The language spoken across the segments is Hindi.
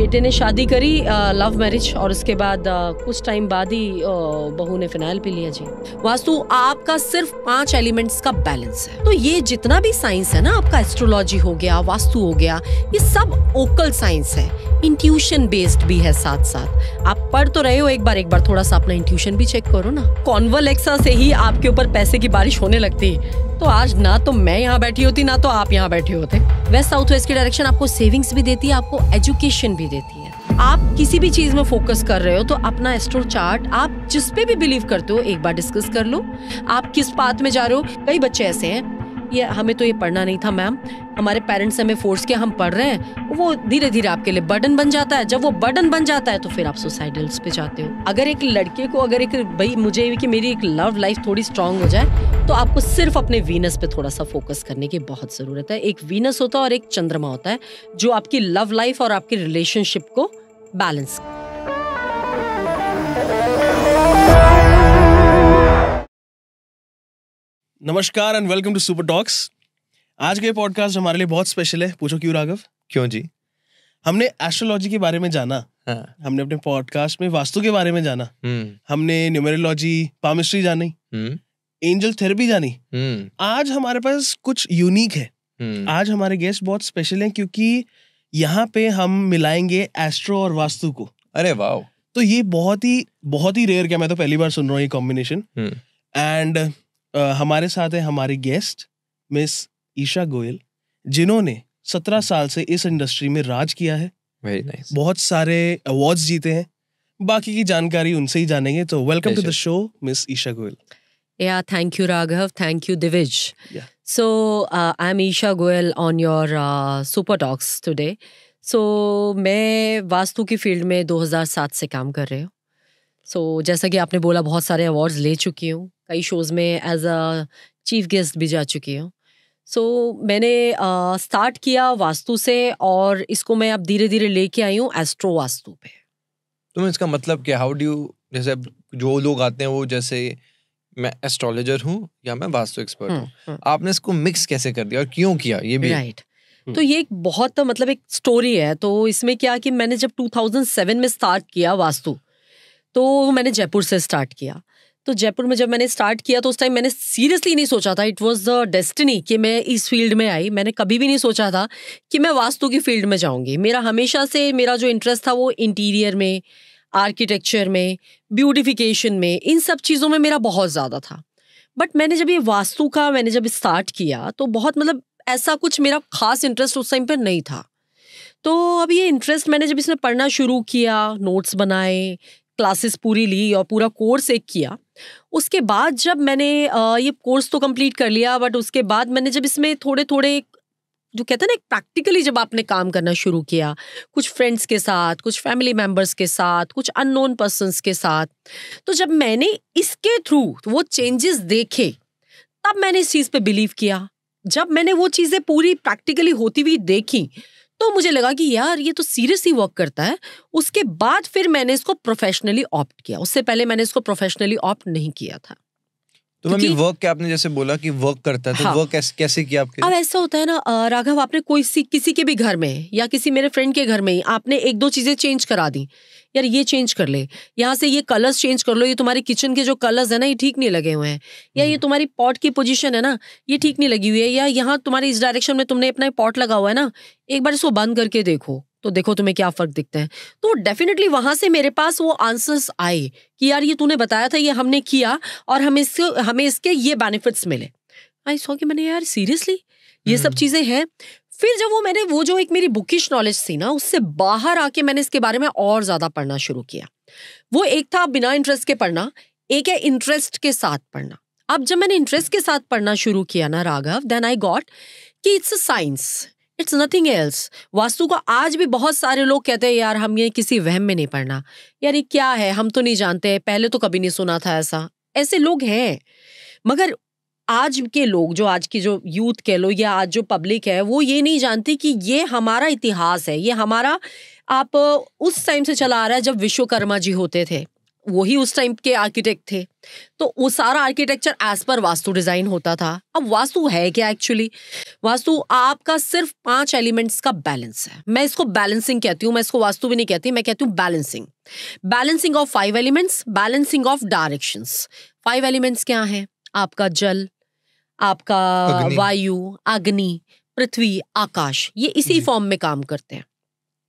बेटे ने शादी करी लव मैरिज, और उसके बाद कुछ टाइम बाद ही बहू ने फिनाइल पी लिया जी। वास्तु आपका सिर्फ 5 एलिमेंट्स का बैलेंस है। तो ये जितना भी साइंस है ना, आपका एस्ट्रोलॉजी हो गया, वास्तु हो गया, ये सब ओकल साइंस है, इंट्यूशन बेस्ड भी है साथ साथ। आप पढ़ तो रहे हो, एक बार थोड़ा सा अपना इंट्यूशन भी चेक करो ना। कॉन्वलेक्सा से ही आपके ऊपर पैसे की बारिश होने लगती, तो आज ना तो मैं यहाँ बैठी होती, ना तो आप यहाँ बैठे होते। वेस्ट साउथ वेस्ट की डायरेक्शन आपको सेविंग्स भी देती है, आपको एजुकेशन भी देती है। आप किसी भी चीज में फोकस कर रहे हो तो अपना एस्ट्रो चार्ट, आप जिस पे भी बिलीव करते हो, एक बार डिस्कस कर लो। आप किस पाथ में जा रहे हो। कई बच्चे ऐसे हैं, ये हमें तो ये पढ़ना नहीं था मैम, हमारे पेरेंट्स हमें फोर्स किया, हम पढ़ रहे हैं, वो धीरे धीरे आपके लिए बर्डन बन जाता है। जब वो बर्डन बन जाता है तो फिर आप सुसाइडल्स पे जाते हो। अगर एक लड़के को, अगर एक भाई मुझे कि मेरी एक लव लाइफ थोड़ी स्ट्रांग हो जाए, तो आपको सिर्फ अपने वीनस पे थोड़ा सा फोकस करने की बहुत जरूरत है। एक वीनस होता है और एक चंद्रमा होता है, जो आपकी लव लाइफ और आपकी रिलेशनशिप को बैलेंस। नमस्कार and welcome to super talks. आज के पॉडकास्ट हमारे लिए बहुत स्पेशल है। पूछो क्यों राघव? क्यों जी? हमने एस्ट्रोलॉजी के बारे में जाना, हाँ। हमने अपने पॉडकास्ट में वास्तु के बारे में जाना, हमने न्यूमेरोलॉजी, पामिस्ट्री जानी, एंजल थेरेपी जानी। आज हमारे पास कुछ यूनिक है। आज हमारे गेस्ट बहुत स्पेशल हैं क्योंकि यहाँ पे हम मिलाएंगे एस्ट्रो और वास्तु को। अरे वाह! तो ये बहुत ही रेयर, क्या मैं तो पहली बार सुन रहा हूँ ये कॉम्बिनेशन। एंड हमारे साथ है हमारी गेस्ट मिस ईशा गोयल, जिन्होंने 17 साल से इस इंडस्ट्री में राज किया है। Very nice. बहुत सारे अवार्ड्स जीते हैं। बाकी की जानकारी उनसे ही जानेंगे। तो welcome to the show miss Isha Goyal. Yeah, thank you Raghav, thank you Divij. Yeah. So I'm Isha Goyal on your Super Talks today. So मैं वास्तु की फील्ड में 2007 से काम कर रही हूँ। So जैसा कि आपने बोला, बहुत सारे अवार्ड्स ले चुकी हूँ, कई शोज में एज अ चीफ गेस्ट भी जा चुकी हूँ। So मैंने स्टार्ट किया वास्तु से, और इसको मैं अब धीरे धीरे लेके आई हूँ एस्ट्रो वास्तु पे। तो इसका मतलब क्या? हाउ डू यू, जैसे जो लोग आते हैं वो, जैसे मैं एस्ट्रोलॉजर हूँ या मैं वास्तु एक्सपर्ट हूँ, आपने इसको मिक्स कैसे कर दिया और क्यों किया, ये भी राइट। तो ये एक बहुत मतलब एक स्टोरी है। तो इसमें क्या कि मैंने जब 2007 में स्टार्ट किया वास्तु, तो मैंने जयपुर से स्टार्ट किया। तो जयपुर में जब मैंने स्टार्ट किया तो उस टाइम मैंने सीरियसली नहीं सोचा था, इट वाज द डेस्टिनी कि मैं इस फील्ड में आई। मैंने कभी भी नहीं सोचा था कि मैं वास्तु की फील्ड में जाऊंगी। मेरा हमेशा से मेरा जो इंटरेस्ट था वो इंटीरियर में, आर्किटेक्चर में, ब्यूटिफिकेशन में, इन सब चीज़ों में मेरा बहुत ज़्यादा था। बट मैंने जब ये वास्तु का मैंने जब स्टार्ट किया तो बहुत मतलब ऐसा कुछ मेरा खास इंटरेस्ट उस टाइम पर नहीं था। तो अब ये इंटरेस्ट मैंने जब इसमें पढ़ना शुरू किया, नोट्स बनाए, क्लासेस पूरी ली और पूरा कोर्स एक किया। उसके बाद जब मैंने ये कोर्स तो कंप्लीट कर लिया, बट उसके बाद मैंने जब इसमें थोड़े थोड़े जो कहते हैं ना प्रैक्टिकली जब आपने काम करना शुरू किया, कुछ फ्रेंड्स के साथ, कुछ फैमिली मेम्बर्स के साथ, कुछ अननोन पर्सन्स के साथ, तो जब मैंने इसके थ्रू वो चेंजेस देखे, तब मैंने इस चीज़ पे बिलीव किया। जब मैंने वो चीज़ें पूरी प्रैक्टिकली होती हुई देखी तो मुझे लगा कि यार ये तो सीरियसली वर्क करता है। उसके बाद फिर मैंने इसको प्रोफेशनली ऑप्ट किया। उससे पहले मैंने इसको प्रोफेशनली ऑप्ट नहीं किया था। तो मम्मी वर्क क्या, आपने जैसे बोला कि वर्क करता है, तो हाँ। वर्क कैसे किया आपके? अब ऐसा होता है ना राघव, आपने किसी के भी घर में या किसी मेरे फ्रेंड के घर में ही आपने एक दो चीजें चेंज करा दी, यार ये चेंज कर ले, यहाँ से ये कलर्स चेंज कर लो, ये तुम्हारे किचन के जो कलर्स है ना ये ठीक नहीं लगे हुए हैं, या ये तुम्हारी पॉट की पोजीशन है ना ये ठीक नहीं लगी हुई है, या यहाँ तुम्हारी इस डायरेक्शन में तुमने अपना पॉट लगा हुआ है ना, एक बार इसको बंद करके देखो तो देखो तुम्हें क्या फर्क दिखते हैं। तो डेफिनेटली वहां से मेरे पास वो आंसर्स आए कि यार ये तूने बताया था, ये हमने किया और हमें इसके ये बेनिफिट्स मिले। आई सॉ कि मैंने यार सीरियसली ये सब चीजें हैं। फिर जब मैंने वो जो एक मेरी बुकिश नॉलेज थी ना, उससे बाहर आके मैंने इसके बारे में और ज्यादा पढ़ना शुरू किया। वो एक था बिना इंटरेस्ट के पढ़ना, एक है इंटरेस्ट के साथ पढ़ना। अब जब मैंने इंटरेस्ट के साथ पढ़ना शुरू किया ना राघव, देन आई गॉट कि it's a science, it's nothing else. Vastu को आज भी बहुत सारे लोग कहते हैं यार हम ये किसी वहम में नहीं पढ़ना, यार ये क्या है, हम तो नहीं जानते, पहले तो कभी नहीं सुना था ऐसा। ऐसे लोग हैं, मगर आज के लोग, जो आज की जो यूथ कह लो या आज जो पब्लिक है, वो ये नहीं जानती कि ये हमारा इतिहास है, ये हमारा आप उस टाइम से चला आ रहा है जब विश्वकर्मा जी होते थे। वही उस टाइम के आर्किटेक्ट थे, तो वो सारा architecture as per vastu design होता था। अब वास्तु है क्या एक्चुअली? वास्तु आपका सिर्फ 5 एलिमेंट्स का बैलेंस है। मैं इसको बैलेंसिंग कहती हूँ, मैं इसको वास्तु भी नहीं कहती, मैं कहती हूँ balancing. Balancing of 5 elements, balancing of directions. 5 elements क्या हैं? आपका जल, आपका वायु, अग्नि, पृथ्वी, आकाश, ये इसी फॉर्म में काम करते हैं।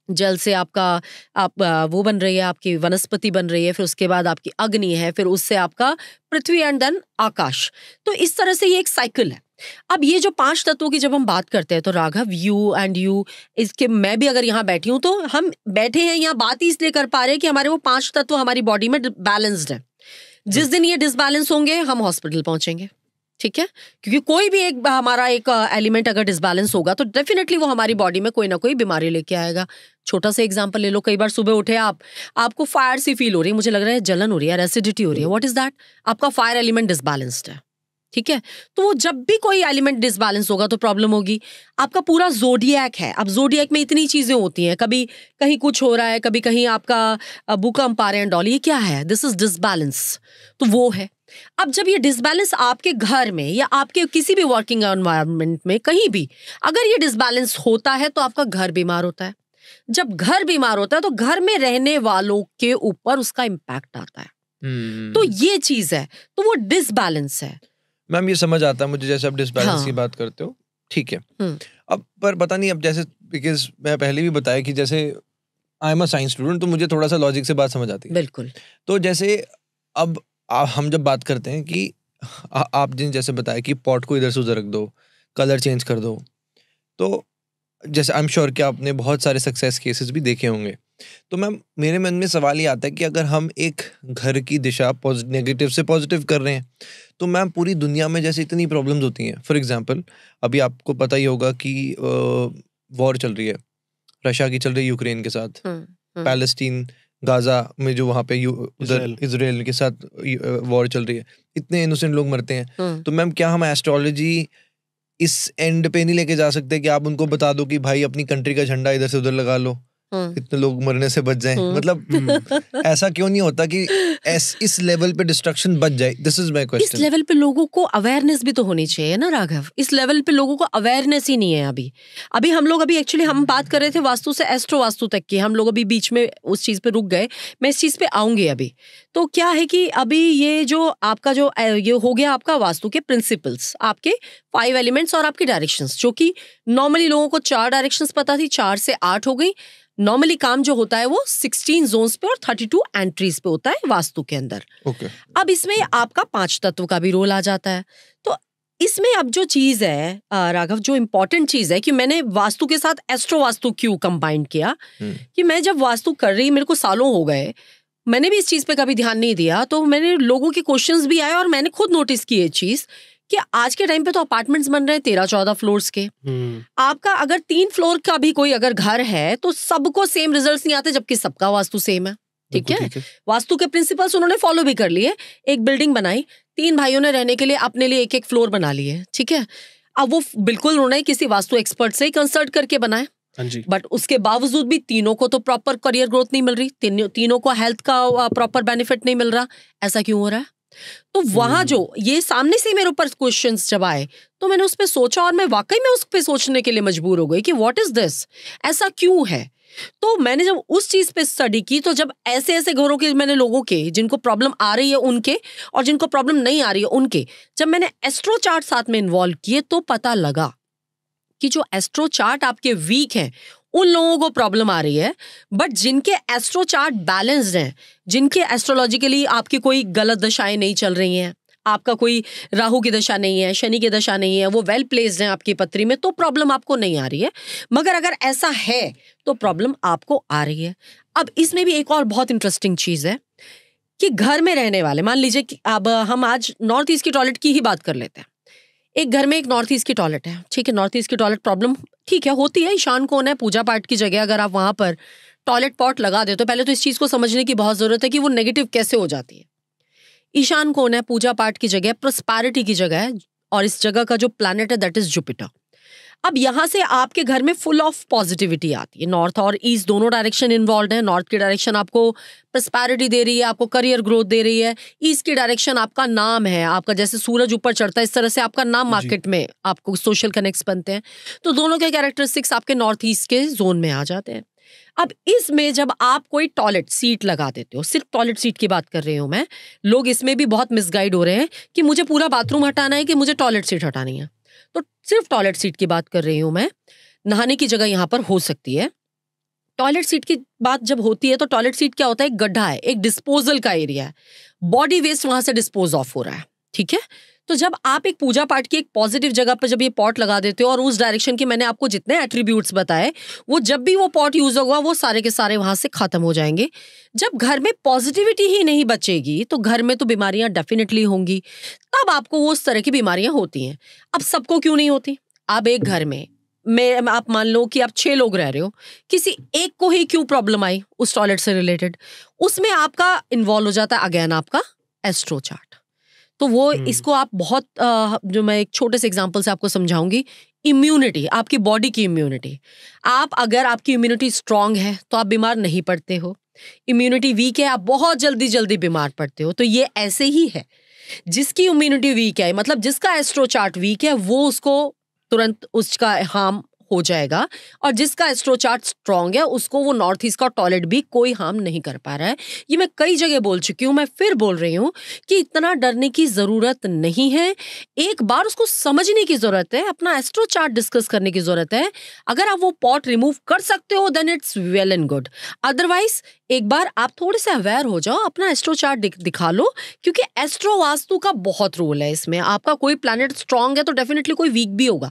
जल से आपका वो बन रही है, आपकी वनस्पति बन रही है, फिर उसके बाद आपकी अग्नि है, फिर उससे आपका पृथ्वी एंड देन आकाश। तो इस तरह से ये एक साइकिल है। अब ये जो 5 तत्वों की जब हम बात करते हैं तो राघव, यू एंड यू, इसके मैं भी अगर यहाँ बैठी हूँ तो हम बैठे हैं यहाँ बात ही इसलिए कर पा रहे हैं कि हमारे वो 5 तत्व हमारी बॉडी में बैलेंस्ड है। जिस दिन ये डिसबैलेंस होंगे हम हॉस्पिटल पहुंचेंगे, ठीक है, क्योंकि कोई भी एक हमारा एक एलिमेंट अगर डिसबैलेंस होगा तो डेफिनेटली वो हमारी बॉडी में कोई ना कोई बीमारी लेके आएगा। छोटा सा एग्जांपल ले लो, कई बार सुबह उठे आपको फायर सी फील हो रही है, मुझे लग रहा है जलन हो रही है, एसिडिटी हो रही है, व्हाट इज दैट? आपका फायर एलिमेंट डिसबैलेंस्ड है, ठीक है। तो वो जब भी कोई एलिमेंट डिसबैलेंस होगा तो प्रॉब्लम होगी। आपका पूरा जोडियक है, अब जोडियक में इतनी चीजें होती हैं, कभी कहीं कुछ हो रहा है, कभी कहीं आपका भूकंप आ रहे हैं, डॉल, ये क्या है? This is disbalance. तो वो है। अब जब ये डिसबैलेंस आपके घर में या आपके किसी भी वर्किंग एनवायरनमेंट में कहीं भी अगर ये डिसबैलेंस होता है तो आपका घर बीमार होता है। जब घर बीमार होता है तो घर में रहने वालों के ऊपर उसका इम्पैक्ट आता है। तो ये चीज है, तो वो डिसबैलेंस है। मैम ये समझ आता है मुझे, जैसे आप डिसबैलेंस की बात करते हो, ठीक है। अब पर पता नहीं, अब जैसे बिकॉज मैं पहले भी बताया कि जैसे I am a science student, तो मुझे थोड़ा सा लॉजिक से बात समझ आती है। बिल्कुल। तो जैसे अब हम जब बात करते हैं कि आप जिन जैसे बताया कि पॉट को इधर से उधर रख दो, कलर चेंज कर दो, तो जैसे आई एम श्योर कि आपने बहुत सारे सक्सेस केसेस भी देखे होंगे। तो मैम मेरे मन में सवाल ये आता है कि अगर हम एक घर की दिशा नेगेटिव से पॉजिटिव कर रहे हैं तो मैम पूरी दुनिया में जैसे इतनी प्रॉब्लम्स होती हैं। फॉर एग्जांपल अभी आपको पता ही होगा कि वॉर चल रही है, रशिया की चल रही है यूक्रेन के साथ, पैलेस्टीन गाजा में जो वहाँ पे उधर इजराइल के साथ वॉर चल रही है, इतने इनोसेंट लोग मरते हैं। तो मैम क्या हम एस्ट्रोलॉजी इस एंड पे नहीं लेके जा सकते कि आप उनको बता दो कि भाई अपनी कंट्री का झंडा इधर से उधर लगा लो, इतने लोग मरने से बच जाएं? मतलब ऐसा क्यों नहीं होता कि इस लेवल पे डिस्ट्रक्शन बच जाए? This is my question. इस लेवल पे लोगों को अवेयरनेस भी तो होनी चाहिए ना राघव। इस लेवल पे लोगों को अवेयरनेस ही नहीं है। अभी हम लोग एक्चुअली हम बात कर रहे थे वास्तु से एस्ट्रो वास्तु तक की, हम लोग अभी बीच में उस चीज पे रुक गए। मैं इस चीज पे आऊंगी अभी। तो क्या है कि अभी ये जो आपका जो ये हो गया आपका वास्तु के प्रिंसिपल्स, आपके 5 एलिमेंट्स और आपके डायरेक्शंस, जो कि नॉर्मली लोगों को 4 डायरेक्शंस पता थी, 4 से 8 हो गई। नॉर्मली काम जो होता है वो 16 जोन्स पे और 32 एंट्रीज पे होता है वास्तु के अंदर। अब इसमें आपका 5 तत्व का भी रोल आ जाता है। तो इसमें अब जो चीज है राघव, जो इम्पोर्टेंट चीज है कि मैंने वास्तु के साथ एस्ट्रो वास्तु क्यों कंबाइन किया, कि मैं जब वास्तु कर रही, मेरे को सालों हो गए, मैंने भी इस चीज पे कभी ध्यान नहीं दिया, तो मैंने लोगों के क्वेश्चंस भी आए और मैंने खुद नोटिस की ये चीज कि आज के टाइम पे तो अपार्टमेंट्स बन रहे हैं 13-14 फ्लोर्स के। आपका अगर 3 फ्लोर का भी कोई अगर घर है तो सबको सेम रिजल्ट्स नहीं आते, जबकि सबका वास्तु सेम है। ठीक है, वास्तु के प्रिंसिपल्स उन्होंने फॉलो भी कर लिए। एक बिल्डिंग बनाई, 3 भाइयों ने रहने के लिए अपने लिए एक फ्लोर बना लिए, ठीक है। अब वो बिल्कुल उन्होंने किसी वास्तु एक्सपर्ट से ही कंसल्ट करके बनाए, बट उसके बावजूद भी तीनों को तो प्रॉपर करियर ग्रोथ नहीं मिल रही, तीनों को हेल्थ का प्रॉपर बेनिफिट नहीं मिल रहा। ऐसा क्यों हो रहा है? तो वहां जो ये सामने से मेरे ऊपर क्वेश्चंस जब आए तो मैंने उस पर सोचा और मैं वाकई में उस पर सोचने के लिए मजबूर हो गई कि व्हाट इज दिस, ऐसा क्यों है। तो मैंने जब उस चीज पे स्टडी की तो जब ऐसे ऐसे घरों के मैंने लोगों के जिनको प्रॉब्लम आ रही है उनके और जिनको प्रॉब्लम नहीं आ रही है उनके जब मैंने एस्ट्रो चार्ट साथ में इन्वॉल्व किए तो पता लगा कि जो एस्ट्रो चार्ट आपके वीक हैं उन लोगों को प्रॉब्लम आ रही है, बट जिनके एस्ट्रो चार्ट बैलेंस्ड हैं, जिनके एस्ट्रोलॉजिकली आपकी कोई गलत दशाएं नहीं चल रही हैं, आपका कोई राहु की दशा नहीं है, शनि की दशा नहीं है, वो वेल प्लेस्ड हैं आपकी पत्री में, तो प्रॉब्लम आपको नहीं आ रही है। मगर अगर ऐसा है तो प्रॉब्लम आपको आ रही है। अब इसमें भी एक और बहुत इंटरेस्टिंग चीज है कि घर में रहने वाले, मान लीजिए कि अब हम आज नॉर्थ ईस्ट की टॉयलेट की ही बात कर लेते हैं। एक घर में एक नॉर्थ ईस्ट की टॉयलेट है, ठीक है, नॉर्थ ईस्ट की टॉयलेट प्रॉब्लम ठीक है होती है, ईशान कोण है, पूजा पाठ की जगह, अगर आप वहां पर टॉयलेट पॉट लगा दे तो पहले तो इस चीज को समझने की बहुत जरूरत है कि वो नेगेटिव कैसे हो जाती है। ईशान कोण है, पूजा पाठ की जगह, प्रोस्पेरिटी की जगह है, और इस जगह का जो प्लैनेट है दैट इज जुपिटर। अब यहाँ से आपके घर में फुल ऑफ पॉजिटिविटी आती है। नॉर्थ और ईस्ट दोनों डायरेक्शन इन्वॉल्व है। नॉर्थ की डायरेक्शन आपको प्रस्पैरिटी दे रही है, आपको करियर ग्रोथ दे रही है। ईस्ट की डायरेक्शन आपका नाम है, आपका जैसे सूरज ऊपर चढ़ता है इस तरह से आपका नाम मार्केट में, आपको सोशल कनेक्ट्स बनते हैं। तो दोनों के कैरेक्टरिस्टिक्स आपके नॉर्थ ईस्ट के जोन में आ जाते हैं। अब इसमें जब आप कोई टॉयलेट सीट लगा देते हो, सिर्फ टॉयलेट सीट की बात कर रही हूँ मैं, लोग इसमें भी बहुत मिसगाइड हो रहे हैं कि मुझे पूरा बाथरूम हटाना है कि मुझे टॉयलेट सीट हटानी है। तो सिर्फ टॉयलेट सीट की बात कर रही हूँ मैं। नहाने की जगह यहाँ पर हो सकती है। टॉयलेट सीट की बात जब होती है तो टॉयलेट सीट क्या होता है, एक गड्ढा है, एक डिस्पोजल का एरिया है, बॉडी वेस्ट वहां से डिस्पोज ऑफ हो रहा है, ठीक है। तो जब आप एक पूजा पाठ की एक पॉजिटिव जगह पर जब ये पॉट लगा देते हो और उस डायरेक्शन के मैंने आपको जितने एट्रीब्यूट्स बताए, वो जब भी वो पॉट यूज होगा वो सारे के सारे वहां से खत्म हो जाएंगे। जब घर में पॉजिटिविटी ही नहीं बचेगी तो घर में तो बीमारियां डेफिनेटली होंगी, तब आपको वो उस तरह की बीमारियां होती हैं। अब सबको क्यों नहीं होती? अब एक घर में आप मान लो कि आप 6 लोग रह रहे हो, किसी एक को ही क्यों प्रॉब्लम आई उस टॉयलेट से रिलेटेड, उसमें आपका इन्वॉल्व हो जाता है अगेन आपका एस्ट्रो चार्ट। तो वो इसको आप बहुत जो मैं एक छोटे से एग्जांपल से आपको समझाऊंगी, इम्यूनिटी, आपकी बॉडी की इम्यूनिटी। आप अगर आपकी इम्यूनिटी स्ट्रांग है तो आप बीमार नहीं पड़ते हो, इम्यूनिटी वीक है आप बहुत जल्दी जल्दी बीमार पड़ते हो। तो ये ऐसे ही है, जिसकी इम्यूनिटी वीक है, मतलब जिसका एस्ट्रो चार्ट वीक है, वो उसको तुरंत उसका हार्म हो जाएगा, और जिसका एस्ट्रो चार्ट स्ट्रांग है उसको वो नॉर्थ ईस्ट का टॉयलेट भी कोई हार्म नहीं कर पा रहा है। ये मैं कई जगह बोल चुकी हूँ, मैं फिर बोल रही हूँ कि इतना डरने की जरूरत नहीं है। एक बार उसको समझने की जरूरत है, अपना एस्ट्रो चार्ट डिस्कस करने की जरूरत है। अगर आप वो पॉट रिमूव कर सकते हो then it's well and good, otherwise एक बार आप थोड़े से अवेयर हो जाओ, अपना एस्ट्रो चार्ट दिखा लो, क्योंकि एस्ट्रो वास्तु का बहुत रोल है इसमें। आपका कोई प्लैनेट स्ट्रांग है तो डेफिनेटली कोई वीक भी होगा।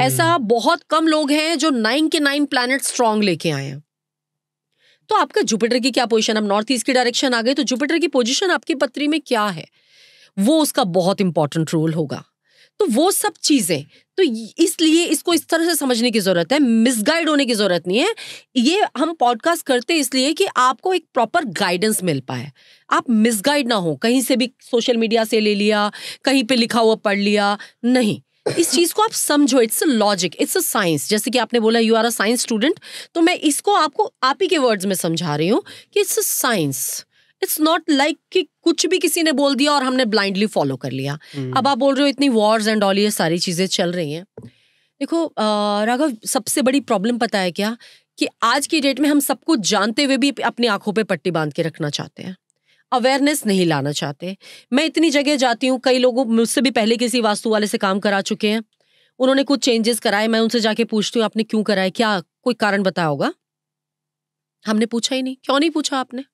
ऐसा बहुत कम लोग हैं जो 9 के 9 प्लैनेट स्ट्रांग लेके आए हैं। तो आपका जुपिटर की क्या पोजीशन, अब नॉर्थ ईस्ट की डायरेक्शन आ गई तो जुपिटर की पोजीशन आपकी पत्री में क्या है, वो उसका बहुत इंपॉर्टेंट रोल होगा। तो वो सब चीजें, तो इसलिए इसको इस तरह से समझने की जरूरत है, मिसगाइड होने की जरूरत नहीं है। ये हम पॉडकास्ट करते इसलिए कि आपको एक प्रॉपर गाइडेंस मिल पाए, आप मिसगाइड ना हो, कहीं से भी सोशल मीडिया से ले लिया, कहीं पे लिखा हुआ पढ़ लिया, नहीं। इस चीज को आप समझो, it's a logic, it's a science. जैसे कि आपने बोला you are a science student, तो मैं इसको आपको आप ही के वर्ड्स में समझा रही हूँ कि it's a science. It's not like कि कुछ भी किसी ने बोल दिया और हमने ब्लाइंडली फॉलो कर लिया। अब आप बोल रहे हो इतनी वॉर्स एंड ऑल ये सारी चीजें चल रही हैं। देखो राघव, सबसे बड़ी प्रॉब्लम पता है क्या, कि आज की डेट में हम सब कुछ जानते हुए भी अपनी आंखों पे पट्टी बांध के रखना चाहते हैं, अवेयरनेस नहीं लाना चाहते। मैं इतनी जगह जाती हूँ, कई लोगों मुझसे भी पहले किसी वास्तु वाले से काम करा चुके हैं, उन्होंने कुछ चेंजेस कराए, मैं उनसे जाके पूछती हूँ आपने क्यों कराए, क्या कोई कारण बताया होगा? हमने पूछा ही नहीं। क्यों नहीं पूछा आपने?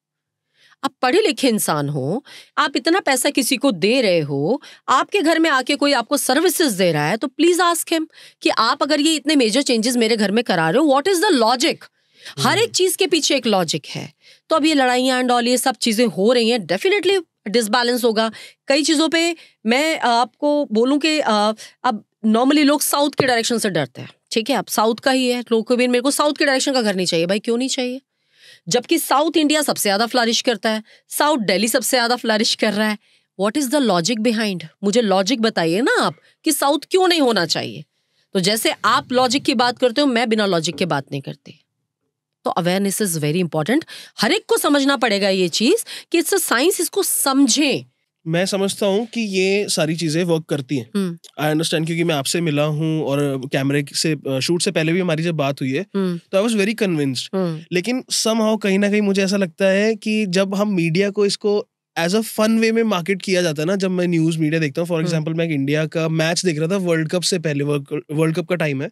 आप पढ़े लिखे इंसान हो, आप इतना पैसा किसी को दे रहे हो, आपके घर में आके कोई आपको सर्विसेज दे रहा है, तो प्लीज आस्क हिम कि आप अगर ये इतने मेजर चेंजेस मेरे घर में करा रहे हो, व्हाट इज द लॉजिक? हर एक चीज के पीछे एक लॉजिक है। तो अब ये लड़ाइयां एंड ऑल ये सब चीजें हो रही हैं, डेफिनेटली डिसबैलेंस होगा कई चीजों पे। मैं आपको बोलूं कि अब नॉर्मली लोग साउथ के डायरेक्शन से डरते हैं, ठीक है, अब साउथ का ही है, लोगों को भी मेरे को साउथ के डायरेक्शन का घर नहीं चाहिए। भाई क्यों नहीं चाहिए? जबकि साउथ इंडिया सबसे ज्यादा फ्लरिश करता है, साउथ दिल्ली सबसे ज्यादा फ्लरिश कर रहा है। What is the logic behind? मुझे लॉजिक बताइए ना आप कि साउथ क्यों नहीं होना चाहिए। तो जैसे आप लॉजिक की बात करते हो, मैं बिना लॉजिक के बात नहीं करती। तो अवेयरनेस इज वेरी इंपॉर्टेंट, हर एक को समझना पड़ेगा ये चीज कि इट्स अ साइंस, इसको समझें। मैं समझता हूँ कि ये सारी चीजें वर्क करती हैं, आई अंडरस्टैंड, क्योंकि मैं आपसे मिला हूँ और कैमरे से शूट से पहले भी हमारी जब बात हुई है तो आई वाज वेरी कन्विंस्ड। लेकिन समहाउ कहीं ना कहीं मुझे ऐसा लगता है कि जब हम मीडिया को इसको एज अ फन वे में मार्केट किया जाता है ना, जब मैं न्यूज मीडिया देखता हूँ, फॉर एग्जाम्पल मैं एक इंडिया का मैच देख रहा था वर्ल्ड कप से पहले, वर्ल्ड कप का टाइम है,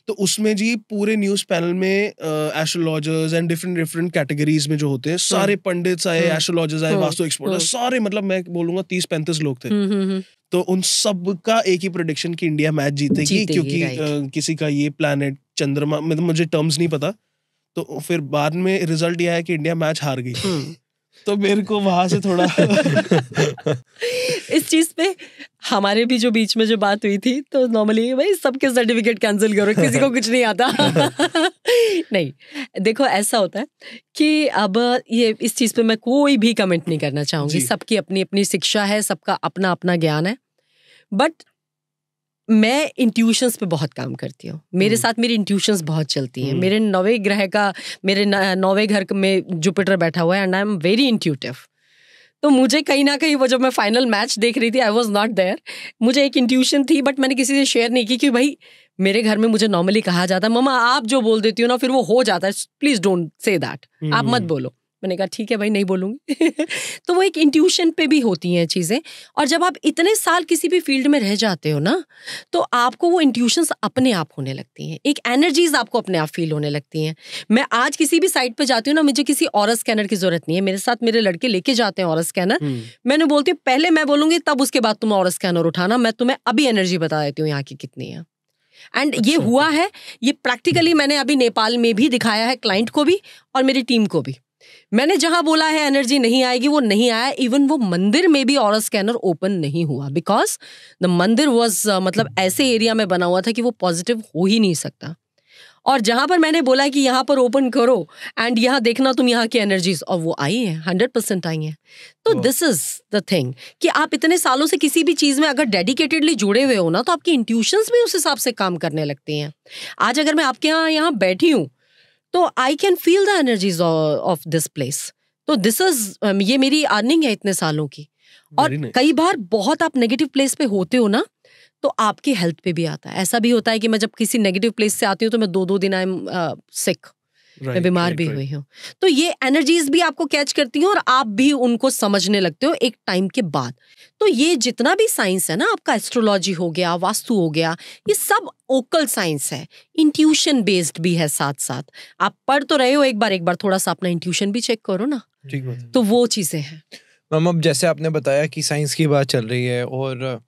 तो उसमें जी पूरे न्यूज पैनल में एस्ट्रोलॉजर्स एंड डिफरेंट कैटेगरीज में जो होते हैं सारे पंडित्स आए, एस्ट्रोलॉजर्स आए, वास्तु एक्सपर्ट, सारे, मतलब मैं बोलूंगा 30-35 लोग थे। तो उन सब का एक ही प्रेडिक्शन कि इंडिया मैच जीतेगी, क्योंकि किसी का ये प्लैनेट चंद्रमा, मतलब मुझे टर्म्स नहीं पता, तो फिर बाद में रिजल्ट ये आया कि इंडिया मैच हार गई। तो मेरे को वहां से थोड़ा इस चीज पे हमारे भी जो बीच में जो बात हुई थी, तो नॉर्मली भाई सबके सर्टिफिकेट कैंसिल करो, किसी को कुछ नहीं आता। नहीं, देखो ऐसा होता है कि अब ये इस चीज पे मैं कोई भी कमेंट नहीं करना चाहूंगी, सबकी अपनी अपनी शिक्षा है, सबका अपना अपना ज्ञान है, बट मैं इंट्यूशंस पे बहुत काम करती हूँ, मेरे साथ मेरी इंट्यूशंस बहुत चलती हैं। मेरे 9वें ग्रह का, मेरे 9वें घर में जुपिटर बैठा हुआ है and I am very intuitive. तो मुझे कहीं ना कहीं वो जब मैं फाइनल मैच देख रही थी, आई वॉज नॉट देयर, मुझे एक इंट्यूशन थी बट मैंने किसी से शेयर नहीं की कि भाई मेरे घर में मुझे नॉर्मली कहा जाता है मम्मा आप जो बोल देती हो ना फिर वो हो जाता है, प्लीज डोंट से दैट, आप मत बोलो। मैंने कहा ठीक है भाई नहीं बोलूंगी। तो वो एक इंट्यूशन पे भी होती हैं चीज़ें। और जब आप इतने साल किसी भी फील्ड में रह जाते हो ना तो आपको वो इंट्यूशंस अपने आप होने लगती हैं, एक एनर्जीज आपको अपने आप फील होने लगती हैं। मैं आज किसी भी साइट पे जाती हूँ ना, मुझे किसी ऑरा स्कैनर की जरूरत नहीं है, मेरे साथ मेरे लड़के लेके जाते हैं ऑरा स्कैनर। मैंने बोलती हूँ पहले मैं बोलूंगी तब उसके बाद तुम ऑरा स्कैनर उठाना, मैं तुम्हें अभी एनर्जी बता देती हूँ यहाँ की कितनी है। एंड ये हुआ है, ये प्रैक्टिकली मैंने अभी नेपाल में भी दिखाया है क्लाइंट को भी और मेरी टीम को भी। मैंने जहां बोला है एनर्जी नहीं आएगी वो नहीं आया। इवन वो मंदिर में भी ऑरा स्कैनर ओपन नहीं हुआ बिकॉज द मंदिर वाज मतलब ऐसे एरिया में बना हुआ था कि वो पॉजिटिव हो ही नहीं सकता। और जहां पर मैंने बोला कि यहाँ पर ओपन करो एंड यहाँ देखना तुम यहाँ की एनर्जीज, और वो आई है, 100% आई है। तो दिस इज द थिंग कि आप इतने सालों से किसी भी चीज में अगर डेडिकेटेडली जुड़े हुए हो ना तो आपकी इंट्यूशंस भी उस हिसाब से काम करने लगती हैं। आज अगर मैं आपके यहाँ बैठी हूँ तो I can feel the energies of this place. तो दिस इज ये मेरी अर्निंग है इतने सालों की। और कई बार बहुत आप नेगेटिव प्लेस पे होते हो ना तो आपकी हेल्थ पे भी आता है। ऐसा भी होता है कि मैं जब किसी नेगेटिव प्लेस से आती हूँ तो मैं 2-2 दिन आई एम सिक, मैं बीमार भी हुई हूँ। तो ये एनर्जीज भी आपको कैच करती हैं और आप भी उनको समझने लगते हो एक टाइम के बाद। तो ये जितना भी साइंस है ना, आपका एस्ट्रोलॉजी हो गया, वास्तु हो गया, ये सब ओकल साइंस है, इंट्यूशन बेस्ड भी है साथ साथ। आप पढ़ तो रहे हो, एक बार थोड़ा सा अपना इंट्यूशन भी चेक करो ना। ठीक बात है। तो वो चीजें हैं। मैम अब जैसे आपने बताया कि साइंस की बात चल रही है और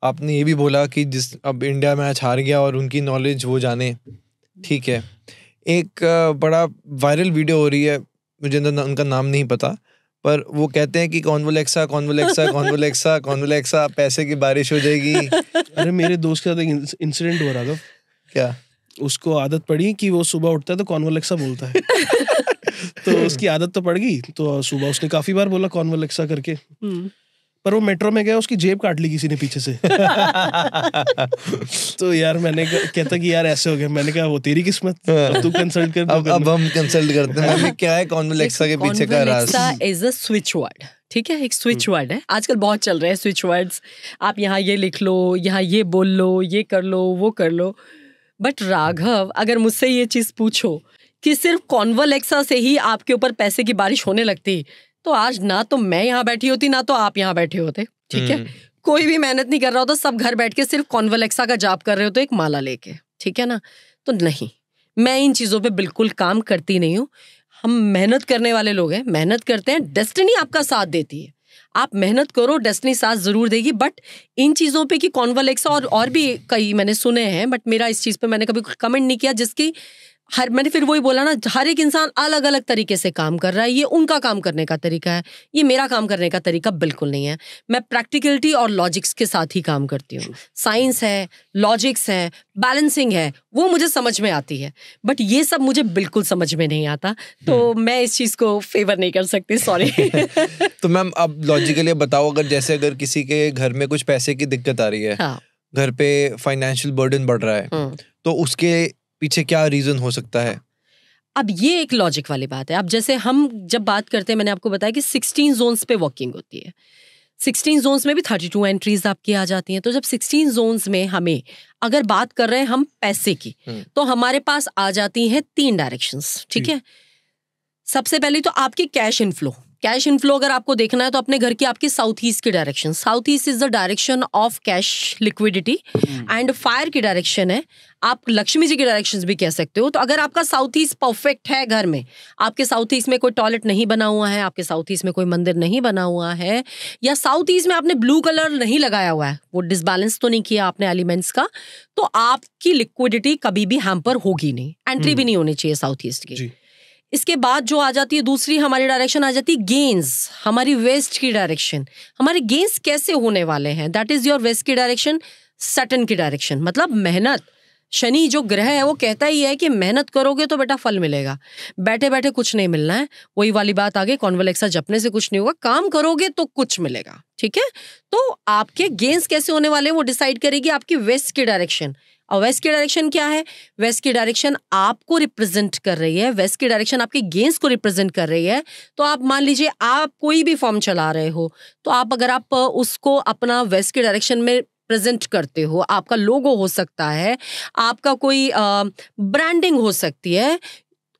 आपने ये भी बोला कि जिस अब इंडिया मैच हार गया और उनकी नॉलेज वो जाने, ठीक है। एक बड़ा वायरल वीडियो हो रही है, मुझे उनका नाम नहीं पता, पर वो कहते हैं कि कॉन्वोलेक्सा कॉन्वोलेक्सा कॉन्वोलेक्सा कॉन्वोलेक्सा पैसे की बारिश हो जाएगी। अरे मेरे दोस्त के साथ एक इंसिडेंट हो रहा था। क्या? उसको आदत पड़ी कि वो सुबह उठता है तो कॉन्वोलेक्सा बोलता है। तो उसकी आदत तो पड़ गई, तो सुबह उसने काफी बार बोला कॉन्वोलेक्सा करके। पर वो मेट्रो में गया, उसकी जेब काट ली किसी ने पीछे से। तो यार मैंने कहता कि यार ऐसे हो गया। मैंने कहा वो तेरी किस्मत, तू कंसल्ट कर। अब हम कंसल्ट करते हैं। क्या है कॉन्वोलेक्सा के पीछे का राज? कॉन्वोलेक्सा इज अ स्विच वर्ड, ठीक है, एक स्विच वर्ड है। आजकल बहुत चल रहे हैं स्विच वर्ड्स। आप यहाँ ये लिख लो, यहाँ ये बोल लो, ये कर लो, वो कर लो। बट राघव, अगर मुझसे ये चीज पूछो कि सिर्फ कॉन्वोलेक्सा से ही आपके ऊपर पैसे की बारिश होने लगती तो आज ना तो मैं यहाँ बैठी होती ना तो आप यहाँ बैठे होते, ठीक है। कोई भी मेहनत नहीं कर रहा होता, सब घर बैठ के सिर्फ कॉन्वोलेक्सा का जाप कर रहे होते एक माला लेके, ठीक है ना। तो नहीं, मैं इन चीजों पे बिल्कुल काम करती नहीं हूँ। हम मेहनत करने वाले लोग हैं, मेहनत करते हैं, डेस्टिनी आपका साथ देती है। आप मेहनत करो, डेस्टिनी साथ जरूर देगी। बट इन चीजों पे कि कॉन्वोलेक्सा और भी कई मैंने सुने हैं, बट मेरा इस चीज पे मैंने कभी कमेंट नहीं किया, जिसकी मैंने फिर वही बोला ना, हर एक इंसान अलग अलग तरीके से काम कर रहा है। ये उनका काम करने का तरीका है, ये मेरा काम करने का तरीका बिल्कुल नहीं है। मैं प्रैक्टिकलिटी और लॉजिक्स के साथ ही काम करती हूँ। साइंस है, लॉजिक्स है, बैलेंसिंग है, वो मुझे समझ में आती है। बट ये सब मुझे बिल्कुल समझ में नहीं आता, तो मैं इस चीज को फेवर नहीं कर सकती, सॉरी। तो मैम अब लॉजिकली बताओ, अगर किसी के घर में कुछ पैसे की दिक्कत आ रही है, हाँ। घर पे फाइनेंशियल बर्डन बढ़ रहा है, तो उसके पीछे क्या रीजन हो सकता है? अब ये एक लॉजिक वाली बात है। अब जैसे हम जब बात करते हैं, मैंने आपको बताया कि 16 जोन्स पे वर्किंग होती है। 16 जोन्स में भी 32 एंट्रीज आपकी आ जाती हैं। तो जब 16 जोन्स में हमें अगर बात कर रहे हैं हम पैसे की, तो हमारे पास आ जाती हैं 3 डायरेक्शंस, ठीक है। सबसे पहले तो आपकी कैश इनफ्लो अगर आपको देखना है तो अपने घर की आपकी साउथ ईस्ट की direction, south east is the direction of cash liquidity. And fire की डायरेक्शन है, आप लक्ष्मी जी की डायरेक्शंस भी कह सकते हो। तो अगर आपका साउथ ईस्ट परफेक्ट है, घर में आपके साउथ ईस्ट में कोई टॉयलेट नहीं बना हुआ है, आपके साउथ ईस्ट में कोई मंदिर नहीं बना हुआ है, या साउथ ईस्ट में आपने ब्लू कलर नहीं लगाया हुआ है, वो डिसबैलेंस तो नहीं किया आपने एलिमेंट्स का, तो आपकी लिक्विडिटी कभी भी हैम्पर होगी नहीं, एंट्री भी नहीं होनी चाहिए साउथ ईस्ट की। इसके बाद जो आ जाती है दूसरी हमारी डायरेक्शन आ जाती है गेन्स, हमारी वेस्ट की डायरेक्शन। हमारे गेन्स कैसे होने वाले हैं? दैट इज योर वेस्ट की डायरेक्शन, सैटर्न की डायरेक्शन, मतलब मेहनत, शनि जो ग्रह है वो कहता ही है कि मेहनत करोगे तो बेटा फल मिलेगा, बैठे बैठे कुछ नहीं मिलना है। वही वाली बात आगे, कॉन्वलेक्सा जपने से कुछ नहीं होगा, काम करोगे तो कुछ मिलेगा, ठीक है। तो आपके गेन्स कैसे होने वाले हैं वो डिसाइड करेगी आपकी वेस्ट की डायरेक्शन। और वेस्ट की डायरेक्शन क्या है? वेस्ट की डायरेक्शन आपको रिप्रेजेंट कर रही है, वेस्ट की डायरेक्शन आपके गेन्स को रिप्रेजेंट कर रही है। तो आप मान लीजिए आप कोई भी फॉर्म चला रहे हो, तो आप अगर आप उसको अपना वेस्ट की डायरेक्शन में प्रेजेंट करते हो, आपका लोगो हो सकता है, आपका कोई ब्रांडिंग हो सकती है,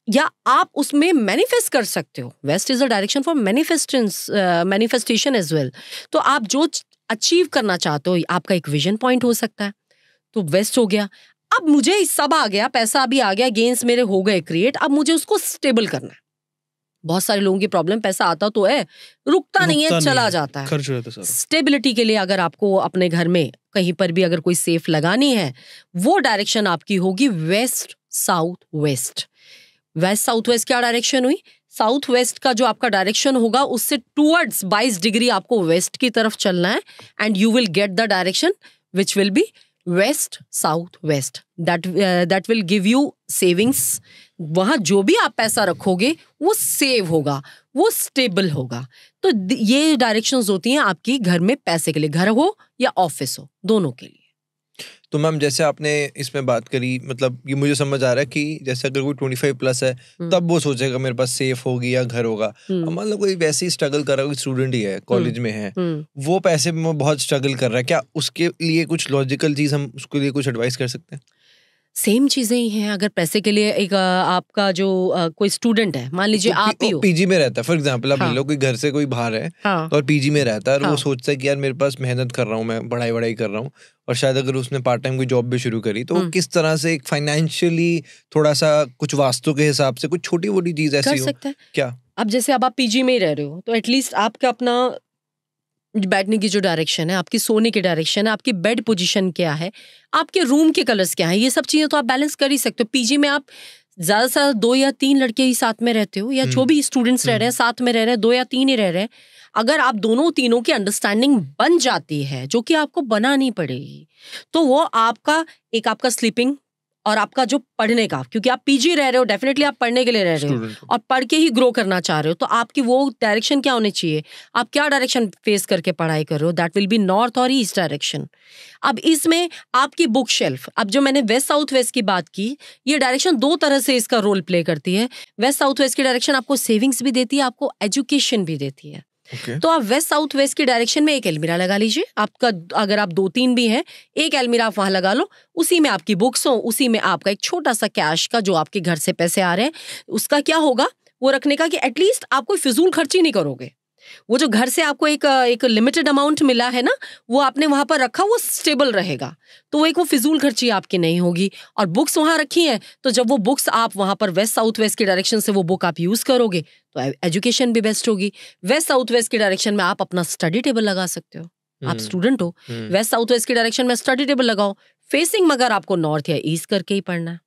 या आप उसमें मैनिफेस्ट कर सकते हो। West is a direction for manifestation as well. तो आप जो अचीव करना चाहते हो, आपका एक विजन पॉइंट हो सकता है, तो वेस्ट हो गया। अब मुझे सब आ गया, पैसा भी आ गया, गेन्स मेरे हो गए क्रिएट, अब मुझे उसको स्टेबल करना है। बहुत सारे लोगों की प्रॉब्लम, पैसा आता तो है, रुकता नहीं है, चला जाता है, खर्च हो जाता है। स्टेबिलिटी के लिए अगर आपको अपने घर में कहीं पर भी अगर कोई सेफ लगानी है, वो डायरेक्शन आपकी होगी west south west. West south west क्या डायरेक्शन हुई? साउथ वेस्ट का जो आपका डायरेक्शन होगा उससे टूवर्ड्स 22 डिग्री आपको वेस्ट की तरफ चलना है, and you will get the direction which will be west south west. That will give you savings. वहां जो भी आप पैसा रखोगे वो सेव होगा, वो स्टेबल होगा। तो ये डायरेक्शंस होती हैं आपकी घर में पैसे के लिए, घर हो या ऑफिस हो, दोनों के लिए। तो मैम जैसे आपने इसमें बात करी, मतलब ये मुझे समझ आ रहा है कि जैसे अगर कोई 25+ है तब वो सोचेगा मेरे पास सेफ होगी या घर होगा। अब मान लो कोई वैसे ही स्ट्रगल कर रहा है, कोई स्टूडेंट ही है, कॉलेज में है, वो पैसे में बहुत स्ट्रगल कर रहा है, क्या उसके लिए कुछ लॉजिकल चीज हम उसके लिए कुछ एडवाइस कर सकते हैं? सेम चीजें ही हैं। अगर पैसे के लिए एक आपका जो कोई स्टूडेंट है, मान लीजिए आप ही हो, पीजी में रहता है फॉर एग्जांपल, आप ले लो कोई घर से कोई बाहर है और पीजी में रहता है, और वो सोचता है कि यार मेरे पास मेहनत कर रहा हूँ, मैं पढ़ाई कर रहा हूँ, और शायद अगर उसने पार्ट टाइम कोई जॉब भी शुरू करी तो वो किस तरह से एक फाइनेंशियली थोड़ा सा कुछ वास्तु के हिसाब से कुछ छोटी मोटी चीज ऐसी हो क्या? अब जैसे अब आप पीजी में ही रह रहे हो तो एटलीस्ट आपका अपना बैठने की जो डायरेक्शन है, आपकी सोने की डायरेक्शन है, आपकी बेड पोजीशन क्या है, आपके रूम के कलर्स क्या है, ये सब चीजें तो आप बैलेंस कर ही सकते हो। पीजी में आप ज्यादा से ज्यादा 2 या 3 लड़के ही साथ में रहते हो, या जो भी स्टूडेंट्स रह रहे हैं साथ में रह रहे हैं, 2 या 3 ही रह रहे हैं। अगर आप दोनों तीनों की अंडरस्टैंडिंग बन जाती है, जो कि आपको बनानी पड़ेगी, तो वो आपका एक आपका स्लीपिंग और आपका जो पढ़ने का, क्योंकि आप पीजी रह रहे हो, डेफिनेटली आप पढ़ने के लिए रह रहे हो और पढ़ के ही ग्रो करना चाह रहे हो, तो आपकी वो डायरेक्शन क्या होनी चाहिए, आप क्या डायरेक्शन फेस करके पढ़ाई कर रहे हो, दैट विल बी नॉर्थ और ईस्ट डायरेक्शन। अब इसमें आपकी बुक शेल्फ, अब जो मैंने वेस्ट साउथ वेस्ट की बात की, ये डायरेक्शन 2 तरह से इसका रोल प्ले करती है। वेस्ट साउथ वेस्ट की डायरेक्शन आपको सेविंग्स भी देती है, आपको एजुकेशन भी देती है। तो आप वेस्ट साउथ वेस्ट की डायरेक्शन में एक अलमीरा लगा लीजिए, आपका अगर आप 2-3 भी हैं, एक अलमीरा आप वहां लगा लो, उसी में आपकी बुक्स हो, उसी में आपका एक छोटा सा कैश का जो आपके घर से पैसे आ रहे हैं, उसका क्या होगा वो रखने का, कि एटलीस्ट आप कोई फिजूल खर्ची नहीं करोगे। वो जो घर से आपको एक लिमिटेड अमाउंट मिला है ना, वो आपने वहां पर रखा, वो स्टेबल रहेगा, तो वो फिजूल खर्ची आपकी नहीं होगी। और बुक्स वहां रखी हैं, तो जब वो बुक्स आप वहां पर वेस्ट साउथ वेस्ट की डायरेक्शन से वो बुक आप यूज करोगे तो एजुकेशन भी बेस्ट होगी। वेस्ट साउथ वेस्ट की डायरेक्शन में आप अपना स्टडी टेबल लगा सकते हो, आप स्टूडेंट हो, वेस्ट साउथ वेस्ट की डायरेक्शन में स्टडी टेबल लगाओ, फेसिंग मगर आपको नॉर्थ या ईस्ट करके ही पढ़ना है।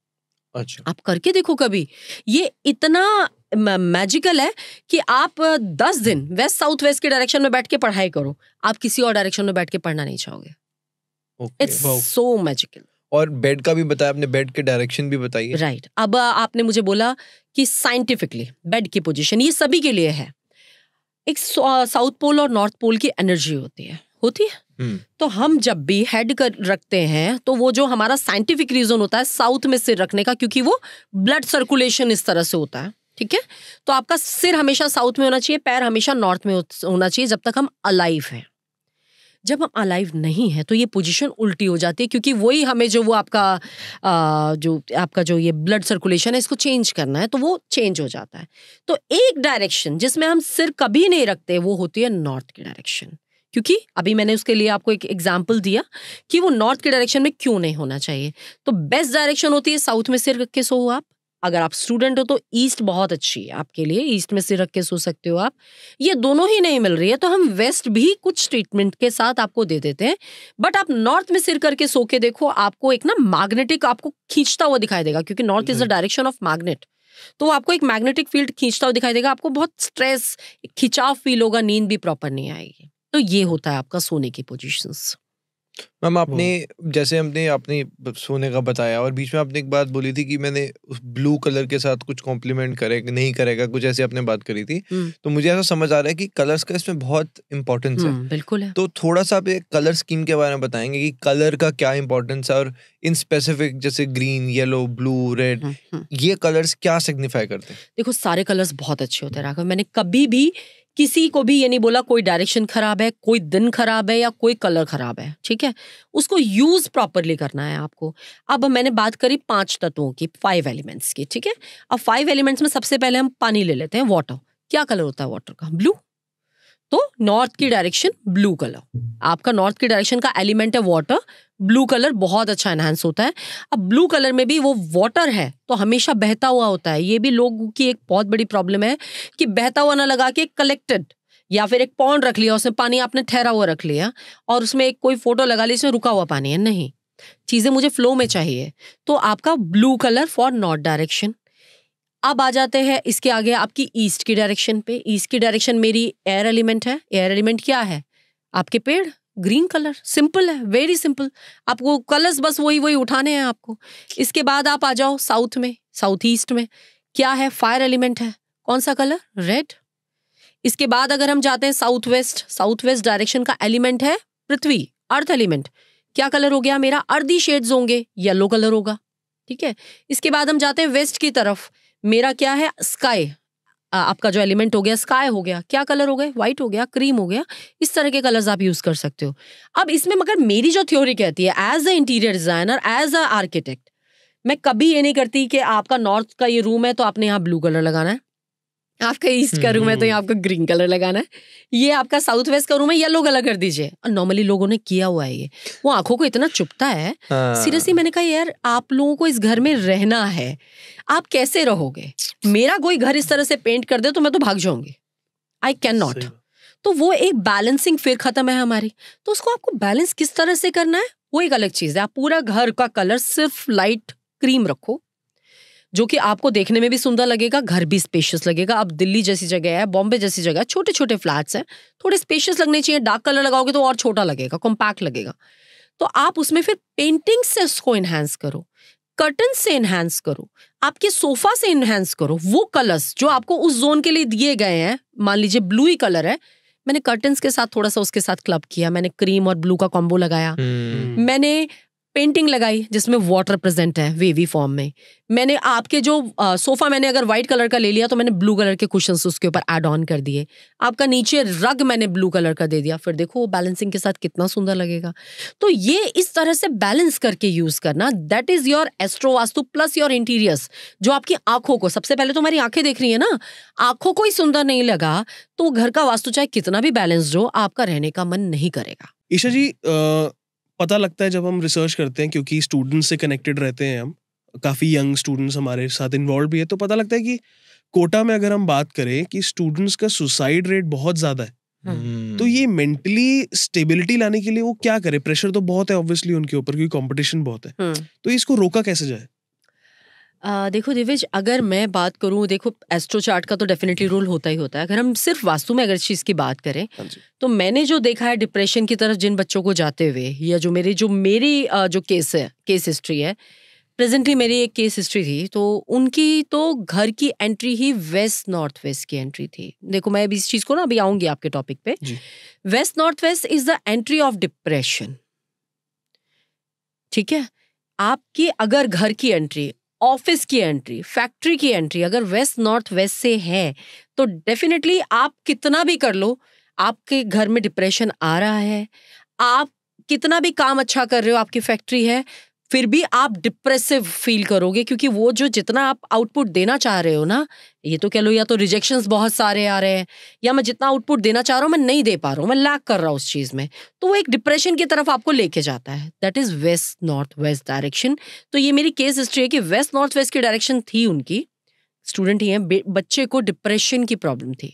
अच्छा, आप करके देखो कभी, ये इतना मैजिकल है कि आप 10 दिन वेस्ट साउथ वेस्ट के डायरेक्शन में बैठ के पढ़ाई करो, आप किसी और डायरेक्शन में बैठ के पढ़ना नहीं चाहोगे। It's so magical. और बेड का भी बताया आपने, बेड के डायरेक्शन भी बताइए। राइट, अब आपने मुझे बोला कि साइंटिफिकली बेड की पोजीशन ये सभी के लिए है। एक साउथ पोल और नॉर्थ पोल की एनर्जी होती है। तो हम जब भी हेड कर रखते हैं तो वो जो हमारा साइंटिफिक रीजन होता है साउथ में सिर रखने का, क्योंकि वो ब्लड सर्कुलेशन इस तरह से होता है, ठीक है। तो आपका सिर हमेशा साउथ में होना चाहिए, पैर हमेशा नॉर्थ में होना चाहिए, जब तक हम अलाइव हैं। जब हम अलाइव नहीं है तो ये पोजीशन उल्टी हो जाती है, क्योंकि वही हमें जो वो आपका जो ये ब्लड सर्कुलेशन है इसको चेंज करना है, तो वो चेंज हो जाता है। तो एक डायरेक्शन जिसमें हम सिर कभी नहीं रखते वो होती है नॉर्थ की डायरेक्शन, क्योंकि अभी मैंने उसके लिए आपको एक एग्जाम्पल दिया कि वो नॉर्थ के डायरेक्शन में क्यों नहीं होना चाहिए। तो बेस्ट डायरेक्शन होती है साउथ में सिर रख के सो आप। अगर आप स्टूडेंट हो तो ईस्ट बहुत अच्छी है आपके लिए, ईस्ट में सिर रख के सो सकते हो आप। ये दोनों ही नहीं मिल रही है तो हम वेस्ट भी कुछ ट्रीटमेंट के साथ आपको दे देते हैं, बट आप नॉर्थ में सिर करके सो के देखो, आपको एक ना मैग्नेटिक आपको खींचता हुआ दिखाई देगा, क्योंकि north is the direction of magnet. तो आपको एक मैग्नेटिक फील्ड खींचता हुआ दिखाई देगा, आपको बहुत स्ट्रेस, खिंचाव फील होगा, नींद भी प्रॉपर नहीं आएगी। तो ये होता है आपका सोने की पोजीशंस। मैम आपने जैसे हमने सोने का बताया और बीच में आपने एक बात बोली थी कि मैंने उस ब्लू कलर के साथ कुछ कॉम्प्लीमेंट करे नहीं करेगा, कुछ ऐसे आपने बात करी थी। तो मुझे ऐसा समझ आ रहा है कि कलर्स का इसमें बहुत इंपॉर्टेंस है। बिल्कुल है। तो थोड़ा सा आप कलर स्कीम के बारे में बताएंगे कि कलर का क्या इंपॉर्टेंस है और इन स्पेसिफिक जैसे ग्रीन, येलो, ब्लू, रेड, ये कलर्स क्या सिग्निफाई करते हैं? देखो सारे कलर्स बहुत अच्छे होते हैं राघव, मैंने कभी भी किसी को भी ये नहीं बोला कोई डायरेक्शन खराब है, कोई दिन खराब है या कोई कलर खराब है, ठीक है। उसको यूज प्रॉपरली करना है आपको। अब मैंने बात करी 5 तत्वों की, 5 एलिमेंट्स की, ठीक है। अब 5 एलिमेंट्स में सबसे पहले हम पानी ले लेते हैं, वाटर। क्या कलर होता है वाटर का? ब्लू। तो नॉर्थ की डायरेक्शन ब्लू कलर, आपका नॉर्थ की डायरेक्शन का एलिमेंट है वाटर, ब्लू कलर बहुत अच्छा एनहांस होता है। अब ब्लू कलर में भी वो वाटर है तो हमेशा बहता हुआ होता है। ये भी लोगों की एक बहुत बड़ी प्रॉब्लम है कि बहता हुआ ना लगा के कलेक्टेड, या फिर एक पॉन्ड रख लिया, उसमें पानी आपने ठहरा हुआ रख लिया और उसमें एक कोई फोटो लगा ली इसमें रुका हुआ पानी है। नहीं, चीजें मुझे फ्लो में चाहिए। तो आपका blue colour for north direction. अब आ जाते हैं इसके आगे आपकी ईस्ट की डायरेक्शन पे। ईस्ट की डायरेक्शन मेरी एयर एलिमेंट है। एयर एलिमेंट क्या है? आपके पेड़, ग्रीन कलर। सिंपल है, वेरी सिंपल। आपको कलर्स बस वही वही उठाने हैं आपको। इसके बाद आप आ जाओ साउथ में, साउथ ईस्ट में क्या है? फायर एलिमेंट है। कौन सा कलर? रेड। इसके बाद अगर हम जाते हैं south west, south west direction का एलिमेंट है पृथ्वी, अर्थ एलिमेंट। क्या कलर हो गया मेरा? अर्दी शेड्स होंगे, येलो कलर होगा, ठीक है। इसके बाद हम जाते हैं वेस्ट की तरफ, मेरा क्या है? स्काई। आपका जो एलिमेंट हो गया स्काई हो गया। क्या कलर हो गए? व्हाइट हो गया, क्रीम हो गया। इस तरह के कलर्स आप यूज कर सकते हो। अब इसमें मगर मेरी जो थ्योरी कहती है as a interior designer, as a architect, मैं कभी ये नहीं करती कि आपका नॉर्थ का ये रूम है तो आपने यहाँ ब्लू कलर लगाना है, आपका ईस्ट का रूम है तो यहाँ आपको ग्रीन कलर लगाना है, ये आपका साउथ वेस्ट का रूम है येलो कलर कर दीजिए। और नॉर्मली लोगों ने किया हुआ है ये, वो आंखों को इतना चुभता है। सीरियसली मैंने कहा यार आप लोगों को इस घर में रहना है, आप कैसे रहोगे? मेरा कोई घर इस तरह से पेंट कर दे तो मैं तो भाग जाऊंगी, आई कैन नॉट। तो वो एक बैलेंसिंग फिर खत्म है हमारी। तो उसको आपको बैलेंस किस तरह से करना है वो एक अलग चीज है। आप पूरा घर का कलर सिर्फ लाइट क्रीम रखो जो कि आपको देखने में भी सुंदर लगेगा, घर भी स्पेशियस लगेगा। अब दिल्ली जैसी जगह है, बॉम्बे जैसी जगह है, छोटे छोटे फ्लैट्स हैं, थोड़े स्पेशियस लगने चाहिए। डार्क कलर लगाओगे तो और छोटा लगेगा, कॉम्पैक्ट लगेगा। तो आप उसमें फिर पेंटिंग से उसको एनहांस करो, कर्टन से एनहांस करो, आपके सोफा से एनहांस करो। वो कलर्स जो आपको उस जोन के लिए दिए गए हैं, मान लीजिए ब्लू ही कलर है, मैंने कर्टन्स के साथ थोड़ा सा उसके साथ क्लब किया, मैंने क्रीम और ब्लू का कॉम्बो लगाया, मैंने पेंटिंग लगाई जिसमें वाटर प्रेजेंट है वेवी फॉर्म में। मैंने आपके जो सोफा मैंने अगर व्हाइट कलर का ले लिया तो मैंने ब्लू कलर के कुशन्स उसके ऊपर ऐड ऑन कर दिए। आपका नीचे रग मैंने ब्लू कलर का दे दिया, फिर देखो वो बैलेंसिंग के साथ कितना सुंदर लगेगा। तो ये इस तरह से बैलेंस करके यूज करना, that is your astro vastu plus your interiors. जो आपकी आंखों को, सबसे पहले तो हमारी आंखें देख रही है ना, आंखों को ही सुंदर नहीं लगा तो घर का वास्तु चाहे कितना भी बैलेंस्ड हो, आपका रहने का मन नहीं करेगा। ईशा जी, पता लगता है जब हम रिसर्च करते हैं, क्योंकि स्टूडेंट्स से कनेक्टेड रहते हैं हम, काफ़ी यंग स्टूडेंट्स हमारे साथ इन्वॉल्व भी है, तो पता लगता है कि कोटा में अगर हम बात करें कि स्टूडेंट्स का सुसाइड रेट बहुत ज़्यादा है। तो ये मेंटली स्टेबिलिटी लाने के लिए वो क्या करे? प्रेशर तो बहुत है ऑब्वियसली उनके ऊपर क्योंकि कंपटीशन बहुत है, तो इसको रोका कैसे जाए? देखो दिव्यज, अगर मैं बात करूं, देखो एस्ट्रो चार्ट का तो डेफिनेटली रोल होता ही होता है। अगर हम सिर्फ वास्तु में अगर चीज़ की बात करें तो मैंने जो देखा है डिप्रेशन की तरफ जिन बच्चों को जाते हुए, या जो मेरी जो केस हिस्ट्री है, प्रेजेंटली मेरी एक केस हिस्ट्री थी, तो उनकी तो घर की एंट्री ही वेस्ट नॉर्थ वेस्ट की एंट्री थी। देखो मैं अभी इस चीज़ को ना अभी आऊंगी आपके टॉपिक पे। Waste north waste is the entry of depression, ठीक है। आपकी अगर घर की एंट्री, ऑफिस की एंट्री, फैक्ट्री की एंट्री अगर वेस्ट नॉर्थ वेस्ट से है तो डेफिनेटली आप कितना भी कर लो, आपके घर में डिप्रेशन आ रहा है। आप कितना भी काम अच्छा कर रहे हो, आपकी फैक्ट्री है, फिर भी आप डिप्रेसिव फील करोगे, क्योंकि वो जो जितना आप आउटपुट देना चाह रहे हो ना, ये तो कह लो या तो रिजेक्शंस बहुत सारे आ रहे हैं, या मैं जितना आउटपुट देना चाह रहा हूँ मैं नहीं दे पा रहा हूँ, मैं लैक कर रहा हूँ उस चीज़ में, तो वो एक डिप्रेशन की तरफ आपको लेके जाता है। That is waste north west direction. तो ये मेरी केस हिस्ट्री है कि वेस्ट नॉर्थ वेस्ट की डायरेक्शन थी उनकी, स्टूडेंट ही हैं, बच्चे को डिप्रेशन की प्रॉब्लम थी।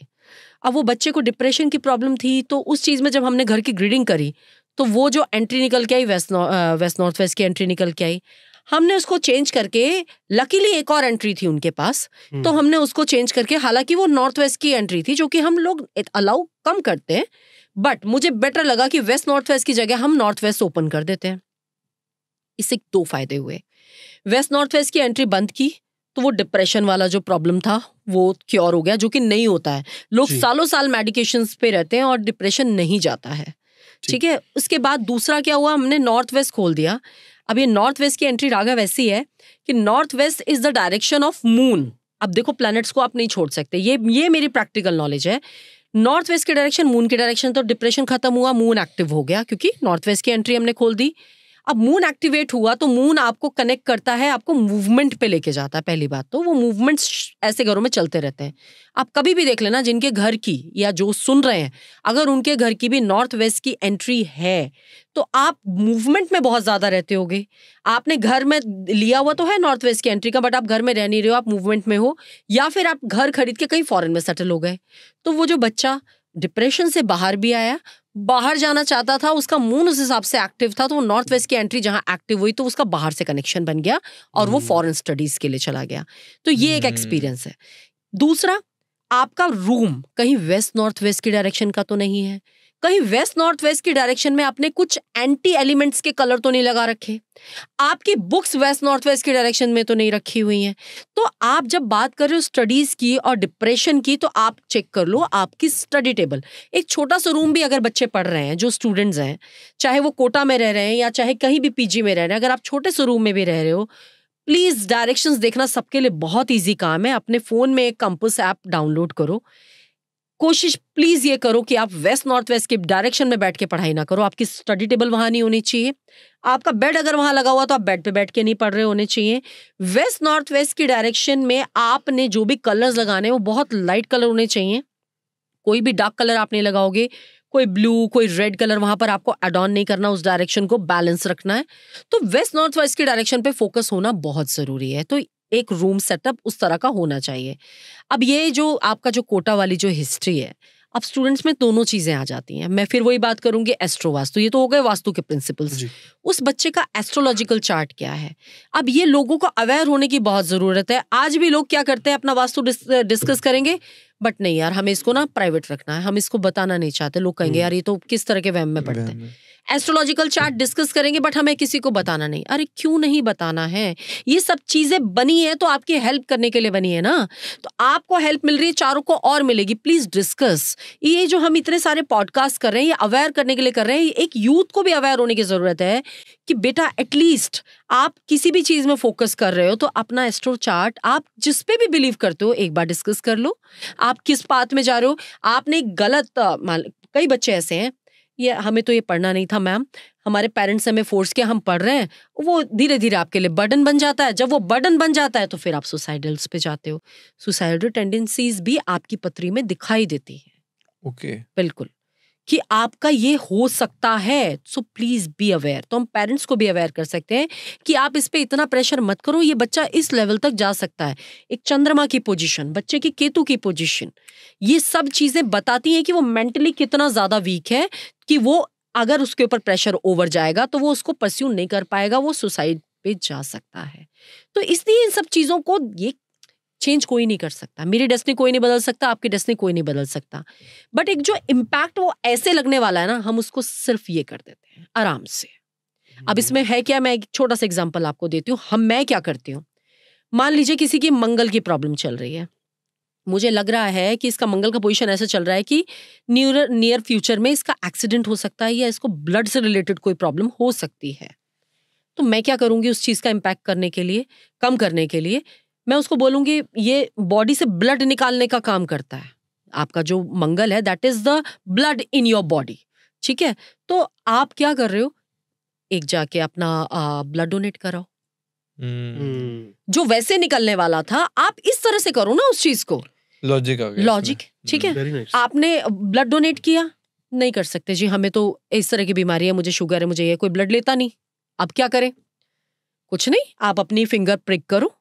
अब वो बच्चे को डिप्रेशन की प्रॉब्लम थी तो उस चीज़ में जब हमने घर की ग्रीडिंग करी तो वो जो एंट्री निकल के आई वेस्ट नॉर्थ वेस्ट की एंट्री निकल के आई। हमने उसको चेंज करके, लकीली एक और एंट्री थी उनके पास, तो हमने उसको चेंज करके, हालांकि वो नॉर्थ वेस्ट की एंट्री थी जो कि हम लोग अलाउ कम करते हैं, बट मुझे बेटर लगा कि वेस्ट नॉर्थ वेस्ट की जगह हम नॉर्थ वेस्ट ओपन कर देते हैं। इससे 2 फायदे हुए। वेस्ट नॉर्थ वेस्ट की एंट्री बंद की तो वो डिप्रेशन वाला जो प्रॉब्लम था वो क्योर हो गया, जो कि नहीं होता है। लोग सालों साल मेडिकेशंस पे रहते हैं और डिप्रेशन नहीं जाता है, ठीक है। उसके बाद दूसरा क्या हुआ, हमने नॉर्थ वेस्ट खोल दिया। अब ये नॉर्थ वेस्ट की एंट्री राघव वैसी है कि north west is the direction of moon. अब देखो प्लैनेट्स को आप नहीं छोड़ सकते, ये मेरी प्रैक्टिकल नॉलेज है। नॉर्थ वेस्ट की डायरेक्शन मून की डायरेक्शन, तो डिप्रेशन खत्म हुआ, मून एक्टिव हो गया क्योंकि नॉर्थ वेस्ट की एंट्री हमने खोल दी। अब मून एक्टिवेट हुआ तो मून आपको कनेक्ट करता है, आपको मूवमेंट पे लेके जाता है। पहली बात तो वो मूवमेंट्स ऐसे घरों में चलते रहते हैं। आप कभी भी देख लेना जिनके घर की, या जो सुन रहे हैं, अगर उनके घर की भी नॉर्थ वेस्ट की एंट्री है तो आप मूवमेंट में बहुत ज्यादा रहते होगे। आपने घर में लिया हुआ तो है नॉर्थ वेस्ट की एंट्री का, बट आप घर में रह नहीं रहे हो, आप मूवमेंट में हो, या फिर आप घर खरीद के कहीं फॉरेन में सेटल हो गए। तो वो जो बच्चा डिप्रेशन से बाहर भी आया, बाहर जाना चाहता था, उसका मून उस हिसाब से एक्टिव था, तो वो नॉर्थ वेस्ट की एंट्री जहां एक्टिव हुई तो उसका बाहर से कनेक्शन बन गया और वो फॉरेन स्टडीज के लिए चला गया। तो ये एक एक्सपीरियंस है। दूसरा, आपका रूम कहीं वेस्ट नॉर्थ वेस्ट की डायरेक्शन का तो नहीं है, कहीं वेस्ट नॉर्थ वेस्ट की डायरेक्शन में आपने कुछ एंटी एलिमेंट्स के कलर तो नहीं लगा रखे, आपकी बुक्स वेस्ट नॉर्थ वेस्ट की डायरेक्शन में तो नहीं रखी हुई हैं। तो आप जब बात कर रहे हो स्टडीज की और डिप्रेशन की, तो आप चेक कर लो आपकी स्टडी टेबल। एक छोटा सा रूम भी अगर बच्चे पढ़ रहे हैं, जो स्टूडेंट्स हैं, चाहे वो कोटा में रह रहे हैं या चाहे कहीं भी पीजी में रह रहे हैं, अगर आप छोटे से रूम में भी रह रहे हो, प्लीज डायरेक्शंस देखना सबके लिए बहुत ईजी काम है। अपने फोन में एक कंपास ऐप डाउनलोड करो। कोशिश प्लीज ये करो कि आप वेस्ट नॉर्थ वेस्ट के डायरेक्शन में बैठ के पढ़ाई ना करो। आपकी स्टडी टेबल वहां नहीं होनी चाहिए। आपका बेड अगर वहां लगा हुआ तो आप बेड पे बैठ के नहीं पढ़ रहे होने चाहिए। वेस्ट नॉर्थ वेस्ट की डायरेक्शन में आपने जो भी कलर्स लगाने वो बहुत लाइट कलर होने चाहिए। कोई भी डार्क कलर आप नहीं लगाओगे, कोई ब्लू कोई रेड कलर वहां पर आपको एड ऑन नहीं करना, उस डायरेक्शन को बैलेंस रखना है। तो वेस्ट नॉर्थ वेस्ट की डायरेक्शन पे फोकस होना बहुत जरूरी है। तो एक रूम सेटअप उस तरह का होना चाहिए। अब ये जो आपका जो कोटा वाली जो हिस्ट्री है, अब स्टूडेंट्स में दोनों चीजें आ जाती हैं। मैं फिर वही बात करूंगी, एस्ट्रो वास्तु, ये तो हो गए वास्तु के प्रिंसिपल्स। उस बच्चे का एस्ट्रोलॉजिकल चार्ट क्या है, अब ये लोगों को अवेयर होने की बहुत जरूरत है। आज भी लोग क्या करते हैं, अपना वास्तु डिस्कस करेंगे, बट नहीं यार हमें इसको ना प्राइवेट रखना है, हम इसको बताना नहीं चाहते। लोग कहेंगे यार ये तो किस तरह के वहम में पड़ते हैं। एस्ट्रोलॉजिकल चार्ट डिस्कस करेंगे बट हमें किसी को बताना नहीं। अरे क्यों नहीं बताना है, ये सब चीजें बनी है तो आपकी हेल्प करने के लिए बनी है ना, तो आपको हेल्प मिल रही है, चारों को और मिलेगी। Please discuss. ये जो हम इतने सारे पॉडकास्ट कर रहे हैं, ये अवेयर करने के लिए कर रहे हैं। एक यूथ को भी अवेयर होने की जरूरत है कि बेटा एटलीस्ट आप किसी भी चीज में फोकस कर रहे हो तो अपना एस्ट्रो चार्ट आप जिस पे भी बिलीव करते हो एक बार डिस्कस कर लो। आप किस पाथ में जा रहे हो, आपने गलत, कई बच्चे ऐसे हैं, ये हमें तो ये पढ़ना नहीं था मैम, हमारे पेरेंट्स हमें फोर्स किया, हम पढ़ रहे हैं, वो धीरे धीरे आपके लिए बर्डन बन जाता है। जब वो बर्डन बन जाता है तो फिर आप सुसाइडल्स पे जाते हो। सुसाइडल टेंडेंसीज भी आपकी पत्री में दिखाई देती है। ओके बिल्कुल, कि आपका ये हो सकता है। So please be aware. तो हम पेरेंट्स को भी अवेयर कर सकते हैं कि आप इस पे इतना प्रेशर मत करो, ये बच्चा इस लेवल तक जा सकता है। एक चंद्रमा की पोजीशन, बच्चे की केतु की पोजीशन, ये सब चीजें बताती हैं कि वो मेंटली कितना ज्यादा वीक है, कि वो अगर उसके ऊपर प्रेशर ओवर जाएगा तो वो उसको परस्यू नहीं कर पाएगा, वो सुसाइड पे जा सकता है। तो इसलिए इन सब चीजों को ये चेंज कोई नहीं कर सकता। मेरी डेस्टिनी कोई नहीं बदल सकता, आपकी डेस्टिनी कोई नहीं बदल सकता, बट एक जो इम्पैक्ट वो ऐसे लगने वाला है ना, हम उसको सिर्फ ये कर देते हैं आराम से। अब इसमें है क्या, मैं एक छोटा सा एग्जांपल आपको देती हूँ। मैं क्या करती हूँ, मान लीजिए किसी की मंगल की प्रॉब्लम चल रही है, मुझे लग रहा है कि इसका मंगल का पोजीशन ऐसा चल रहा है कि नियर फ्यूचर में इसका एक्सीडेंट हो सकता है या इसको ब्लड से रिलेटेड कोई प्रॉब्लम हो सकती है। तो मैं क्या करूंगी, उस चीज का इम्पैक्ट करने के लिए, कम करने के लिए, मैं उसको बोलूंगी ये बॉडी से ब्लड निकालने का काम करता है। आपका जो मंगल है that is the blood in your body, ठीक है। तो आप क्या कर रहे हो, एक जाके अपना ब्लड डोनेट कराओ। जो वैसे निकलने वाला था आप इस तरह से करो ना उस चीज को। लॉजिक, ठीक है। आपने ब्लड डोनेट किया, नहीं कर सकते जी, हमें तो इस तरह की बीमारी है, मुझे शुगर है, मुझे ये, कोई ब्लड लेता नहीं। अब क्या करें, कुछ नहीं, आप अपनी फिंगर प्रिक करो,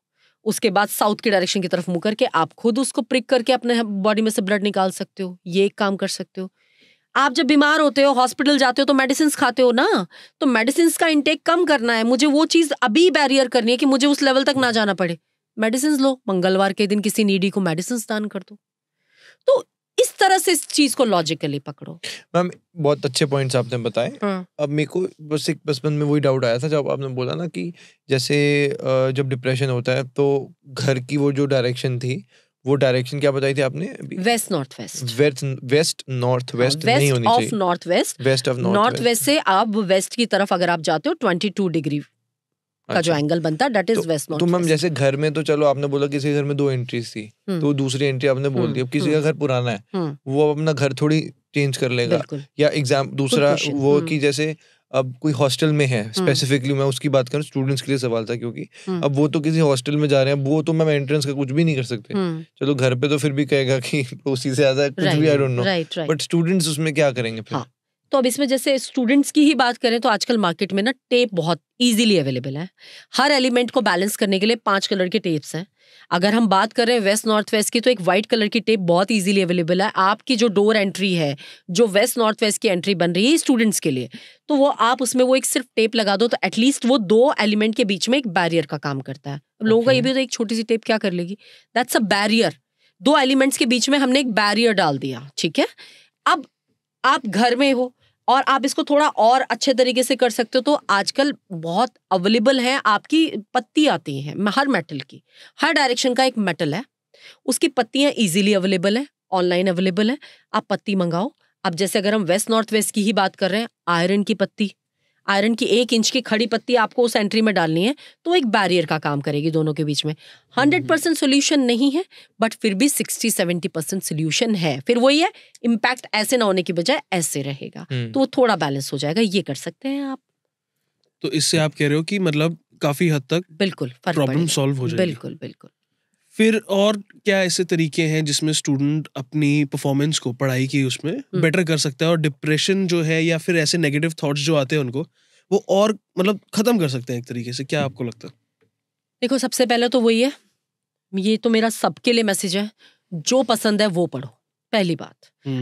उसके बाद साउथ की डायरेक्शन की तरफ मुंह करके आप खुद उसको प्रिक करके अपने बॉडी में से ब्लड निकाल सकते हो। ये एक काम कर सकते हो। आप जब बीमार होते हो, हॉस्पिटल जाते हो तो मेडिसिन खाते हो ना, तो मेडिसिन का इंटेक कम करना है, मुझे वो चीज अभी बैरियर करनी है कि मुझे उस लेवल तक ना जाना पड़े, मेडिसिन लो, मंगलवार के दिन किसी नीडी को मेडिसिन दान कर दो। तो इस तरह से इस चीज को लॉजिकली पकड़ो। मैम बहुत अच्छे पॉइंट्स आपने बताए। अब मेरे को बस एक बचपन में वही डाउट आया था जब आपने बोला ना कि जैसे जब डिप्रेशन होता है तो घर की वो जो डायरेक्शन थी, वो डायरेक्शन क्या बताई थी आपने? West north west. West north west नहीं होनी चाहिए, of north west. West of north west से आप वेस्ट की तरफ अगर आप जाते हो 22 डिग्री का जो एंगल बनता है, दैट इज वेस्ट नॉर्थ। तो मैम जैसे घर में तो चलो आपने बोला किसी घर में 2 एंट्रीज थी, तो दूसरी एंट्री आपने बोल दी, अब किसी का घर पुराना है वो अपना घर थोड़ी चेंज कर लेगा, या एग्जाम दूसरा वो कि जैसे अब कोई हॉस्टल में है, स्पेसिफिकली मैं उसकी बात करूं, स्टूडेंट्स के लिए सवाल था, क्योंकि अब वो तो किसी हॉस्टल में जा रहे हैं, वो तो मैम एंट्रेंस का कुछ भी नहीं कर सकते। चलो घर पे तो फिर भी कहेगा कि उसी से ज्यादा कुछ भी, I don't know, but students उसमें क्या करेंगे फिर? हाँ, तो अब इसमें जैसे स्टूडेंट्स की ही बात करें तो आजकल मार्केट में ना टेप बहुत इजीली अवेलेबल है। हर एलिमेंट को बैलेंस करने के लिए 5 कलर के टेप्स हैं। अगर हम बात करें वेस्ट नॉर्थ वेस्ट की, तो एक वाइट कलर की टेप बहुत इजीली अवेलेबल है। आपकी जो डोर एंट्री है, जो वेस्ट नॉर्थ वेस्ट की एंट्री बन रही है स्टूडेंट्स के लिए, तो वो आप उसमें वो एक सिर्फ टेप लगा दो, तो एटलीस्ट वो 2 एलिमेंट के बीच में एक बैरियर का काम करता है। लोगों का ये भी तो, एक छोटी सी टेप क्या कर लेगी, दैट्स अ बैरियर। 2 एलिमेंट्स के बीच में हमने एक बैरियर डाल दिया, ठीक है। अब आप घर में हो और आप इसको थोड़ा और अच्छे तरीके से कर सकते हो, तो आजकल बहुत अवेलेबल है, आपकी पत्ती आती हैं हर मेटल की, हर डायरेक्शन का एक मेटल है, उसकी पत्तियां इजीली अवेलेबल है, ऑनलाइन अवेलेबल है, आप पत्ती मंगाओ। अब जैसे अगर हम वेस्ट नॉर्थ वेस्ट की ही बात कर रहे हैं, आयरन की पत्ती, आयरन की 1 इंच की खड़ी पत्ती आपको उस एंट्री में डालनी है, तो एक बैरियर का काम करेगी दोनों के बीच में। 100% सोल्यूशन नहीं है, बट फिर भी 60-70% सोल्यूशन है। फिर वही है, इम्पैक्ट ऐसे ना होने की बजाय ऐसे रहेगा, तो वो थोड़ा बैलेंस हो जाएगा। ये कर सकते हैं आप। तो इससे आप कह रहे हो कि मतलब काफी हद तक बिल्कुल प्रॉब्लम सॉल्व हो जाएगी। बिल्कुल बिल्कुल। फिर और क्या ऐसे तरीके हैं जिसमें स्टूडेंट अपनी परफॉर्मेंस को, पढ़ाई की, उसमें बेटर कर सकता है, और डिप्रेशन जो है या फिर ऐसे नेगेटिव थॉट्स जो आते हैं उनको वो और मतलब खत्म कर सकते हैं एक तरीके से? क्या आपको लगता है? देखो, सबसे पहले तो वही है, ये तो मेरा सबके लिए मैसेज है, जो पसंद है वो पढ़ो। पहली बात,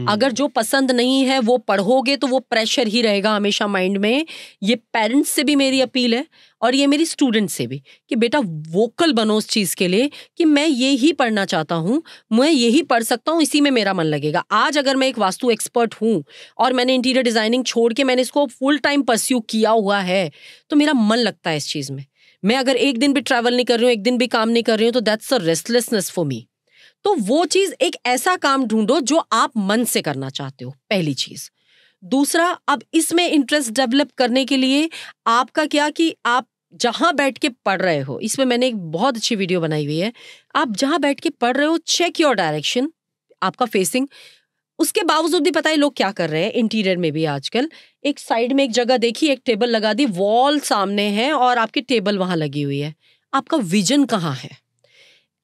अगर जो पसंद नहीं है वो पढ़ोगे तो वो प्रेशर ही रहेगा हमेशा माइंड में। ये पेरेंट्स से भी मेरी अपील है और ये मेरी स्टूडेंट से भी, कि बेटा वोकल बनो उस चीज के लिए कि मैं ये ही पढ़ना चाहता हूँ, मैं यही पढ़ सकता हूँ, इसी में मेरा मन लगेगा। आज अगर मैं एक वास्तु एक्सपर्ट हूँ और मैंने इंटीरियर डिजाइनिंग छोड़ के मैंने इसको फुल टाइम परस्यू किया हुआ है, तो मेरा मन लगता है इस चीज में। मैं अगर एक दिन भी ट्रैवल नहीं कर रही हूँ, एक दिन भी काम नहीं कर रही हूँ, तो that's a restlessness for me. तो वो चीज, एक ऐसा काम ढूंढो जो आप मन से करना चाहते हो, पहली चीज। दूसरा, अब इसमें इंटरेस्ट डेवलप करने के लिए आपका क्या, कि आप जहां बैठ के पढ़ रहे हो, इसमें मैंने एक बहुत अच्छी वीडियो बनाई हुई है, आप जहां बैठ के पढ़ रहे हो, चेक योर डायरेक्शन, आपका फेसिंग। उसके बावजूद भी पता है लोग क्या कर रहे हैं इंटीरियर में भी आजकल, एक साइड में एक जगह देखी, एक टेबल लगा दी, वॉल सामने है और आपकी टेबल वहां लगी हुई है। आपका विजन कहाँ है?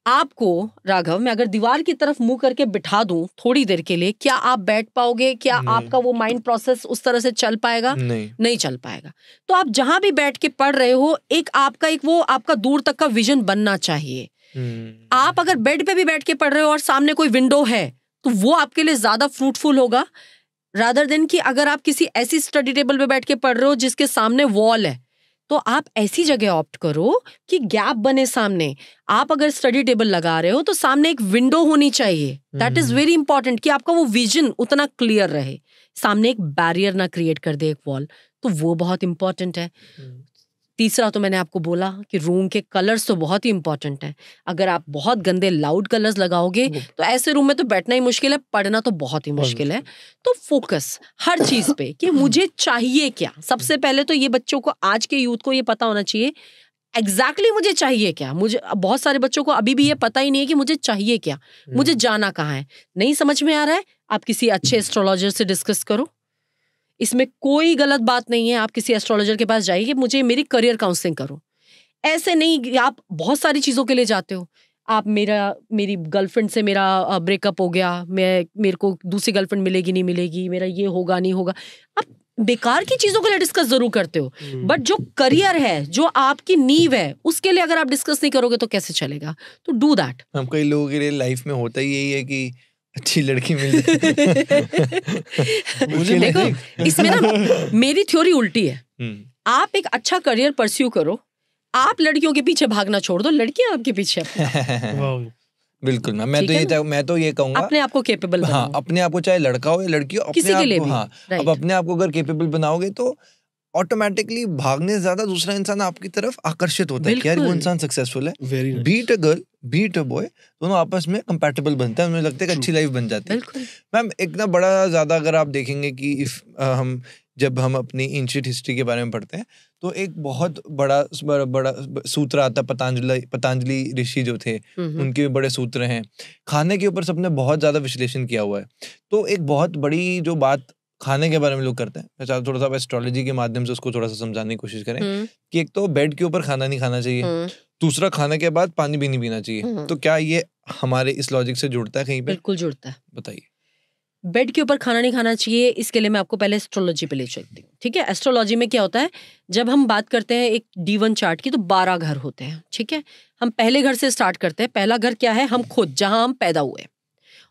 आपको राघव, मैं अगर दीवार की तरफ मुंह करके बिठा दूं थोड़ी देर के लिए, क्या आप बैठ पाओगे? क्या आपका वो माइंड प्रोसेस उस तरह से चल पाएगा? नहीं चल पाएगा। तो आप जहां भी बैठ के पढ़ रहे हो, एक आपका वो आपका दूर तक का विजन बनना चाहिए। आप अगर बेड पे भी बैठ के पढ़ रहे हो और सामने कोई विंडो है, तो वो आपके लिए ज्यादा फ्रूटफुल होगा, रादर देन कि अगर आप किसी ऐसी स्टडी टेबल पे बैठ के पढ़ रहे हो जिसके सामने वॉल है। तो आप ऐसी जगह ऑप्ट करो कि गैप बने सामने। आप अगर स्टडी टेबल लगा रहे हो तो सामने एक विंडो होनी चाहिए, दैट इज वेरी इंपॉर्टेंट, कि आपका वो विजन उतना क्लियर रहे, सामने एक बैरियर ना क्रिएट कर दे एक वॉल, तो वो बहुत इंपॉर्टेंट है। तीसरा तो मैंने आपको बोला कि रूम के कलर्स तो बहुत ही इंपॉर्टेंट है। अगर आप बहुत गंदे लाउड कलर्स लगाओगे तो ऐसे रूम में तो बैठना ही मुश्किल है, पढ़ना तो बहुत ही मुश्किल है। तो फोकस हर चीज पे कि मुझे चाहिए क्या। सबसे पहले तो ये बच्चों को, आज के यूथ को ये पता होना चाहिए एग्जैक्टली मुझे चाहिए क्या। मुझे, बहुत सारे बच्चों को अभी भी ये पता ही नहीं है कि मुझे चाहिए क्या, मुझे जाना कहाँ है, नहीं समझ में आ रहा है। आप किसी अच्छे एस्ट्रोलॉजर से डिस्कस करो, इसमें कोई गलत बात नहीं है। आप किसी एस्ट्रोलॉजर के पास जाइए कि मुझे मेरी करियर काउंसलिंग करो। ऐसे नहीं आप बहुत सारी चीजों के लिए जाते हो। आप मेरी गर्लफ्रेंड से मेरा ब्रेकअप हो गया, मेरे को दूसरी गर्लफ्रेंड मिलेगी नहीं मिलेगी, मेरा ये होगा नहीं होगा, आप बेकार की चीजों के लिए डिस्कस जरूर करते हो, बट जो करियर है, जो आपकी नींव है, उसके लिए अगर आप डिस्कस नहीं करोगे तो कैसे चलेगा। तो डू दैट। हम कई लोगों के लिए लाइफ में होता ही यही है कि अच्छी लड़की मिल मुझे देखो इसमें ना मेरी थ्योरी उल्टी है। आप एक अच्छा करियर परस्यू करो, आप लड़कियों के पीछे भागना छोड़ दो, लड़कियां आपके पीछे। बिल्कुल मैम, मैं तो ये कहूंगा अपने आप को केपेबल बनाओ। हाँ, अपने आप को, चाहे लड़का हो या लड़की हो, किसी के लिए भी। हाँ, अब अपने आप को अगर केपेबल बनाओगे तो ऑटोमेटिकली भागने से ज्यादा दूसरा इंसान आपकी तरफ आकर्षित होता है कि यार वो इंसान सक्सेसफुल है। Be it a girl, be it a boy, दोनों आपस में कंपैटिबल बनते हैं, मुझे लगता है कि अच्छी लाइफ बन जाती है। मैम एक ना बड़ा ज्यादा अगर आप देखेंगे कि जब हम अपनी एंशिएंट हिस्ट्री के बारे में पढ़ते हैं तो एक बहुत बड़ा सूत्र आता है, पतंजलि ऋषि जो थे उनके बड़े सूत्र हैं। खाने के ऊपर सबने बहुत ज्यादा विश्लेषण किया हुआ है। तो एक बहुत बड़ी जो बात खाने के बारे में लोग करते हैं, मैं थोड़ा सा एस्ट्रोलॉजी के माध्यम से उसको थोड़ा सा समझाने की कोशिश करें कि एक तो बेड के ऊपर खाना नहीं खाना चाहिए, दूसरा खाने के बाद पानी भी नहीं पीना चाहिए। तो क्या ये हमारे इस लॉजिक से जुड़ता है कहीं पे? बिल्कुल जुड़ता है। बताइए। बेड के ऊपर खाना नहीं खाना चाहिए, इसके लिए मैं आपको पहले एस्ट्रोलॉजी पे ले चलती हूँ। ठीक है, एस्ट्रोलॉजी में क्या होता है, जब हम बात करते हैं एक D1 चार्ट की तो 12 घर होते हैं। ठीक है, हम पहले घर से स्टार्ट करते हैं। पहला घर क्या है, हम खुद, जहां हम पैदा हुए,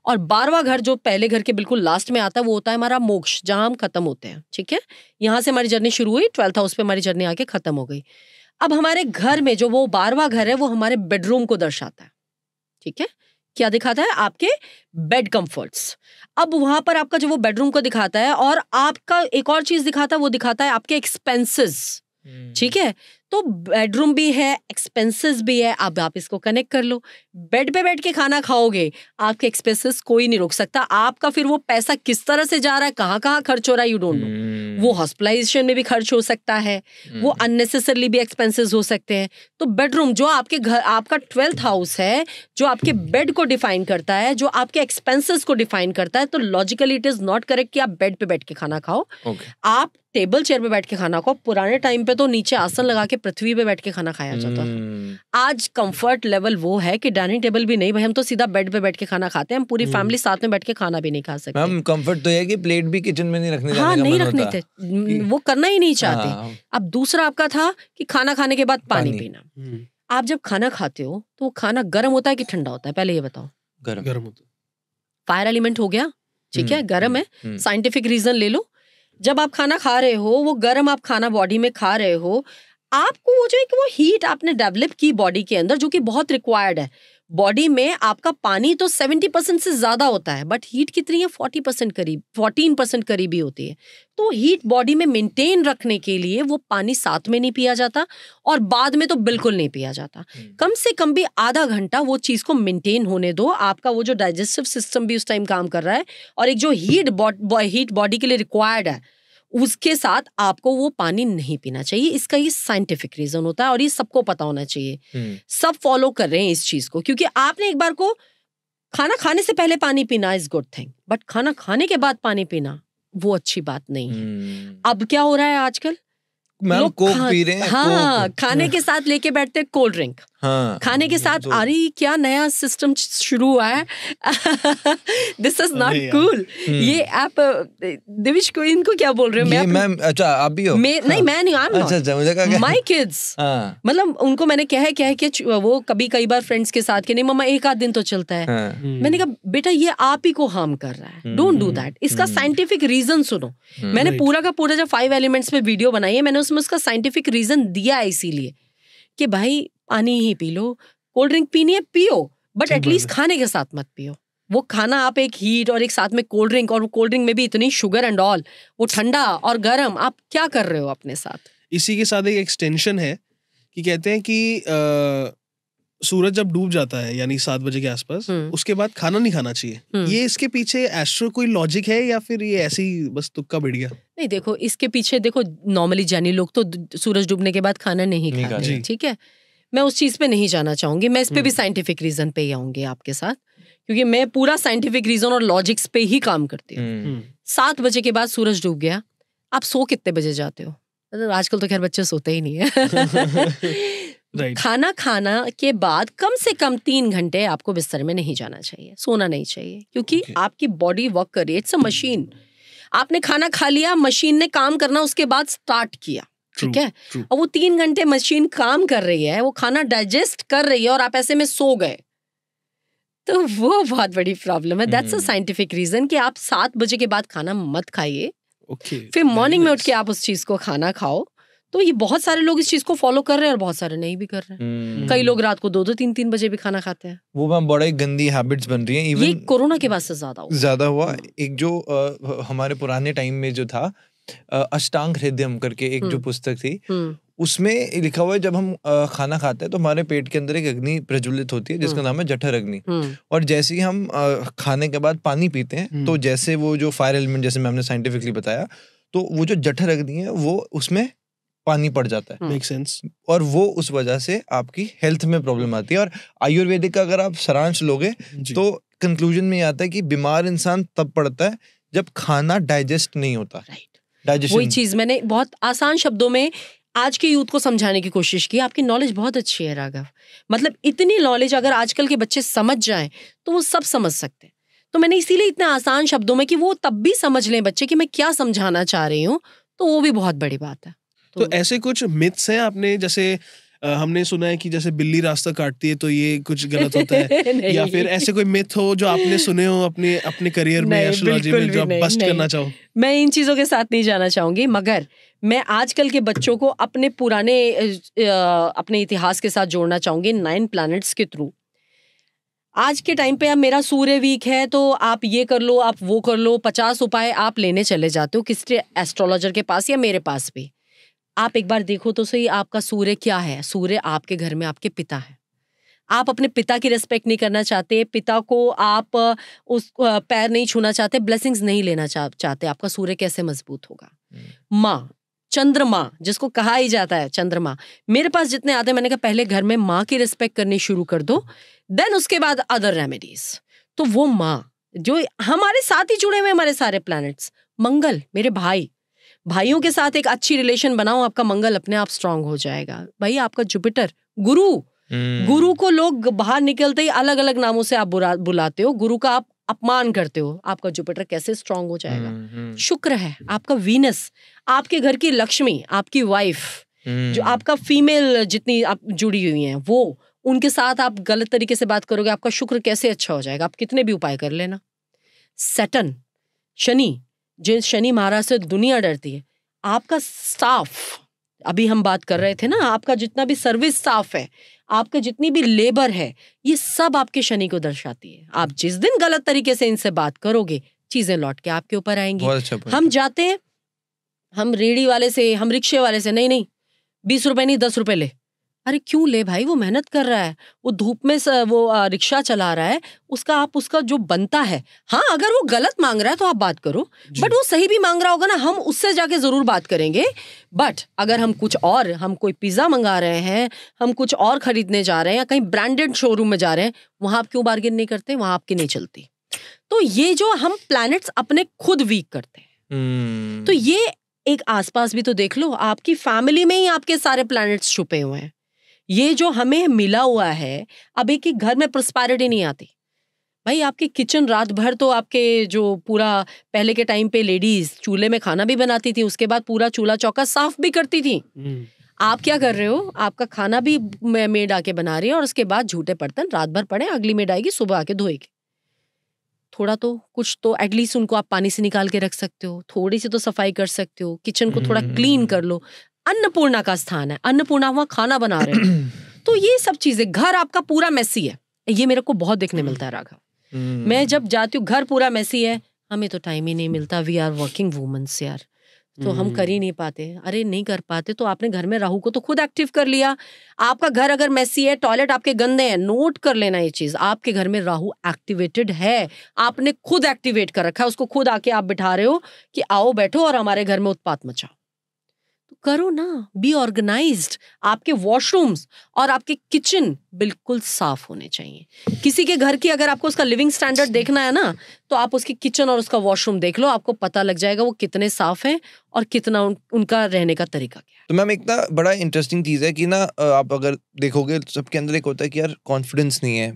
और 12वां घर जो पहले घर के बिल्कुल लास्ट में आता है वो होता है हमारा मोक्ष, जहां हम खत्म होते हैं। ठीक है, यहाँ से हमारी जर्नी शुरू हुई, 12th हाउस पे हमारी जर्नी आके खत्म हो गई। अब हमारे घर में जो वो 12वां घर है वो हमारे बेडरूम को दर्शाता है। ठीक है, क्या दिखाता है, आपके बेड कंफर्ट्स। अब वहां पर आपका जो वो बेडरूम को दिखाता है, और आपका एक और चीज दिखाता है, वो दिखाता है आपके एक्सपेंसेस। ठीक है, तो बेडरूम भी है, एक्सपेंसेस भी है। अब आप इसको कनेक्ट कर लो, बेड पे बैठ के खाना खाओगे, आपके एक्सपेंसेस कोई नहीं रोक सकता। आपका फिर वो पैसा किस तरह से जा रहा है, कहाँ कहाँ खर्च हो रहा है, यू डोंट नो। वो हॉस्पिटलाइजेशन में भी खर्च हो सकता है, वो अननेसेसरली भी एक्सपेंसेस हो सकते हैं। तो बेडरूम जो आपके घर, आपका 12th हाउस है, जो आपके बेड को डिफाइन करता है, जो आपके एक्सपेंसेस को डिफाइन करता है। तो logically it is not correct कि आप बेड पे बैठ के खाना खाओ। आप टेबल चेयर पे बैठ के खाना खाओ। पुराने टाइम पे तो नीचे आसन लगा के पृथ्वी पे बैठ के खाना खाया जाता था। आज कंफर्ट लेवल वो है कि डाइनिंग टेबल भी नहीं भाई, हम तो सीधा बेड पे बैठ के खाना खाते हैं। हम पूरी फैमिली साथ में बैठ के खाना भी नहीं खा सकते। मैम कंफर्ट तो है कि प्लेट भी किचन में नहीं रखने जाने हाँ, का नहीं मन रखने होता। थे, वो करना ही नहीं चाहते। अब दूसरा आपका था कि खाना खाने के बाद पानी पीना। आप जब खाना खाते हो तो वो खाना गर्म होता है कि ठंडा होता है, पहले ये बताओ। गर्म होता है। फायर एलिमेंट हो गया, ठीक है, गर्म है। साइंटिफिक रीजन ले लो, जब आप खाना खा रहे हो, वो गर्म आप खाना बॉडी में खा रहे हो, आपको वो जो एक वो हीट आपने डेवलप की बॉडी के अंदर, जो कि बहुत रिक्वायर्ड है। बॉडी में आपका पानी तो 70% से ज्यादा होता है, बट हीट कितनी है, 40% करीब, 14% करीब ही होती है। तो हीट बॉडी में मेंटेन रखने के लिए वो पानी साथ में नहीं पिया जाता, और बाद में तो बिल्कुल नहीं पिया जाता। कम से कम भी आधा घंटा वो चीज को मेंटेन होने दो। आपका वो जो डाइजेस्टिव सिस्टम भी उस टाइम काम कर रहा है, और एक जो हीट बॉडी के लिए रिक्वायर्ड है, उसके साथ आपको वो पानी नहीं पीना चाहिए। इसका ये साइंटिफिक रीजन होता है, और ये सबको पता होना चाहिए। सब फॉलो कर रहे हैं इस चीज को, क्योंकि आपने एक बार को खाना खाने से पहले पानी पीना इज गुड थिंग, बट खाना खाने के बाद पानी पीना वो अच्छी बात नहीं है। अब क्या हो रहा है आजकल, मैम कोक पी रहे हैं। हाँ, खाने के साथ लेके बैठते हैं कोल्ड ड्रिंक। हाँ, खाने के साथ अरे क्या नया सिस्टम शुरू हुआ है, दिस इज नॉट कूल। ये आप दिविश को इनको क्या बोल रहे हो? ये मैम अच्छा आप भी हो? नहीं मैं नहीं, आई एम नॉट। अच्छा मुझे कहा माय किड्स, मतलब उनको मैंने कहा है कि वो कई बार फ्रेंड्स के साथ कि नहीं मम्मा एक आध दिन तो चलता है। मैंने कहा बेटा ये आप ही को हार्म कर रहा है, डोंट डू दैट। इसका साइंटिफिक रीजन सुनो। मैंने पूरा का पूरा जब 5 एलिमेंट्स पे वीडियो बनाई है, मैंने उसमें उसका साइंटिफिक रीजन दिया है, इसीलिए कि भाई पानी ही पी लो, कोल्ड ड्रिंक पीनी है पियो, बट एटलीस्ट खाने के साथ मत पियो। वो खाना आप एक हीट और एक साथ में कोल्ड ड्रिंक, और कोल्ड ड्रिंक में भी इतनी शुगर एंड ऑल, वो ठंडा और गर्म, आप क्या कर रहे हो अपने साथ? इसी के साथ एक एक्सटेंशन है कि कहते हैं कि सूरज जब डूब जाता है यानी 7 बजे के आसपास, उसके बाद खाना नहीं खाना चाहिए। ये इसके पीछे एस्ट्रो कोई लॉजिक है या फिर ये ऐसी बस तुक्का बढ़ गया? नहीं देखो, इसके पीछे देखो, नॉर्मली जानी लोग तो सूरज डूबने के बाद खाना नहीं खाते, ठीक है। मैं उस चीज पे नहीं जाना चाहूंगी, मैं इस पे भी साइंटिफिक रीजन पे ही आऊंगी आपके साथ, क्योंकि मैं पूरा साइंटिफिक रीजन और लॉजिक्स पे ही काम करती हूँ। 7 बजे के बाद सूरज डूब गया, आप सो कितने बजे जाते हो? आजकल तो खैर बच्चे सोते ही नहीं है। खाना खाना के बाद कम से कम 3 घंटे आपको बिस्तर में नहीं जाना चाहिए, सोना नहीं चाहिए, क्योंकि आपकी बॉडी वर्क कर रही है, इट्स अ मशीन। आपने खाना खा लिया, मशीन ने काम करना उसके बाद स्टार्ट किया, ठीक है। और वो 3 घंटे मशीन काम कर रही है, वो खाना डाइजेस्ट कर रही है, और आप ऐसे में सो गए, तो वो बहुत बड़ी प्रॉब्लम है। दैट्स अ साइंटिफिक रीजन कि आप 7 बजे के बाद खाना मत खाइए, फिर मॉर्निंग में उठ के आप उस चीज को खाना खाओ। तो ये बहुत सारे लोग इस चीज को फॉलो कर रहे हैं और बहुत सारे नहीं भी कर रहे हैं। कई लोग रात को 2-2, 3-3 बजे भी खाना खाते हैं। वो मैम बड़ा ही गंदी हैबिट्स बन रही हैं। इवन ये कोरोना के बाद से ज्यादा हुआ। एक जो हमारे पुराने टाइम में जो था अष्टांग हृदयम करके एक जो पुस्तक थी, उसमें लिखा हुआ है जब हम खाना खाते हैं तो हमारे पेट के अंदर एक अग्नि प्रज्वलित होती है जिसका नाम है जठर अग्नि। और जैसे ही हम खाने के बाद पानी पीते हैं तो जैसे वो जो फायर एलिमेंट, जैसे मैम ने साइंटिफिकली बताया, तो वो जो जठर अग्नि है वो उसमें पानी पड़ जाता है। Make sense. और वो उस वजह से आपकी हेल्थ में प्रॉब्लम आती है। और आयुर्वेदिक का अगर आप सारांश लोगे तो कंक्लूजन में आता है कि बीमार इंसान तब पड़ता है जब खाना डाइजेस्ट नहीं होता। डाइजेशन, वही चीज मैंने बहुत आसान शब्दों में आज के यूथ को समझाने की कोशिश की। आपकी नॉलेज बहुत अच्छी है राघव, मतलब इतनी नॉलेज अगर आजकल के बच्चे समझ जाएं तो वो सब समझ सकते हैं। तो मैंने इसीलिए इतने आसान शब्दों में कि वो तब भी समझ लें बच्चे कि मैं क्या समझाना चाह रही हूँ, तो वो भी बहुत बड़ी बात है। तो ऐसे कुछ मिथ्स हैं आपने, जैसे हमने सुना है कि जैसे बिल्ली रास्ता काटती है तो ये कुछ गलत होता है या फिर ऐसे कोई मिथ हो जो आपने सुने हो अपने करियर में एस्ट्रोलॉजी में जो आप बस्ट करना चाहो? मैं इन चीजों के साथ नहीं जाना चाहूंगी, मगर मैं आजकल के बच्चों को अपने पुराने अपने इतिहास के साथ जोड़ना चाहूंगी 9 प्लैनेट्स के थ्रू। आज के टाइम पे अब मेरा सूर्य वीक है तो आप ये कर लो, आप वो कर लो, 50 उपाय आप लेने चले जाते हो किसी एस्ट्रोलॉजर के पास या मेरे पास भी। आप एक बार देखो तो सही, आपका सूर्य क्या है? सूर्य आपके घर में आपके पिता है। आप अपने पिता की रिस्पेक्ट नहीं करना चाहते, पिता को आप उस पैर नहीं छूना चाहते, ब्लेसिंग्स नहीं लेना चाहते, आपका सूर्य कैसे मजबूत होगा? माँ, चंद्रमा जिसको कहा ही जाता है चंद्रमा, मेरे पास जितने आते हैं मैंने कहा पहले घर में माँ की रिस्पेक्ट करनी शुरू कर दो, देन उसके बाद अदर रेमेडीज। तो वो माँ जो हमारे साथ ही जुड़े हुए हमारे सारे प्लैनेट्स। मंगल, मेरे भाइयों के साथ एक अच्छी रिलेशन बनाओ, आपका मंगल अपने आप स्ट्रांग हो जाएगा। भाई आपका जुपिटर, गुरु को लोग बाहर निकलते ही अलग अलग नामों से आप बुलाते हो, गुरु का आप अपमान करते हो, आपका जुपिटर कैसे स्ट्रांग हो जाएगा? शुक्र है, आपका वीनस, आपके घर की लक्ष्मी, आपकी वाइफ, जो आपका फीमेल जितनी आप जुड़ी हुई हैं वो, उनके साथ आप गलत तरीके से बात करोगे, आपका शुक्र कैसे अच्छा हो जाएगा? आप कितने भी उपाय कर लेना। सैटर्न, शनि, जिन शनि महाराज से दुनिया डरती है, आपका स्टाफ, अभी हम बात कर रहे थे ना, आपका जितना भी सर्विस स्टाफ है, आपका जितनी भी लेबर है, ये सब आपके शनि को दर्शाती है। आप जिस दिन गलत तरीके से इनसे बात करोगे, चीजें लौट के आपके ऊपर आएंगी। हम जाते हैं, हम रेडी वाले से, हम रिक्शे वाले से, नहीं 20 रुपए नहीं 10 रुपए ले। अरे क्यों ले भाई, वो मेहनत कर रहा है, वो धूप में वो रिक्शा चला रहा है, उसका जो बनता है। हाँ, अगर वो गलत मांग रहा है तो आप बात करो, बट वो सही भी मांग रहा होगा ना, हम उससे जाके जरूर बात करेंगे। बट अगर हम कुछ और, हम कोई पिज्जा मंगा रहे हैं, हम कुछ और खरीदने जा रहे हैं या कहीं ब्रांडेड शोरूम में जा रहे हैं, वहां आप क्यों बार्गेन नहीं करते? वहां आपकी नहीं चलती। तो ये जो हम प्लैनेट्स अपने खुद वीक करते हैं, तो ये एक आसपास भी तो देख लो, आपकी फैमिली में ही आपके सारे प्लैनेट्स छुपे हुए हैं। ये जो हमें मिला हुआ है, अब एक घर में प्रॉस्पेरिटी नहीं आती भाई। आपकी किचन रात भर तो आपके जो पूरा, पहले के टाइम पे लेडीज चूल्हे में खाना भी बनाती थी, उसके बाद पूरा चूल्हा चौका साफ भी करती थी। आप क्या कर रहे हो? आपका खाना भी मेड आके बना रही है और उसके बाद झूठे बर्तन रात भर पड़े, अगली मेड आएगी सुबह आके धोएगी। थोड़ा तो कुछ तो एटलीस्ट उनको आप पानी से निकाल के रख सकते हो, थोड़ी सी तो सफाई कर सकते हो, किचन को थोड़ा क्लीन कर लो। अन्नपूर्णा का स्थान है, अन्नपूर्णा वहां खाना बना रहे हैं। तो ये सब चीजें, घर आपका पूरा मैसी है, ये मेरे को बहुत देखने मिलता है राघव। मैं जब जाती हूँ घर पूरा मैसी है, हमें तो टाइम ही नहीं मिलता, वी आर वर्किंग वुमेन्स यार, तो हम कर ही नहीं पाते। अरे नहीं कर पाते तो आपने घर में राहु को तो खुद एक्टिव कर लिया। आपका घर अगर मैसी है, टॉयलेट आपके गंदे हैं, नोट कर लेना ये चीज, आपके घर में राहु एक्टिवेटेड है, आपने खुद एक्टिवेट कर रखा है उसको, खुद आके आप बिठा रहे हो कि आओ बैठो और हमारे घर में उत्पात मचाओ। तो करो ना, बी ऑर्गेनाइज्ड। आपके वॉशरूम्स और आपके किचन बिल्कुल साफ होने चाहिए। किसी के घर की अगर आपको उसका लिविंग स्टैंडर्ड देखना है ना, तो आप उसकी किचन और उसका वॉशरूम देख लो, आपको पता लग जाएगा वो कितने साफ हैं और कितना उनका रहने का तरीका क्या है। तो मैम एक ना बड़ा इंटरेस्टिंग चीज है कि ना, आप अगर देखोगे सबके अंदर एक होता है कि यार कॉन्फिडेंस नहीं है,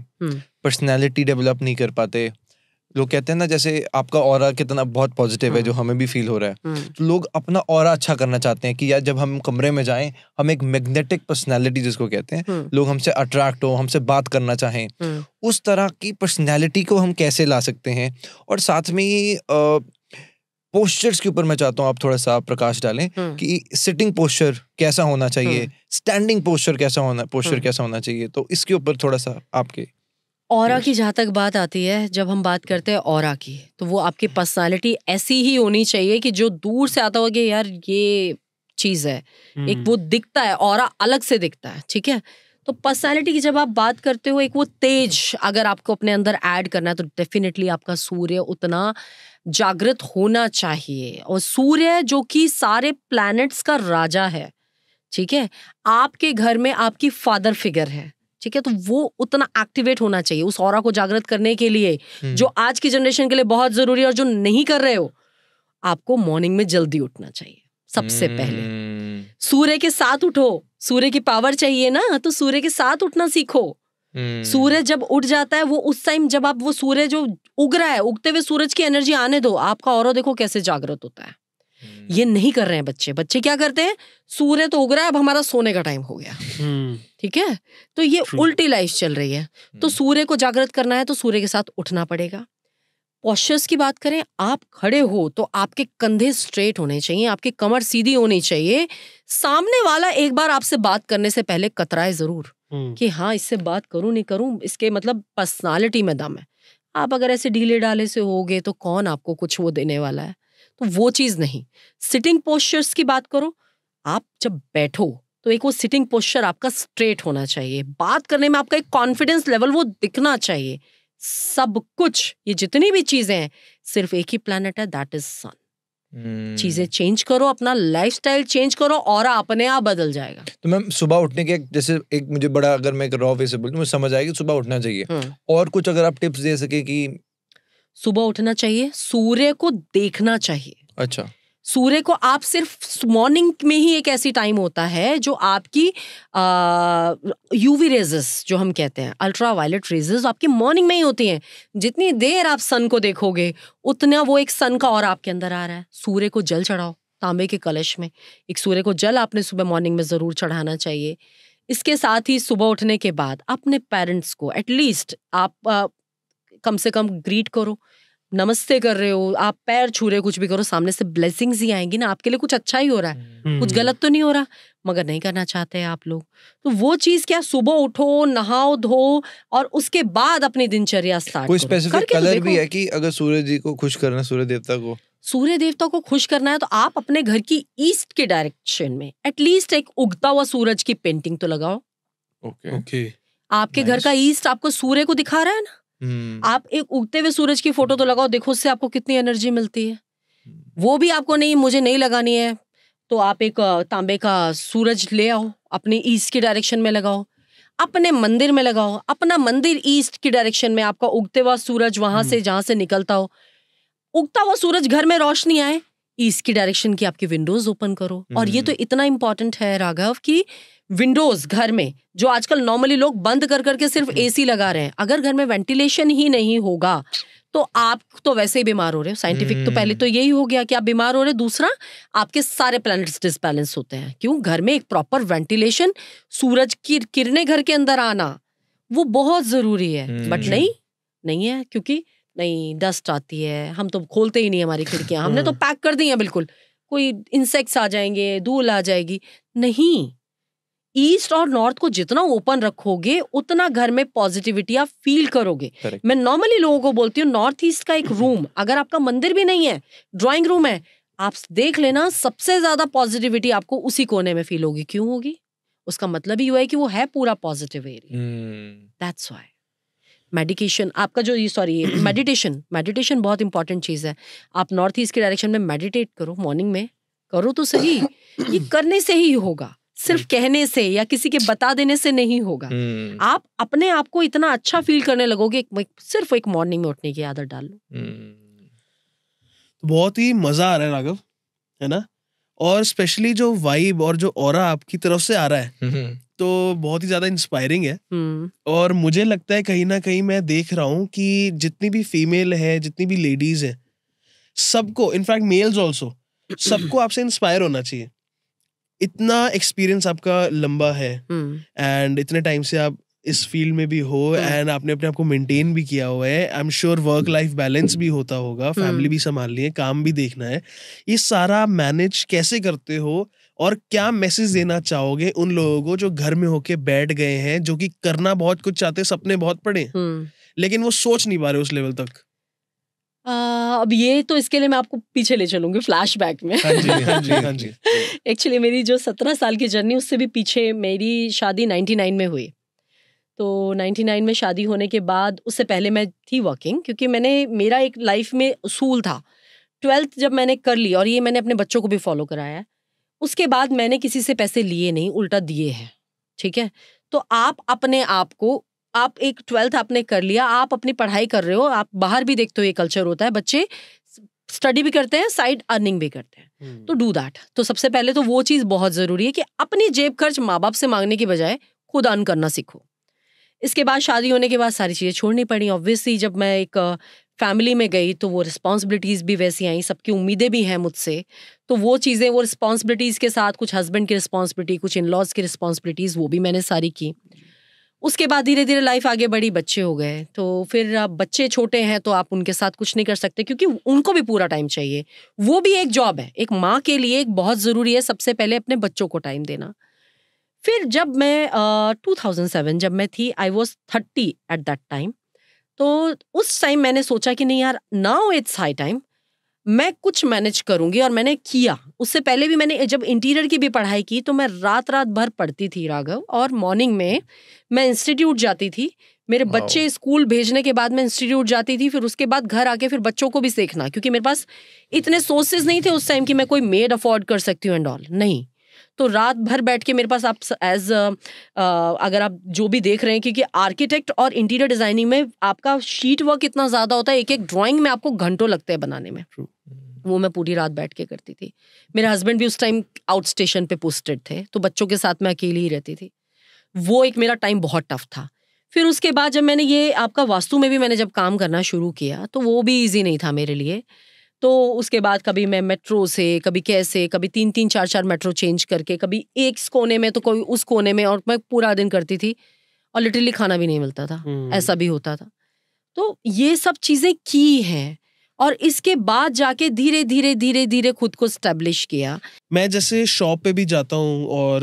पर्सनैलिटी डेवलप नहीं कर पाते, लोग कहते हैं ना, जैसे आपका ऑरा कितना बहुत पॉजिटिव है, जो हमें भी फील हो रहा है, तो लोग अपना ऑरा अच्छा करना चाहते हैं कि यार जब हम कमरे में जाएं, हम एक मैग्नेटिक पर्सनालिटी जिसको कहते हैं, लोग हमसे अट्रैक्ट हो, हमसे बात करना चाहें, उस तरह की पर्सनालिटी को हम कैसे ला सकते हैं। और साथ में ही पोस्चर्स के ऊपर मैं चाहता हूँ आप थोड़ा सा प्रकाश डालें कि सिटिंग पोस्चर कैसा होना चाहिए, स्टैंडिंग पोस्चर कैसा होना चाहिए, तो इसके ऊपर थोड़ा सा आपके। ऑरा की जहाँ तक बात आती है, जब हम बात करते हैं ऑरा की, तो वो आपकी पर्सनालिटी ऐसी ही होनी चाहिए कि जो दूर से आता होगा यार ये चीज है, एक वो दिखता है, ऑरा अलग से दिखता है, ठीक है। तो पर्सनालिटी की जब आप बात करते हो, एक वो तेज अगर आपको अपने अंदर ऐड करना है, तो डेफिनेटली आपका सूर्य उतना जागृत होना चाहिए। और सूर्य जो कि सारे प्लैनेट्स का राजा है, ठीक है, आपके घर में आपकी फादर फिगर है, ठीक है, तो वो उतना एक्टिवेट होना चाहिए उस ऑरा को जागृत करने के लिए, जो आज की जनरेशन के लिए बहुत जरूरी है। और जो नहीं कर रहे हो, आपको मॉर्निंग में जल्दी उठना चाहिए सबसे पहले। सूर्य के साथ उठो, सूर्य की पावर चाहिए ना, तो सूर्य के साथ उठना सीखो। सूर्य जब उठ जाता है, वो उस टाइम जब आप वो सूर्य जो उग रहा है, उगते हुए सूरज की एनर्जी आने दो, आपका ऑरा देखो कैसे जागृत होता है। ये नहीं कर रहे हैं बच्चे। बच्चे क्या करते हैं, सूर्य तो उग रहा है, अब हमारा सोने का टाइम हो गया, ठीक है, तो ये उल्टी लाइफ चल रही है। तो सूर्य को जागृत करना है तो सूर्य के साथ उठना पड़ेगा। पोस्चर्स की बात करें, आप खड़े हो तो आपके कंधे स्ट्रेट होने चाहिए, आपकी कमर सीधी होनी चाहिए। सामने वाला एक बार आपसे बात करने से पहले कतराए जरूर कि हाँ इससे बात करूं नहीं करूं, इसके मतलब पर्सनालिटी में दम है। आप अगर ऐसे ढीले डाले से होगे तो कौन आपको कुछ वो देने वाला है, तो वो चीज नहीं। सिटिंग पोस्चर्स की बात करो, आप जब बैठो तो एक वो सिटिंग पोस्चर आपका स्ट्रेट होना चाहिए। बात करने में आपका एक कॉन्फिडेंस लेवल वो दिखना चाहिए। सब कुछ, ये जितनी भी चीजें हैं, सिर्फ एक ही प्लैनेट है, दैट इज सन। चीजें चेंज करो, अपना लाइफस्टाइल चेंज करो और अपने आप बदल जाएगा। तो मैम सुबह उठने के जैसे एक मुझे बड़ा, अगर मैं एक रॉ वे से बोलूं, मुझे समझ आएगी सुबह उठना चाहिए। और कुछ अगर आप टिप्स दे सके कि सुबह उठना चाहिए, सूर्य को देखना चाहिए। अच्छा, सूर्य को आप सिर्फ मॉर्निंग में ही एक ऐसी टाइम होता है जो आपकी यूवी रेजेस जो हम कहते हैं, अल्ट्रा वायलेट रेजेस आपकी मॉर्निंग में ही होती हैं। जितनी देर आप सन को देखोगे उतना वो एक सन का और आपके अंदर आ रहा है। सूर्य को जल चढ़ाओ तांबे के कलश में, एक सूर्य को जल आपने सुबह मॉर्निंग में जरूर चढ़ाना चाहिए। इसके साथ ही सुबह उठने के बाद अपने पेरेंट्स को एटलीस्ट आप कम से कम ग्रीट करो, नमस्ते कर रहे हो, आप पैर छू रहे हो, कुछ भी करो, सामने से ब्लेसिंग्स ही आएंगी ना, आपके लिए कुछ अच्छा ही हो रहा है, कुछ गलत तो नहीं हो रहा, मगर नहीं करना चाहते हैं आप लोग। तो वो चीज क्या, सुबह उठो, नहाओ धो और उसके बाद अपनी दिनचर्या स्टार्ट करो। कोई स्पेसिफिक कलर भी है कि अगर सूर्य जी को खुश करना, सूर्य देवता को खुश करना है, तो आप अपने घर की ईस्ट के डायरेक्शन में एटलीस्ट एक उगता हुआ सूरज की पेंटिंग तो लगाओ। ओके, आपके घर का ईस्ट आपको सूर्य को दिखा रहा है ना, आप एक उगते हुए सूरज की फोटो तो लगाओ, देखो उससे आपको कितनी एनर्जी मिलती है। वो भी आपको नहीं, मुझे नहीं लगानी है, तो आप एक तांबे का सूरज ले आओ, अपने ईस्ट की डायरेक्शन में लगाओ, अपने मंदिर में लगाओ, अपना मंदिर ईस्ट की डायरेक्शन में, आपका उगते हुआ सूरज वहां से जहां से निकलता हो, उगता हुआ सूरज घर में रोशनी आए, ईस्ट की डायरेक्शन की आपकी विंडोज ओपन करो। और ये तो इतना इंपॉर्टेंट है राघव कि विंडोज घर में जो आजकल नॉर्मली लोग बंद कर करके सिर्फ एसी लगा रहे हैं, अगर घर में वेंटिलेशन ही नहीं होगा तो आप तो वैसे ही बीमार हो रहे हो। साइंटिफिक तो पहले तो यही हो गया कि आप बीमार हो रहे हो, दूसरा आपके सारे प्लैनेट्स डिसबैलेंस होते हैं। क्यों? घर में एक प्रॉपर वेंटिलेशन, सूरज की किरणें घर के अंदर आना वो बहुत जरूरी है। बट नहीं है, क्योंकि नहीं डस्ट आती है, हम तो खोलते ही नहीं हमारी खिड़कियां, हमने तो पैक कर दी हैं बिल्कुल, कोई इंसेक्ट्स आ जाएंगे, धूल आ जाएगी। नहीं, ईस्ट और नॉर्थ को जितना ओपन रखोगे उतना घर में पॉजिटिविटी आप फील करोगे। मैं नॉर्मली लोगों को बोलती हूँ, नॉर्थ ईस्ट का एक रूम, अगर आपका मंदिर भी नहीं है, ड्राइंग रूम है, आप देख लेना, सबसे ज्यादा पॉजिटिविटी आपको उसी कोने में फील होगी। क्यों होगी? उसका मतलब ही हुआ है कि वो है पूरा positive area. That's why medication आपका जो मेडिटेशन बहुत इंपॉर्टेंट चीज है। आप नॉर्थ ईस्ट के डायरेक्शन में मेडिटेट करो, मॉर्निंग में करो तो सही। ये करने से ही होगा, सिर्फ कहने से या किसी के बता देने से नहीं होगा। आप अपने आप को इतना अच्छा फील करने लगोगे, सिर्फ एक मॉर्निंग में उठने की आदत डाल लो। बहुत ही मजा आ रहा है राघव, है ना? और स्पेशली जो वाइब और जो ऑरा आपकी तरफ से आ रहा है, तो बहुत ही ज्यादा इंस्पायरिंग है। और मुझे लगता है कहीं ना कहीं मैं देख रहा हूँ कि जितनी भी फीमेल है, जितनी भी लेडीज है, सबको, इनफैक्ट मेल्स ऑल्सो, सबको आपसे इंस्पायर होना चाहिए। इतना एक्सपीरियंस आपका लंबा है एंड इतने टाइम से आप इस फील्ड में भी हो एंड आपने अपने आप को मेंटेन भी किया हुआ है। I am sure work life balance भी होता होगा, फैमिली भी संभालनी है, काम भी देखना है। ये सारा मैनेज कैसे करते हो और क्या मैसेज देना चाहोगे उन लोगों को जो घर में होके बैठ गए हैं, जो कि करना बहुत कुछ चाहते हैं, सपने बहुत पड़े लेकिन वो सोच नहीं पा रहे उस लेवल तक? अब ये तो इसके लिए मैं आपको पीछे ले चलूंगी फ्लैशबैक में। हाँ जी। एक्चुअली मेरी जो 17 साल की जर्नी, उससे भी पीछे मेरी शादी 99 में हुई। तो 99 में शादी होने के बाद, उससे पहले मैं थी वर्किंग, क्योंकि मेरा एक लाइफ में उसूल था। 12th जब मैंने कर ली, और ये मैंने अपने बच्चों को भी फॉलो कराया है, उसके बाद मैंने किसी से पैसे लिए नहीं, उल्टा दिए हैं। ठीक है, तो आप अपने आप को, आप एक 12th आपने कर लिया, आप अपनी पढ़ाई कर रहे हो, आप बाहर भी देखते हो ये कल्चर होता है, बच्चे स्टडी भी करते हैं, साइड अर्निंग भी करते हैं, तो डू दैट। तो सबसे पहले तो वो चीज़ बहुत ज़रूरी है कि अपनी जेब खर्च माँ बाप से मांगने की बजाय खुद अर्न करना सीखो। इसके बाद शादी होने के बाद सारी चीज़ें छोड़नी पड़ी। ऑब्वियसली जब मैं एक फैमिली में गई तो वो रिस्पॉन्सिबिलिटीज़ भी वैसी आई, सबकी उम्मीदें भी हैं मुझसे, तो वो चीज़ें, वो रिस्पॉन्सिबिलिटीज़ के साथ कुछ हस्बैंड की रिस्पॉन्सिबिलिटी, कुछ इन लॉज की रिस्पॉन्सिबिलिटीज़, वो भी मैंने सारी की। उसके बाद धीरे धीरे लाइफ आगे बढ़ी, बच्चे हो गए, तो फिर अब बच्चे छोटे हैं तो आप उनके साथ कुछ नहीं कर सकते, क्योंकि उनको भी पूरा टाइम चाहिए। वो भी एक जॉब है, एक माँ के लिए एक बहुत ज़रूरी है सबसे पहले अपने बच्चों को टाइम देना। फिर जब मैं 2007 जब मैं थी, I was 30 eight that time, तो उस टाइम मैंने सोचा कि नहीं यार, नाउ इट्स हाई टाइम, मैं कुछ मैनेज करूंगी, और मैंने किया। उससे पहले भी मैंने जब इंटीरियर की भी पढ़ाई की तो मैं रात भर पढ़ती थी राघव, और मॉर्निंग में मैं इंस्टीट्यूट जाती थी। मेरे बच्चे स्कूल भेजने के बाद मैं इंस्टीट्यूट जाती थी, फिर उसके बाद घर आके फिर बच्चों को भी सीखना, क्योंकि मेरे पास इतने सोर्सेज नहीं थे उस टाइम कि मैं कोई मेड अफोर्ड कर सकती हूँ एंड ऑल, नहीं। तो रात भर बैठ के मेरे पास, आप अगर आप जो भी देख रहे हैं, क्योंकि आर्किटेक्ट और इंटीरियर डिजाइनिंग में आपका शीट वर्क इतना ज़्यादा होता है, एक एक ड्राइंग में आपको घंटों लगते हैं बनाने में। वो मैं पूरी रात बैठ के करती थी। मेरे हस्बैंड भी उस टाइम आउट स्टेशन पे पोस्टेड थे, तो बच्चों के साथ मैं अकेली ही रहती थी। वो एक मेरा टाइम बहुत टफ था। फिर उसके बाद जब मैंने ये आपका वास्तु में भी मैंने जब काम करना शुरू किया, तो वो भी ईजी नहीं था मेरे लिए। तो उसके बाद कभी मैं मेट्रो से, कभी कैसे, कभी 3-3 4-4 मेट्रो चेंज करके, कभी एक कोने में तो कोई उस कोने में, और मैं पूरा दिन करती थी, और लिटरली खाना भी नहीं मिलता था, ऐसा भी होता था। तो ये सब चीज़ें की हैं, और इसके बाद जाके धीरे धीरे धीरे धीरे खुद को स्टैब्लिश किया। मैं जैसे शॉप पे भी जाता हूँ और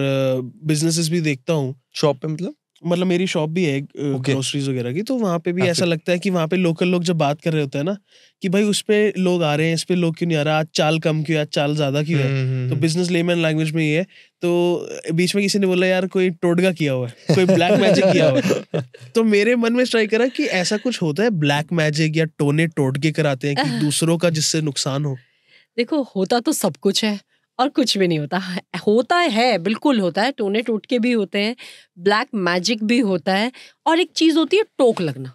बिजनेसेस भी देखता हूँ। शॉप पे मतलब मेरी शॉप भी है ग्रोसरीज वगैरह की, तो वहाँ पे भी ऐसा लगता है कि वहाँ पे लोकल लोग जब बात कर रहे होते हैं ना कि भाई उस पे लोग आ रहे हैं, इस पे लोग क्यों नहीं आ रहा, आज चाल कम क्यों है, आज चाल ज्यादा क्यों है। तो बिजनेस लेमन लैंग्वेज में ये है। तो बीच में किसी ने बोला यार कोई टोटका किया हुआ है, कोई ब्लैक मैजिक किया हुआ है। तो मेरे मन में स्ट्राइक करा कि ऐसा कुछ होता है, ब्लैक मैजिक या टोने टोटके कराते हैं कि दूसरों का जिससे नुकसान हो। देखो, होता तो सब कुछ है और कुछ भी नहीं होता। होता है, बिल्कुल होता है, टोने टोटके भी होते हैं, ब्लैक मैजिक भी होता है, और एक चीज होती है टोक लगना।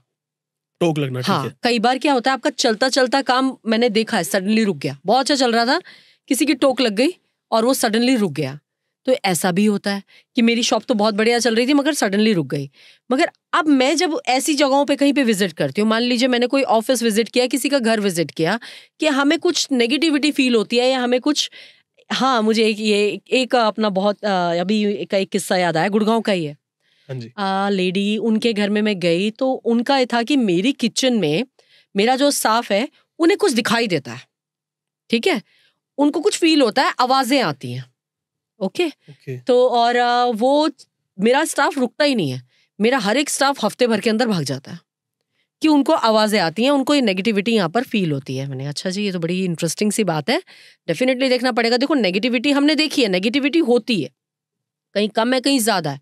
टोक लगना, ठीक हाँ, है। कई बार क्या होता है, आपका चलता चलता काम मैंने देखा है, सडनली रुक गया। बहुत अच्छा चल रहा था, किसी की टोक लग गई और वो सडनली रुक गया। तो ऐसा भी होता है कि मेरी शॉप तो बहुत बढ़िया चल रही थी मगर सडनली रुक गई। मगर अब मैं जब ऐसी जगहों पे कहीं पे विजिट करती हूँ, मान लीजिए मैंने कोई ऑफिस विजिट किया, किसी का घर विजिट किया, कि हमें कुछ नेगेटिविटी फील होती है, या हमें कुछ, हाँ, मुझे एक अपना बहुत अभी एक किस्सा याद आया, गुड़गांव का ही है। हाँ जी। लेडी, उनके घर में मैं गई तो उनका ये था कि मेरी किचन में मेरा जो स्टाफ है उन्हें कुछ दिखाई देता है, ठीक है, उनको कुछ फील होता है, आवाजें आती हैं, ओके। तो और वो मेरा स्टाफ रुकता ही नहीं है, मेरा हर एक स्टाफ हफ्ते भर के अंदर भाग जाता है कि उनको आवाजें आती हैं, उनको ये नेगेटिविटी यहाँ पर फील होती है। मैंने अच्छा जी, ये तो बड़ी इंटरेस्टिंग सी बात है, डेफिनेटली देखना पड़ेगा। देखो, नेगेटिविटी हमने देखी है, नेगेटिविटी होती है, कहीं कम है कहीं ज्यादा है,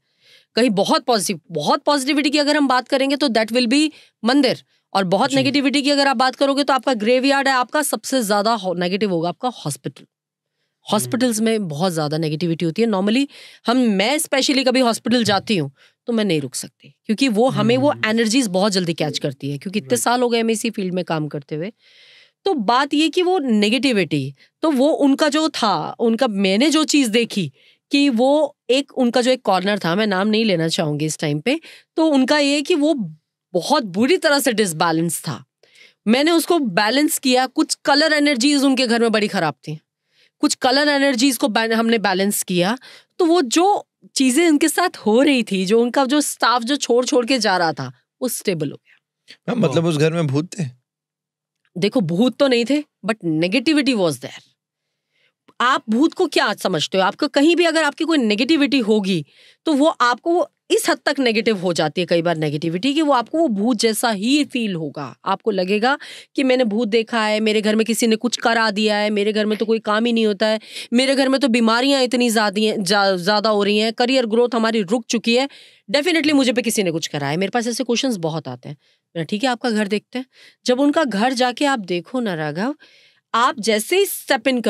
कहीं बहुत पॉजिटिविटी की अगर हम बात करेंगे तो दैट विल बी मंदिर, और बहुत नेगेटिविटी की अगर आप बात करोगे तो आपका ग्रेवयार्ड है, आपका सबसे ज्यादा नेगेटिव होगा आपका हॉस्पिटल। हॉस्पिटल्स में बहुत ज्यादा नेगेटिविटी होती है। नॉर्मली मैं स्पेशली कभी हॉस्पिटल जाती हूँ तो मैं नहीं रुक सकती, क्योंकि वो हमें वो एनर्जीज बहुत जल्दी कैच करती है, क्योंकि इतने साल हो गए हमें इसी फील्ड में काम करते हुए। तो बात ये कि वो नेगेटिविटी, तो वो उनका जो था, उनका मैंने जो चीज देखी कि वो एक उनका जो एक कॉर्नर था, मैं नाम नहीं लेना चाहूंगी इस टाइम पे, तो उनका ये कि वो बहुत बुरी तरह से डिसबैलेंस था। मैंने उसको बैलेंस किया। कुछ कलर एनर्जीज उनके घर में बड़ी खराब थी, कुछ कलर एनर्जीज को हमने बैलेंस किया, तो वो जो चीजें उनके साथ हो रही थी, जो उनका जो स्टाफ जो छोड़ छोड़ के जा रहा था, वो स्टेबल हो गया। मतलब उस घर में भूत थे? देखो, भूत तो नहीं थे, बट नेगेटिविटी वाज देयर। आप भूत को क्या समझते हो? आपको कहीं भी अगर आपकी कोई नेगेटिविटी होगी तो वो आपको इस हद तक नेगेटिव हो जाती है कई बार नेगेटिविटी, कि वो आपको वो भूत जैसा ही फील होगा। आपको लगेगा कि मैंने भूत देखा है, मेरे घर में किसी ने कुछ करा दिया है, मेरे घर में तो कोई काम ही नहीं होता है, मेरे घर में तो बीमारियां इतनी ज़्यादा हो रही हैं, करियर ग्रोथ हमारी रुक चुकी है, डेफिनेटली मुझे पे किसी ने कुछ करा है। मेरे पास ऐसे क्वेश्चंस बहुत आते हैं। ठीक है, आपका घर देखते हैं। जब उनका घर जाके आप देखो ना राघव, आप जैसे ही स्टेप इन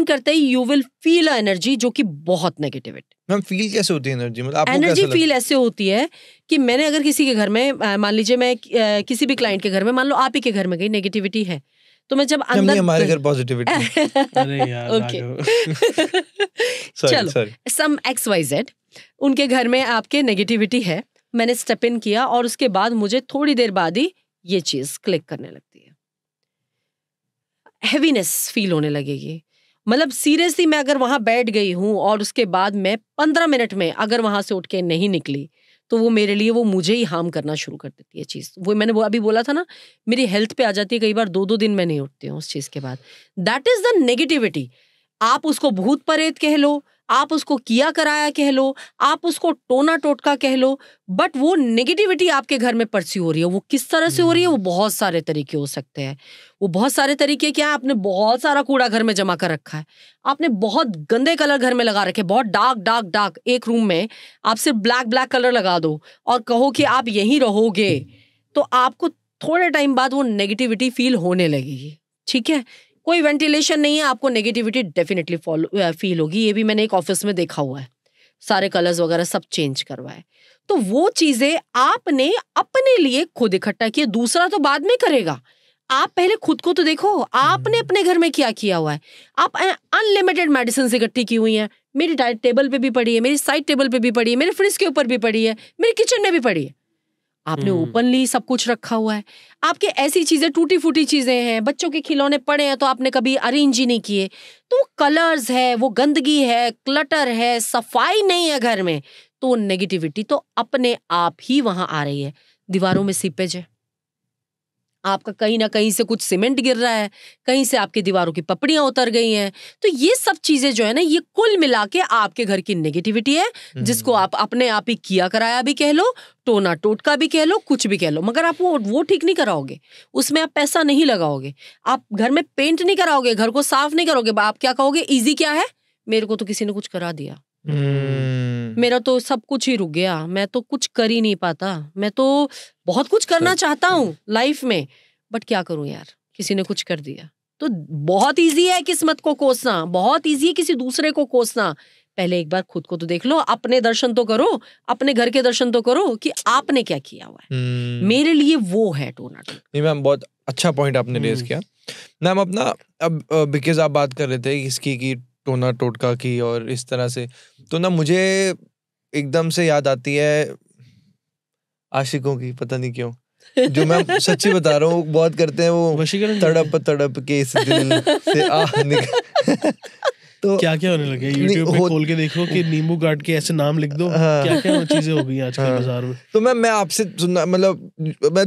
करते ही you will feel a energy जो कि बहुत नेगेटिविटी। मैम फील कैसे होती है एनर्जी? मतलब आपको एनर्जी कैसा फील ऐसे होती है कि मैंने अगर किसी के घर में, मान लीजिए मैं किसी भी क्लाइंट के घर में, मान लो आप ही के घर में गई, नेगेटिविटी है, तो मैं जब अंदर, हमारे घर पॉजिटिविटी अरे यार ओके चलो, सम XYZ उनके घर में आपके नेगेटिविटी है, मैंने स्टेप इन किया और उसके बाद मुझे थोड़ी देर बाद ही ये चीज क्लिक करने लगती है, हैवीनेस फील होने लगेगी। मतलब सीरियसली मैं अगर वहां बैठ गई हूं और उसके बाद मैं 15 मिनट में अगर वहां से उठ के नहीं निकली, तो वो मेरे लिए, वो मुझे ही हार्म करना शुरू कर देती है चीज। वो मैंने वो अभी बोला था ना, मेरी हेल्थ पे आ जाती है, कई बार 2-2 दिन मैं नहीं उठती हूँ उस चीज के बाद। That is the negativity. आप उसको भूत प्रेत कह लो, आप उसको किया कराया कह लो, आप उसको टोना टोटका कह लो, बट वो नेगेटिविटी आपके घर में परस्यू हो रही है। वो किस तरह से हो रही है? वो बहुत सारे तरीके हो सकते हैं। वो बहुत सारे तरीके क्या है? आपने बहुत सारा कूड़ा घर में जमा कर रखा है, आपने बहुत गंदे कलर घर में लगा रखे, बहुत डार्क। एक रूम में आप सिर्फ ब्लैक कलर लगा दो और कहो कि आप यहीं रहोगे, तो आपको थोड़े टाइम बाद वो नेगेटिविटी फील होने लगेगी। ठीक है, कोई वेंटिलेशन नहीं है, आपको नेगेटिविटी डेफिनेटली फील होगी। ये भी मैंने एक ऑफिस में देखा हुआ है, सारे कलर्स वगैरह सब चेंज करवाए। तो वो चीजें आपने अपने लिए खुद इकट्ठा किए, दूसरा तो बाद में करेगा। आप पहले खुद को तो देखो, आपने अपने घर में क्या किया हुआ है। आप अनलिमिटेड मेडिसिन इकट्ठी की हुई हैं, मेरी डाइट टेबल पे भी पड़ी है, मेरी साइड टेबल पे भी पड़ी है, मेरे फ्रिज के ऊपर भी पड़ी है, मेरे किचन में भी पड़ी है। आपने ओपनली सब कुछ रखा हुआ है। आपके ऐसी चीजें, टूटी फूटी चीजें हैं, बच्चों के खिलौने पड़े हैं तो आपने कभी अरेंज ही नहीं किए। तो वो कलर्स है, वो गंदगी है, क्लटर है, सफाई नहीं है घर में, तो नेगेटिविटी तो अपने आप ही वहां आ रही है। दीवारों में सीपेज है, आपका कहीं ना कहीं से कुछ सीमेंट गिर रहा है, कहीं से आपकी दीवारों की पपड़ियां उतर गई हैं। तो ये सब चीजें जो है ना, ये कुल मिला के आपके घर की नेगेटिविटी है, जिसको आप अपने आप ही किया कराया भी कह लो, टोना टोटका भी कह लो, कुछ भी कह लो, मगर आप वो ठीक नहीं कराओगे। उसमें आप पैसा नहीं लगाओगे, आप घर में पेंट नहीं कराओगे, घर को साफ नहीं करोगे। आप क्या कहोगे? इजी क्या है, मेरे को तो किसी ने कुछ करा दिया, मेरा तो सब कुछ ही रुक गया, मैं तो कुछ कर ही नहीं पाता, मैं तो बहुत कुछ करना चाहता हूँ लाइफ में, बट क्या करूं यार, किसी ने कुछ कर दिया। तो बहुत इजी है किस्मत को कोसना, बहुत इजी है किसी दूसरे को कोसना। पहले एक बार खुद को तो देख लो, अपने दर्शन तो करो, अपने घर के दर्शन तो करो कि आपने क्या किया हुआ है। मेरे लिए वो है टोना टोटका। नहीं मैम, बहुत अच्छा पॉइंट आपने रेज किया मैम अपना। अब बिकॉज आप बात कर रहे थे इसकी की टोना टोटका की और इस तरह से, तो ना मुझे एकदम से याद आती है आशिकों की, पता नहीं क्यों, जो मैं सच्ची बता रहा हूँ बहुत करते हैं वो, तड़प तड़प के इस दिल से तो क्या क्या होने लगे? YouTube पे खोल के देखो कि नींबू काट के ऐसे नाम लिख दो, क्या क्या चीजें हो गई आजकल बाजार में। तो मैं आपसे सुनना, मतलब मैं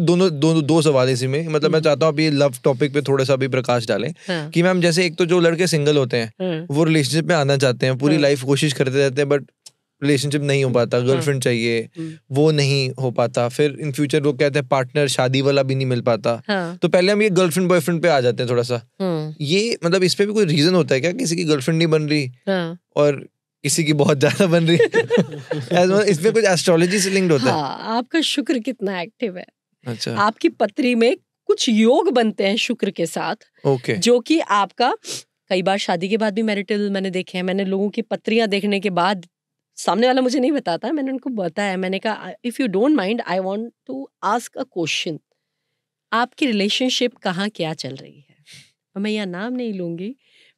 दो सवाल इसी में, मतलब मैं चाहता हूँ आप ये लव टॉपिक पे थोड़ा सा भी प्रकाश डालें कि मैम जैसे एक तो जो लड़के सिंगल होते हैं वो रिलेशनशिप में आना चाहते हैं, पूरी लाइफ कोशिश करते रहते हैं, बट रिलेशनशिप नहीं हो पाता, गर्लफ्रेंड चाहिए, वो नहीं हो पाता, फिर इन फ्यूचर वो कहते हैं पार्टनर शादी वाला भी नहीं मिल पाता। तो पहले हम ये गर्लफ्रेंड बॉयफ्रेंड पे आ जाते हैं थोड़ा सा। ये मतलब इस पे भी कोई रीजन होता है क्या? किसी की गर्लफ्रेंड नहीं बन रही और किसी की बहुत ज्यादा बन रही इसमें कुछ एस्ट्रोलॉजी से लिंक्ड होता है? आपका शुक्र कितना एक्टिव है। अच्छा, आपकी पत्री में कुछ योग बनते हैं शुक्र के साथ, जो कि आपका कई बार शादी के बाद भी मैरिटल मैंने देखे हैं। मैंने लोगों की पत्रियां देखने के बाद, सामने वाला मुझे नहीं बताता, मैंने उनको बताया, मैंने कहा if you don't mind I want to ask a question, आपकी रिलेशनशिप कहाँ क्या चल रही है। और मैं यहाँ नाम नहीं लूंगी,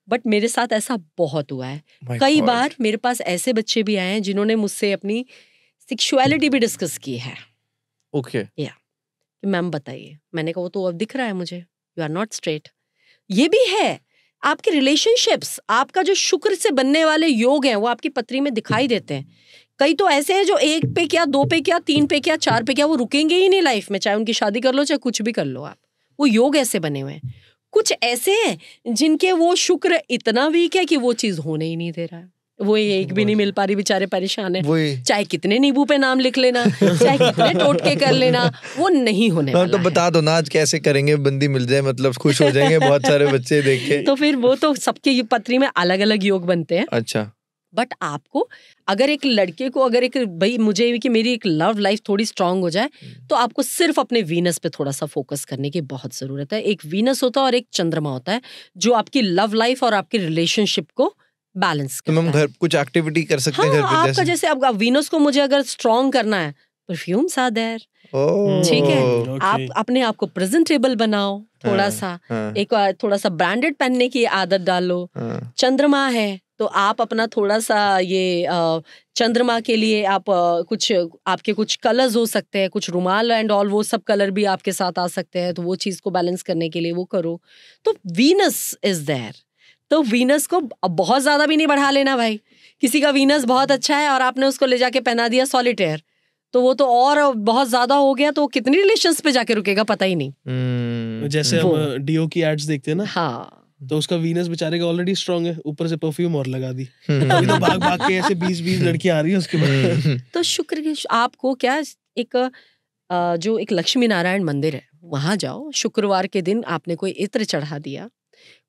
बट मेरे साथ ऐसा बहुत हुआ है। कई बार मेरे पास ऐसे बच्चे भी आए हैं जिन्होंने मुझसे अपनी सेक्सुअलिटी भी डिस्कस की है। ओके या मैम बताइए, मैंने कहा वो तो अब दिख रहा है मुझे, यू आर नॉट स्ट्रेट। ये भी है, आपके रिलेशनशिप्स, आपका जो शुक्र से बनने वाले योग हैं वो आपकी पत्री में दिखाई देते हैं। कई तो ऐसे हैं जो 1 पे क्या, 2 पे क्या, 3 पे क्या, 4 पे क्या, वो रुकेंगे ही नहीं लाइफ में, चाहे उनकी शादी कर लो चाहे कुछ भी कर लो आप। वो योग ऐसे बने हुए हैं। कुछ ऐसे हैं जिनके वो शुक्र इतना वीक है कि वो चीज होने ही नहीं दे रहा है, वो एक भी नहीं मिल पा रही, बेचारे परेशान है। चाहे कितने नींबू पे नाम लिख लेना, चाहे कितने टोटके कर लेना, वो नहीं होने वाला तो बता दो ना आज कैसे करेंगे, बंदी मिल जाए, मतलब खुश हो जाएंगे बहुत सारे बच्चे देख के। तो फिर वो तो सबके पत्री में अलग अलग योग बनते हैं। अच्छा, बट आपको अगर एक लड़के को, अगर एक भाई मुझे कि मेरी एक लव लाइफ थोड़ी स्ट्रांग हो जाए, तो आपको सिर्फ अपने वीनस पे थोड़ा सा फोकस करने की बहुत जरूरत है। एक वीनस होता है और एक चंद्रमा होता है जो आपकी लव लाइफ और आपकी रिलेशनशिप को बैलेंस करता है। तो हम घर कुछ एक्टिविटी कर सकते हैं घर पे, आपका जैसे आपका वीनस को मुझे अगर स्ट्रांग करना है, परफ्यूम्स आर देयर, ठीक है, आप अपने आप को प्रेजेंटेबल बनाओ थोड़ा सा, एक थोड़ा सा ब्रांडेड पहनने की आदत डालो। चंद्रमा है तो आप अपना थोड़ा सा ये चंद्रमा के लिए आप कुछ आपके कुछ कलर्स हो सकते हैं, कुछ रुमाल एंड ऑल, वो सब कलर भी आपके साथ आ सकते हैं, तो वो चीज को बैलेंस करने के लिए वो करो। तो वीनस इज देयर, तो वीनस को बहुत ज्यादा भी नहीं बढ़ा लेना भाई। किसी का वीनस बहुत अच्छा है और आपने उसको ले जाके पहना दिया सॉलिटेयर, तो वो तो और बहुत ज्यादा हो गया, तो कितनी रिलेशंस पे जाके रुकेगा पता ही नहीं। जैसे हम डीओ की एड्स देखते हैं ना, हाँ, तो उसका वीनस बेचारे का ऑलरेडी स्ट्रांग है, ऊपर से परफ्यूम और लगा दी, अभी तो भाग भाग के ऐसे 20-20 लड़कियां आ रही है उसके बाद। तो शुक्र की आपको क्या, एक जो एक लक्ष्मी नारायण मंदिर है वहां जाओ, शुक्रवार के दिन आपने कोई इत्र चढ़ा दिया,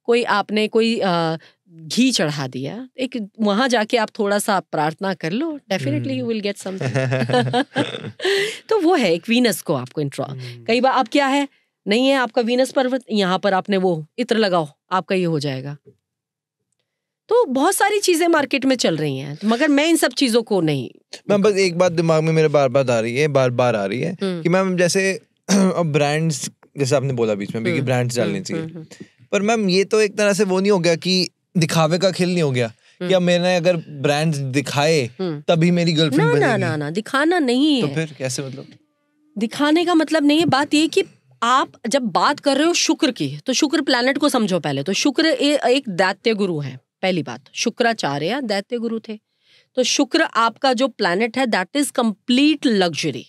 कोई आपने कोई घी चढ़ा दिया, एक वहां जाके आप थोड़ा सा प्रार्थना कर लो, definitely you will get something. तो वो है एक वीनस को आपको इंट्रो। कई बार आप क्या है नहीं है आपका वीनस पर्वत, यहाँ पर आपने वो इत्र लगाओ, आपका ये हो जाएगा। तो बहुत सारी चीजें मार्केट में चल रही हैं, मगर मैं इन सब चीजों को नहीं। मैम बस एक बात दिमाग में मेरे बार बार आ रही है कि मैम जैसे अब ब्रांड्स, जैसे आपने बोला बीच में भी कि ब्रांड्स डालने चाहिए, पर मैम ये तो एक तरह से वो नहीं हो गया कि दिखावे का खेल नहीं हो गया कि अब मैंने अगर ब्रांड्स दिखाए तभी मेरी गर्लफ्रेंड बनेगी। ना, दिखाना नहीं है। तो फिर कैसे, मतलब दिखाने का मतलब नहीं है। बात ये कि आप जब बात कर रहे हो शुक्र की, तो शुक्र प्लैनेट को समझो पहले। तो शुक्र एक दैत्य गुरु है, पहली बात, शुक्राचार्य दैत्य गुरु थे। तो शुक्र आपका जो प्लैनेट है दैट इज कंप्लीट लग्जरी,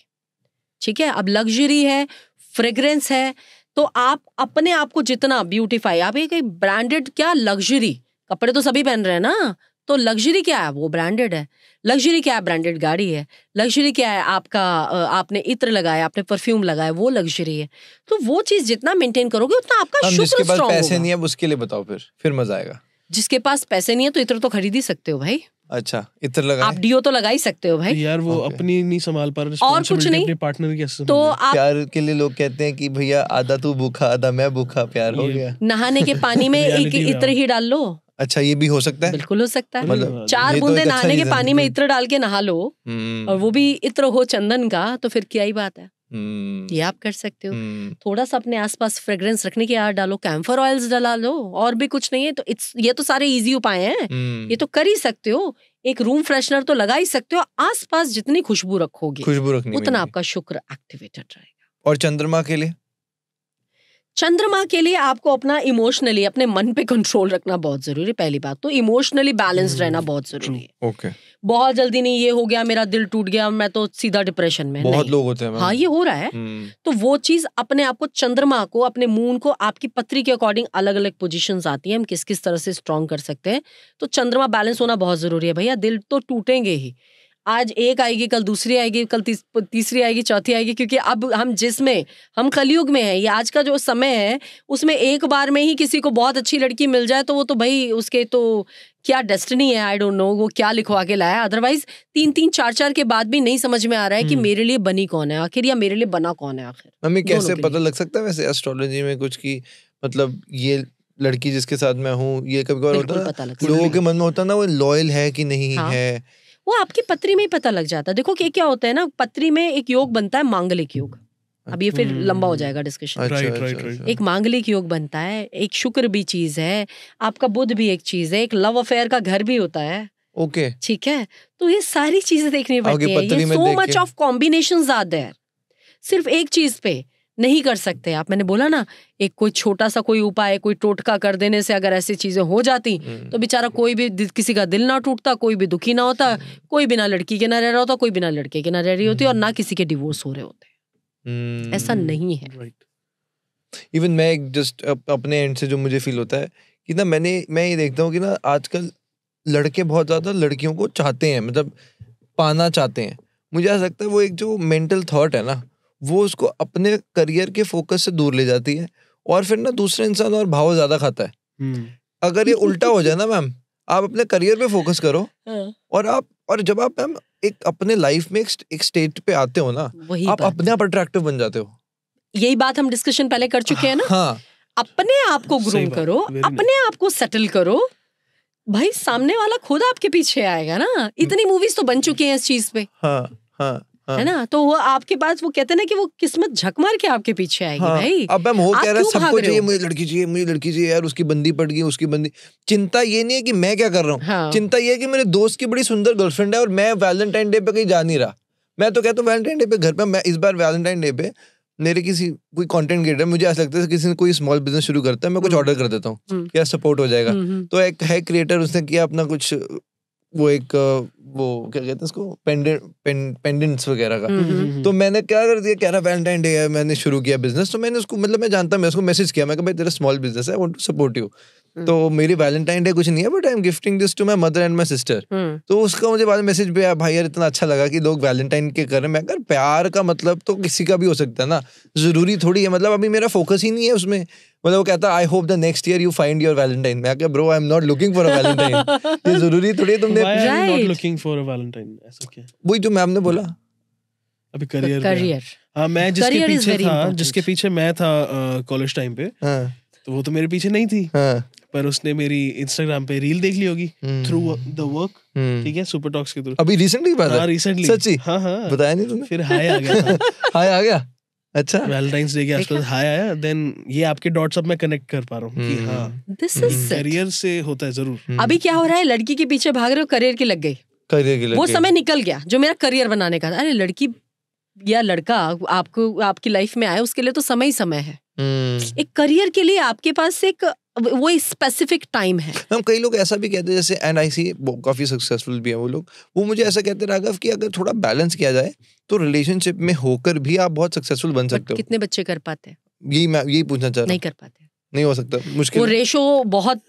ठीक है। अब लग्जरी है, फ्रेग्रेंस है, तो आप अपने आप को जितना ब्यूटीफाई, आप एक ब्रांडेड, क्या लग्जरी कपड़े तो सभी पहन रहे हैं ना, तो लग्जरी क्या है, वो ब्रांडेड है। लग्जरी क्या है, ब्रांडेड गाड़ी है। लग्जरी क्या है, आपका आपने इत्र लगाया, आपने परफ्यूम लगाया, वो लग्जरी है। तो वो चीज जितना मेंटेन करोगे उतना आपका शुक्र स्ट्रांग होगा। जिसके पास पैसे नहीं है उसके लिए बताओ, फिर मजा आएगा। जिसके पास पैसे नहीं है तो इत्र तो खरीद ही सकते हो भाई। अच्छा, इत्र लगाए, आप डीओ तो लगा ही सकते हो भाई। यार वो अपनी नहीं संभाल पा रहे, और कुछ नहीं, अपने पार्टनर की। तो आप प्यार के लिए लोग कहते हैं कि भैया आधा तू भूखा आधा मैं भूखा, प्यार हो गया। नहाने के पानी में एक इत्र ही डाल लो। अच्छा, ये भी हो सकता है? बिल्कुल हो सकता है। मतलब 4 बूंदे नहाने के पानी में इत्र डाल के नहा लो, और वो भी इत्र हो चंदन का, तो फिर क्या ही बात है। ये आप कर सकते हो। थोड़ा सा अपने आसपास फ्रेग्रेंस रखने की यार डालो, कैम्फर ऑयल्स डला लो, और भी कुछ नहीं है तो ये तो सारे इजी उपाय हैं, ये तो कर ही सकते हो। एक रूम फ्रेशनर तो लगा ही सकते हो। आसपास जितनी खुशबू रखोगे उतना आपका शुक्र एक्टिवेटेड रहेगा। और चंद्रमा के लिए? चंद्रमा के लिए आपको अपना इमोशनली अपने मन पे कंट्रोल रखना बहुत जरूरी है। पहली बात तो इमोशनली बैलेंस्ड रहना बहुत जरूरी है। ओके। बहुत जल्दी नहीं ये हो गया, मेरा दिल टूट गया, मैं तो सीधा डिप्रेशन में। बहुत लोग होते हैं। हाँ, ये हो रहा है। तो वो चीज अपने आप को, चंद्रमा को, अपने मून को, आपकी पत्री के अकॉर्डिंग अलग अलग पोजीशंस आती है, हम किस किस तरह से स्ट्रॉन्ग कर सकते हैं। तो चंद्रमा बैलेंस होना बहुत जरूरी है भैया। दिल तो टूटेंगे ही, आज एक आएगी, कल दूसरी आएगी, कल तीसरी आएगी, चौथी आएगी, क्योंकि अब हम कलयुग में हैं। ये आज का जो समय है उसमें एक बार में ही किसी को बहुत अच्छी लड़की मिल जाए तो वो तो भाई उसके तो क्या डेस्टिनी है, आई डोंट नो वो क्या लिखवा के लाया। अदरवाइज 3-3, 4-4 के बाद भी नहीं समझ में आ रहा है कि मेरे लिए बनी कौन है आखिर, या मेरे लिए बना कौन है आखिर। मम्मी कैसे पता लग सकता है वैसे एस्ट्रोलॉजी में कुछ की, मतलब ये लड़की जिसके साथ मैं हूँ, ये कभी होता है लोगों के मन में होता है ना, वो लॉयल है कि नहीं है, वो आपकी पत्री में ही पता लग जाता है। देखो कि क्या होता है ना, पत्री में एक योग बनता है मांगलिक योग। अब ये फिर लंबा हो जाएगा डिस्कशन। राइट। एक मांगलिक योग बनता है, एक शुक्र भी चीज है, आपका बुध भी एक चीज है, एक लव अफेयर का घर भी होता है। ओके, ठीक है, तो ये सारी चीजें देखनी पड़ती है। ये so much of combinations are there, सिर्फ एक चीज पे नहीं कर सकते आप। मैंने बोला ना, एक कोई छोटा सा कोई उपाय, कोई टोटका कर देने से अगर ऐसी चीजें हो जाती तो बेचारा कोई भी किसी का दिल ना टूटता, कोई भी दुखी ना होता, कोई बिना लड़की के ना रह रहा होता, कोई बिना लड़के के ना रह रही होती, और ना किसी के डिवोर्स हो रहे होते। ऐसा नहीं है। इवन मैं जस्ट अपने एंड से जो मुझे फील होता है कि ना, मैं ये देखता हूँ कि ना आजकल लड़के बहुत ज्यादा लड़कियों को चाहते हैं, मतलब पाना चाहते हैं। मुझे ऐसा लगता है वो एक जो मेंटल थॉट है ना, वो उसको अपने करियर के फोकस से दूर ले जाती है, और फिर ना दूसरे इंसान और भाव ज्यादा खाता है। अगर ये उल्टा हो जाए ना मैम, आप अपने करियर पे फोकस करो, और जब आप मैम एक अपने लाइफ में एक स्टेट पे आते हो ना, आप अपने आप अट्रैक्टिव बन जाते हो। यही बात हम डिस्कशन पहले कर चुके हैं ना। हाँ, अपने आप को ग्रूम करो, अपने आप को सेटल करो, भाई सामने वाला खुद आपके पीछे आएगा ना। इतनी मूवीज तो बन चुकी हैं इस चीज पे। हाँ, है ना, तो वो आपके पास, वो कहते हैं ना कि वो किस्मत झक मार के आपके पीछे आएगी। भाई अब मैम हो कह रहा है सबको चाहिए, मुझे लड़की चाहिए यार, उसकी बंदी पड़ गई, उसकी बंदी। चिंता ये नहीं है कि मैं क्या कर रहा हूँ, हाँ। चिंता ये है कि मेरे दोस्त की बड़ी सुंदर गर्लफ्रेंड है और मैं वैलेंटाइन डे पे कहीं जा नहीं रहा। मैं तो कहता हूँ वैलेंटाइन डे पे घर पे, मैं इस बार वैलेंटाइन डे पे मेरे कोई कंटेंट क्रिएटर, मुझे ऐसा लगता है किसी ने कोई स्मॉल बिजनेस शुरू करता है, मैं कुछ ऑर्डर कर देता हूँ, क्या सपोर्ट हो जाएगा। तो एक है क्रिएटर, उसने किया अपना कुछ, वो एक वो क्या कहते हैं उसको, पेंडेंट्स वगैरह का। तो मैंने क्या कर दिया, कह रहा वैलेंटाइन डे है, मैंने शुरू किया बिजनेस। तो मैंने उसको, मतलब मैं जानता, मैं उसको मैसेज किया, मैं कहा भाई तेरा स्मॉल बिजनेस है, I want to support you. तो मेरी वैलेंटाइन डे कुछ नहीं है, but I am gifting this to my mother and my sister. तो उसका मुझे बाद में मैसेज भी आया, भाई यार इतना अच्छा लगा कि लोग वैलेंटाइन के कर रहे हैं। मैं कहा प्यार का मतलब तो किसी का भी हो सकता है ना, जरूरी थोड़ी है। मतलब अभी मेरा फोकस ही नहीं है उसमें। मतलब वो कहता I hope the next year you find your Valentine. मैं क्या bro, I am not looking for a Valentine. ये जरूरी थोड़ी है तुमने not looking for a Valentine, ऐसा क्या? वही जो मैम ने बोला अभी करियर। हाँ, मैं जिसके पीछे मैं था कॉलेज टाइम पे, तो वो तो मेरे पीछे नहीं थी, पर उसने मेरी इंस्टाग्राम पे रील देख ली होगी थ्रू द वर्क। ठीक है, सुपर टॉक्स के थ्रू। अभी रिसेंटली बात है? रिसेंटली सच्ची? हाँ बताया नहीं तुमने? फिर हाय आ गया था। हाय आ गया, अच्छा। वैलेंटाइंस डे के आसपास हाय आया, देन ये आपके डॉट्स अब मैं कनेक्ट कर पा रहा हूँ कि हाँ, दिस इज करियर से होता है जरूर। अभी क्या हो रहा है, लड़की के पीछे भाग रहे हो, करियर की लग गई, वो समय निकल गया जो मेरा करियर बनाने का था। अरे लड़की या लड़का आपकी लाइफ में आए, उसके लिए तो समय ही समय है। एक करियर के लिए आपके पास एक वो स्पेसिफिक टाइम है। हम कई लोग ऐसा भी कहते हैं, जैसे एंड आई सी काफी सक्सेसफुल भी है वो लोग, वो मुझे ऐसा कहते हैं राघव कि अगर थोड़ा बैलेंस किया जाए तो रिलेशनशिप में होकर भी आप बहुत सक्सेसफुल बन सकते हो। कितने बच्चे कर पाते हैं? यही पूछना चाह रहा हूँ। नहीं कर पाते, नहीं हो सकता, मुश्किल। वो रेशो बहुत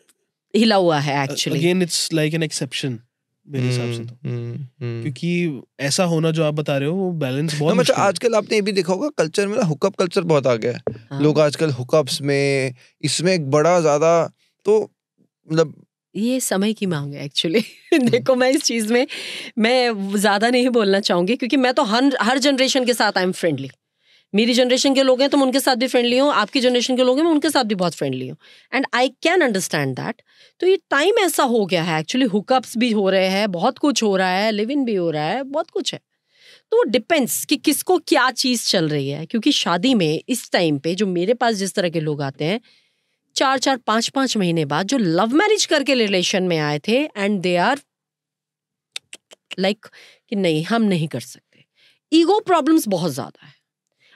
हिला हुआ है actually. Again it's like an exception मेरे हिसाब से तो, क्योंकि ऐसा होना जो आप बता रहे हो वो बैलेंस बहुत मुश्किल है। आजकल आपने ये भी देखा होगा कल्चर में ना, हुकअप कल्चर बहुत आ गया है। हाँ। लोग आजकल हुकअप्स में, इसमें एक बड़ा ज्यादा, तो मतलब ये समय की मांग है एक्चुअली। देखो मैं इस चीज में मैं ज्यादा नहीं बोलना चाहूंगी, क्योंकि मैं तो हर जनरेशन के साथ आई एम फ्रेंडली। मेरी जनरेशन के लोग हैं तो मैं उनके साथ भी फ्रेंडली हूँ, आपकी जनरेशन के लोग हैं मैं उनके साथ भी बहुत फ्रेंडली हूँ, and I can understand that. तो ये टाइम ऐसा हो गया है एक्चुअली, हुकअप्स भी हो रहे हैं, बहुत कुछ हो रहा है, लिव इन भी हो रहा है, बहुत कुछ है। तो वो डिपेंड्स कि किसको क्या चीज चल रही है। क्योंकि शादी में इस टाइम पे जो मेरे पास जिस तरह के लोग आते हैं, 4-4, 5-5 महीने बाद जो लव मैरिज करके रिलेशन में आए थे, एंड दे आर लाइक कि नहीं हम नहीं कर सकते। ईगो प्रॉब्लम्स बहुत ज्यादा है।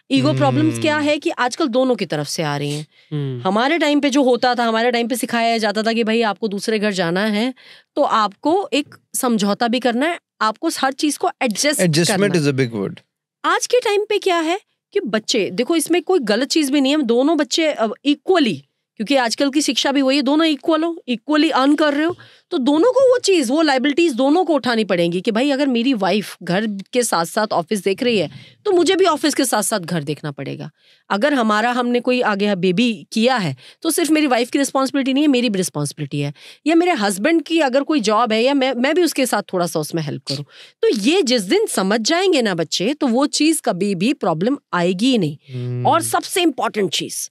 ईगो प्रॉब्लम्स क्या है कि आजकल दोनों की तरफ से आ रही हैं। हमारे टाइम पे जो होता था, हमारे टाइम पे सिखाया जाता था कि भाई आपको दूसरे घर जाना है तो आपको एक समझौता भी करना है, आपको हर चीज को adjustment is a big word. आज के टाइम पे क्या है कि बच्चे, देखो इसमें कोई गलत चीज भी नहीं है, दोनों बच्चे इक्वली, क्योंकि आजकल की शिक्षा भी वही है, दोनों इक्वल हो, इक्वली अर्न कर रहे हो, तो दोनों को वो चीज, वो लाइबिलिटीज दोनों को उठानी पड़ेंगी कि भाई अगर मेरी वाइफ घर के साथ साथ ऑफिस देख रही है तो मुझे भी ऑफिस के साथ साथ घर देखना पड़ेगा। अगर हमने कोई आगे बेबी किया है तो सिर्फ मेरी वाइफ की रिस्पॉन्सिबिलिटी नहीं है, मेरी भी रिस्पॉन्सिबिलिटी है, या मेरे हस्बैंड की अगर कोई जॉब है या मैं भी उसके साथ थोड़ा सा उसमें हेल्प करूँ। तो ये जिस दिन समझ जाएंगे ना बच्चे, तो वो चीज कभी भी प्रॉब्लम आएगी ही नहीं। और सबसे इंपॉर्टेंट चीज,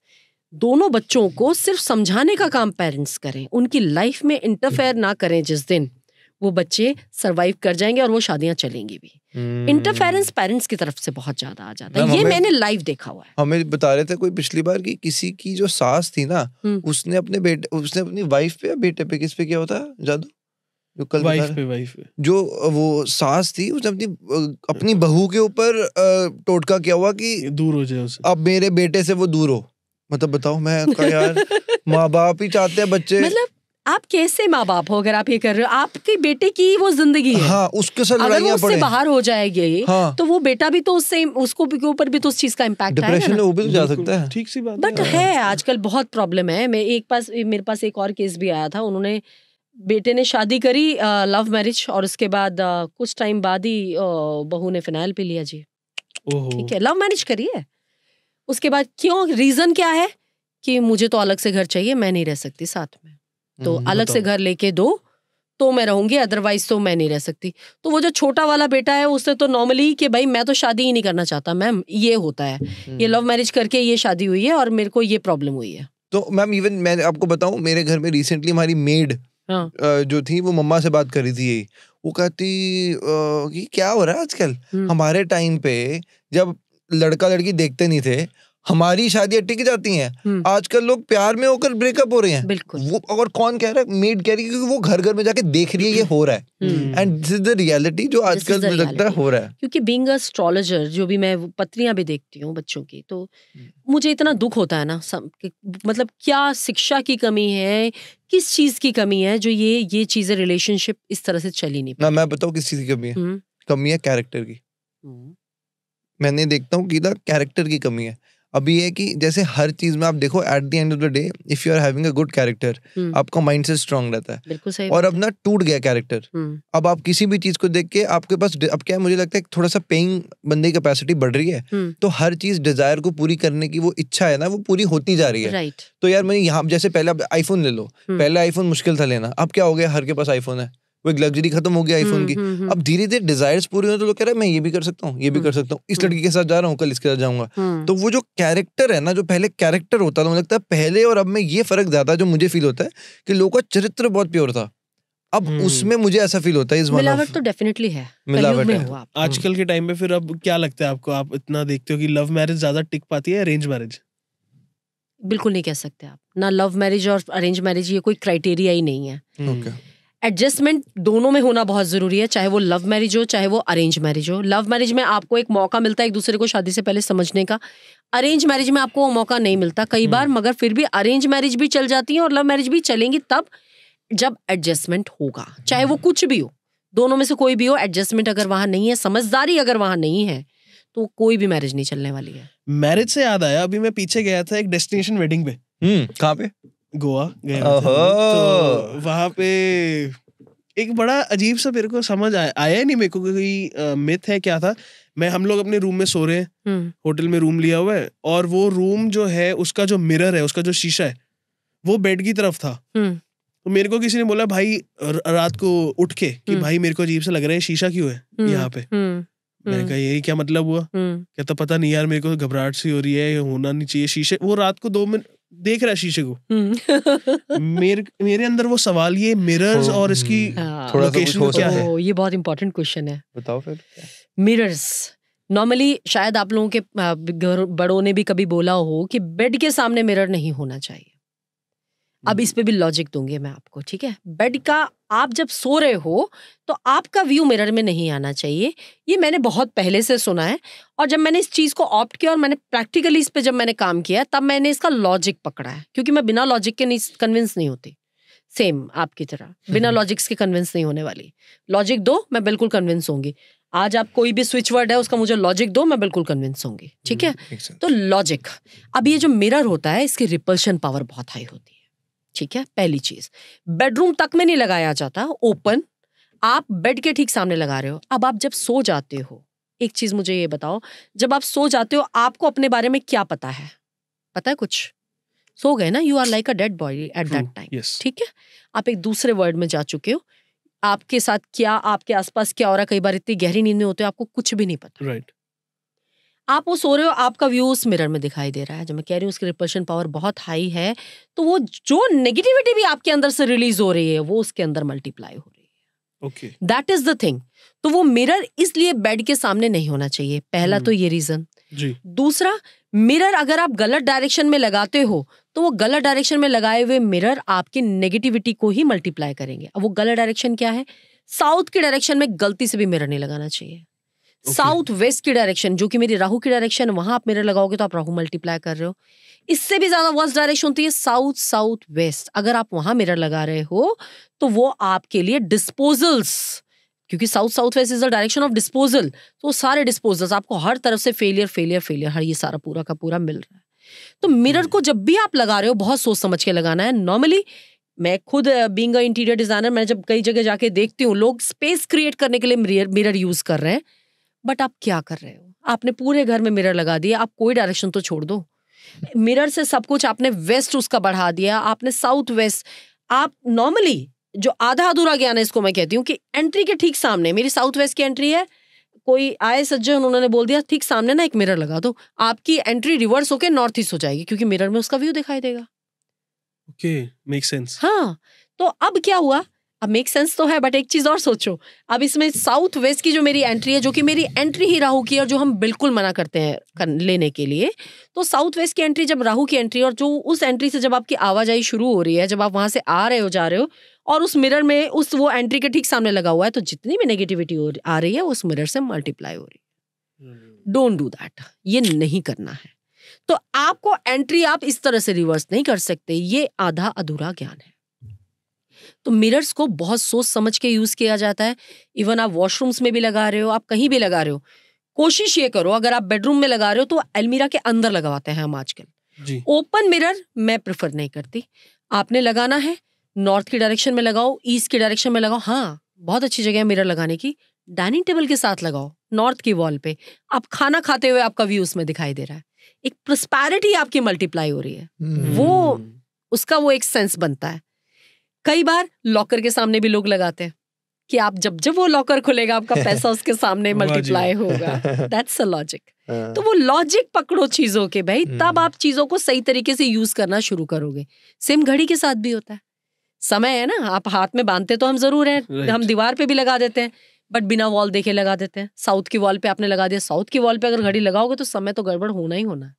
दोनों बच्चों को सिर्फ समझाने का काम पेरेंट्स करें, उनकी लाइफ में इंटरफेयर ना करें। जिस दिन वो बच्चे सरवाइव कर जाएंगे और वो शादियां चलेंगी भी। इंटरफेरेंस पेरेंट्स की तरफ से बहुत ज्यादा आ जाता है, ये मैंने लाइव देखा हुआ है। हमें बता रहे थे कोई पिछली बार कि किसी की जो सास थी ना, उसने अपनी वाइफ पे या बेटे पे, किस पे किया होता है जादू? जो कल वाइफ पे जो वो सास थी उसने अपनी बहू के ऊपर टोटका किया हुआ कि दूर हो जाए उससे, अब मेरे बेटे से वो दूर हो। मतलब बताओ, मैं कहा यार माँ बाप ही चाहते हैं बच्चे, मतलब आप कैसे माँ बाप हो अगर आप ये कर रहे हो? आपके बेटे की वो जिंदगी है, हाँ, उसके साथ अगर वो उससे बाहर हो जाएगी, हाँ, तो वो बेटा भी तो उससे, उसको भी के ऊपर भी तो उस चीज का इम्पैक्ट आएगा ना, डिप्रेशन में वो भी तो जा सकता है। ठीक सी बात बट है आजकल बहुत प्रॉब्लम है। मेरे पास एक और केस भी आया था, उन्होंने बेटे ने शादी करी लव मैरिज, और उसके बाद कुछ टाइम बाद ही बहू ने फिनाइल पी लिया जी। ठीक है, लव मैरिज करी है, उसके बाद क्यों, रीजन क्या है कि मुझे तो अलग से घर चाहिए, मैं नहीं रह सकती साथ में, तो अलग से घर लेके दो तो मैं रहूंगी, अदरवाइज तो मैं नहीं रह सकती। तो वो जो छोटा वाला बेटा है उसने तो नॉर्मली कि भाई मैं तो शादी ही नहीं करना चाहता मैम, ये होता है, ये लव मैरिज करके ये शादी हुई है और मेरे को ये प्रॉब्लम हुई है। तो मैम इवन मैं आपको बताऊं, मेरे घर में रिसेंटली हमारी मेड जो थी वो मम्मा से बात कर रही थी, यही वो कहती कि क्या हो रहा है आजकल, हमारे टाइम पे जब लड़का लड़की देखते नहीं थे, हमारी शादियां टिक जाती हैं, आजकल लोग प्यार में होकर ब्रेकअप हो रहे हैं। बिल्कुल। वो और कौन कह रहा है? मेड कह रही है, क्योंकि वो घर घर में जाके देख रही है ये हो रहा है, and this is the reality जो आजकल मुझे लगता है हो रहा है। क्योंकि बीइंग अ एस्ट्रोलॉजर, जो भी मैं पत्रियां भी देखती हूँ बच्चों की, तो मुझे इतना दुख होता है ना, मतलब क्या शिक्षा की कमी है, किस चीज की कमी है जो ये चीजें रिलेशनशिप इस तरह से चली नहीं। ना मैं बताऊँ किस चीज की कमी है? कमी है कैरेक्टर की। मैंने देखता हूँ कि ना कैरेक्टर की कमी है। अभी है कि जैसे हर चीज में आप देखो, at the end of the day if you are having a good character, आपका माइंडसेट स्ट्रांग रहता है। बिल्कुल सही। और अब ना टूट गया कैरेक्टर, अब आप किसी भी चीज को देख के आपके पास अब क्या है, मुझे लगता है थोड़ा सा पेइंग बंदे की कैपेसिटी बढ़ रही है, तो हर चीज डिजायर को पूरी करने की वो इच्छा है ना, वो पूरी होती जा रही है। राइट। तो यार मैं यहाँ जैसे पहले आप आईफोन ले लो, पहले आईफोन मुश्किल था लेना, अब क्या हो गया, हर के पास आईफोन है, वो एक लग्जरी खत्म हो गया आईफोन की। अब धीरे धीरे डिजायर्स पूरी हो तो लोग कह रहे हैं मैं ये भी कर सकता हूँ, ये भी कर सकता हूँ, इस लड़की के साथ जा रहा हूँ, कल इसके साथ जाऊंगा। तो वो जो कैरेक्टर है ना, जो पहले कैरेक्टर होता था, मुझे लगता है पहले और अब में ये फर्क ज्यादा जो मुझे फील होता है कि लोगों का चरित्र बहुत प्योर था, अब उसमें मुझे ऐसा फील होता है। मिलावट तो डेफिनेटली है, मिलावट है आजकल के टाइम पे। फिर अब क्या लगता है आपको, आप इतना देखते हो कि लव मैरिज ज्यादा टिक पाती है अरेंज मैरिज? बिल्कुल नहीं कह सकते आप, ना लव मैरिज और अरेंज मैरिज ये कोई क्राइटेरिया ही नहीं है। एडजस्टमेंट दोनों में होना बहुत जरूरी है, चाहे वो लव मैरिज हो चाहे वो अरेंज मैरिज हो। लव मैरिज में आपको एक मौका मिलता है एक दूसरे को शादी से पहले समझने का, अरेंज मैरिज में आपको वो मौका नहीं मिलता कई बार, मगर फिर भी अरेंज मैरिज भी चल जाती है और लव मैरिज भी चलेंगी तब जब एडजस्टमेंट होगा, चाहे वो कुछ भी हो, दोनों में से कोई भी हो। एडजस्टमेंट अगर वहां नहीं है, समझदारी अगर वहां नहीं है, तो कोई भी मैरिज नहीं चलने वाली है। मैरिज से याद आया, अभी मैं पीछे गया था एक डेस्टिनेशन वेडिंग पे। कहाँ पे? गोवा गए तो वहां पे एक बड़ा अजीब सा मेरे को समझ आया नहीं मेरे को, कोई मिथ है क्या था। हम लोग अपने रूम में सो रहे हैं, होटल में रूम लिया हुआ है, और वो रूम जो है उसका जो मिरर है, उसका जो शीशा है वो बेड की तरफ था। तो मेरे को किसी ने बोला भाई रात को उठ के कि भाई मेरे को अजीब सा लग रहा है, शीशा क्यों है यहाँ पे? मैंने कहा यही क्या मतलब हुआ? कहता पता नहीं यार, मेरे को घबराहट सी हो रही है, होना नहीं चाहिए शीशे। वो रात को 2 मिनट देख रहा है शीशे को। मेरे अंदर वो सवाल, ये मिरर्स और इसकी लोकेशन क्या है? ये बहुत इंपॉर्टेंट क्वेश्चन है, बताओ फिर। मिरर्स नॉर्मली शायद आप लोगों के बड़ों ने भी कभी बोला हो कि बेड के सामने मिरर नहीं होना चाहिए। अब इस पे भी लॉजिक दूंगी मैं आपको, ठीक है? बेड का आप जब सो रहे हो तो आपका व्यू मिरर में नहीं आना चाहिए, ये मैंने बहुत पहले से सुना है। और जब मैंने इस चीज को ऑप्ट किया और मैंने प्रैक्टिकली इस पे जब मैंने काम किया, तब मैंने इसका लॉजिक पकड़ा है, क्योंकि मैं बिना लॉजिक के नहीं कन्विंस नहीं होती। सेम आपकी तरह बिना लॉजिक्स के कन्विंस नहीं होने वाली। लॉजिक दो, मैं बिल्कुल कन्विंस होंगी। आज आप कोई भी स्विच वर्ड है उसका मुझे लॉजिक दो, मैं बिल्कुल कन्विंस होंगी, ठीक है? तो लॉजिक। अब ये जो मिरर होता है इसकी रिपल्शन पावर बहुत हाई होती है, ठीक है? पहली चीज, बेडरूम तक में नहीं लगाया जाता, ओपन, आप बेड के ठीक सामने लगा रहे हो। अब आप जब सो जाते हो, एक चीज मुझे ये बताओ, जब आप सो जाते हो आपको अपने बारे में क्या पता है? पता है कुछ? सो गए ना, you are like a dead body at that time, ठीक है? आप एक दूसरे वर्ल्ड में जा चुके हो, आपके साथ क्या, आपके आसपास क्या हो रहा है, कई बार इतनी गहरी नींद में होते हो आपको कुछ भी नहीं पता, राइट? आप वो सो रहे हो, आपका व्यू उस मिरर में दिखाई दे रहा है। जब मैं कह रही हूँ उसकी रिपल्शन पावर बहुत हाई है, तो वो जो नेगेटिविटी भी आपके अंदर से रिलीज हो रही है वो उसके अंदर मल्टीप्लाई हो रही है। Okay, that is the thing. तो वो मिरर इसलिए बेड के सामने नहीं होना चाहिए, पहला तो ये रीजन जी। दूसरा, मिरर अगर आप गलत डायरेक्शन में लगाते हो तो वो गलत डायरेक्शन में लगाए हुए मिरर आपकी नेगेटिविटी को ही मल्टीप्लाई करेंगे। अब वो गलत डायरेक्शन क्या है? साउथ की डायरेक्शन में गलती से भी मिरर नहीं लगाना चाहिए। साउथ वेस्ट की डायरेक्शन, जो कि मेरी राहु की डायरेक्शन, वहां आप मिरर लगाओगे तो आप राहु मल्टीप्लाई कर रहे हो। इससे भी ज्यादा वर्स्ट डायरेक्शन होती है साउथ साउथ वेस्ट। अगर आप वहां मिरर लगा रहे हो तो वो आपके लिए डिस्पोजल्स, क्योंकि south south west is the direction of disposal, तो सारे डिस्पोजल्स आपको हर तरफ से फेलियर फेलियर फेलियर, हर ये सारा पूरा का पूरा मिल रहा है। तो मिरर को जब भी आप लगा रहे हो बहुत सोच समझ के लगाना है। नॉर्मली मैं खुद बीइंग अ इंटीरियर डिजाइनर, मैं जब कई जगह जाके देखती हूँ लोग स्पेस क्रिएट करने के लिए मिरर यूज कर रहे हैं, बट आप क्या कर रहे हो? आपने पूरे घर में मिरर लगा दिया, आप कोई डायरेक्शन तो छोड़ दो। मिरर से सब कुछ आपने वेस्ट उसका बढ़ा दिया, आपने साउथ वेस्ट। आप नॉर्मली जो आधा अधूरा ज्ञान है इसको मैं कहती हूँ कि एंट्री के ठीक सामने मेरी साउथ वेस्ट की एंट्री है, कोई आए सज्जन उन्होंने बोल दिया ठीक सामने ना एक मिरर लगा दो, आपकी एंट्री रिवर्स होके नॉर्थ ईस्ट हो जाएगी क्योंकि मिरर में उसका व्यू दिखाई देगा। Okay, make sense. हाँ, तो अब क्या हुआ? अब मेक सेंस तो है, बट एक चीज और सोचो, अब इसमें साउथ वेस्ट की जो मेरी एंट्री है, जो कि मेरी एंट्री ही राहु की है और जो हम बिल्कुल मना करते हैं लेने के लिए, तो साउथ वेस्ट की एंट्री जब राहु की एंट्री, और जो उस एंट्री से जब आपकी आवाजाही शुरू हो रही है, जब आप वहां से आ रहे हो जा रहे हो और उस मिरर में उस वो एंट्री के ठीक सामने लगा हुआ है, तो जितनी भी नेगेटिविटी आ रही है उस मिरर से मल्टीप्लाई हो रही है। डोंट डू दैट, ये नहीं करना है। तो आपको एंट्री आप इस तरह से रिवर्स नहीं कर सकते, ये आधा अधूरा ज्ञान है। तो मिरर्स को बहुत सोच समझ के यूज किया जाता है। इवन आप वॉशरूम्स में भी लगा रहे हो, आप कहीं भी लगा रहे हो, कोशिश ये करो, अगर आप बेडरूम में लगा रहे हो तो अलमीरा के अंदर लगवाते हैं हम आजकल। ओपन मिरर मैं प्रेफर नहीं करती। आपने लगाना है नॉर्थ की डायरेक्शन में लगाओ, ईस्ट की डायरेक्शन में लगाओ। हाँ, बहुत अच्छी जगह है मिरर लगाने की, डाइनिंग टेबल के साथ लगाओ, नॉर्थ की वॉल पे। आप खाना खाते हुए आपका व्यू उसमें दिखाई दे रहा है, एक प्रॉस्पेरिटी आपकी मल्टीप्लाई हो रही है, वो उसका वो एक सेंस बनता है। कई बार लॉकर के सामने भी लोग लगाते हैं कि आप जब जब वो लॉकर खुलेगा आपका पैसा उसके सामने मल्टीप्लाई होगा। That's a logic. तो वो लॉजिक पकड़ो चीजों के भाई, तब आप चीजों को सही तरीके से यूज करना शुरू करोगे। सेम घड़ी के साथ भी होता है। समय है ना, आप हाथ में बांधते तो हम जरूर हैं, हम दीवार पे भी लगा देते हैं, बट बिना वॉल देखे लगा देते हैं। साउथ की वॉल पे आपने लगा दिया, साउथ की वॉल पे अगर घड़ी लगाओगे तो समय तो गड़बड़ होना ही होना है।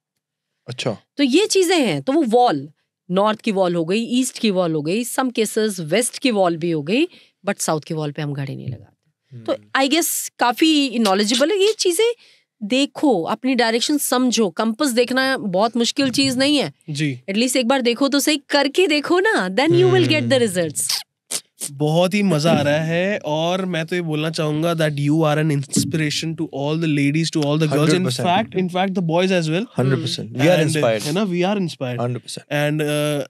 अच्छा, तो ये चीजें हैं। तो वो वॉल, नॉर्थ की वॉल हो गई, ईस्ट की वॉल हो गई, सम केसेस वेस्ट की वॉल भी हो गई, बट साउथ की वॉल पे हम घड़ी नहीं लगाते। तो आई गेस काफी नॉलेजेबल है ये चीजें। देखो, अपनी डायरेक्शन समझो। कंपास देखना बहुत मुश्किल चीज नहीं है जी, एटलीस्ट एक बार देखो तो सही, करके देखो ना, then you will get the results. बहुत ही मजा आ रहा है। और मैं तो ये बोलना चाहूंगा that you are an inspiration to all the ladies, to all the girls, in fact the boys as well. 100% we are inspired, है ना, we are inspired 100%. and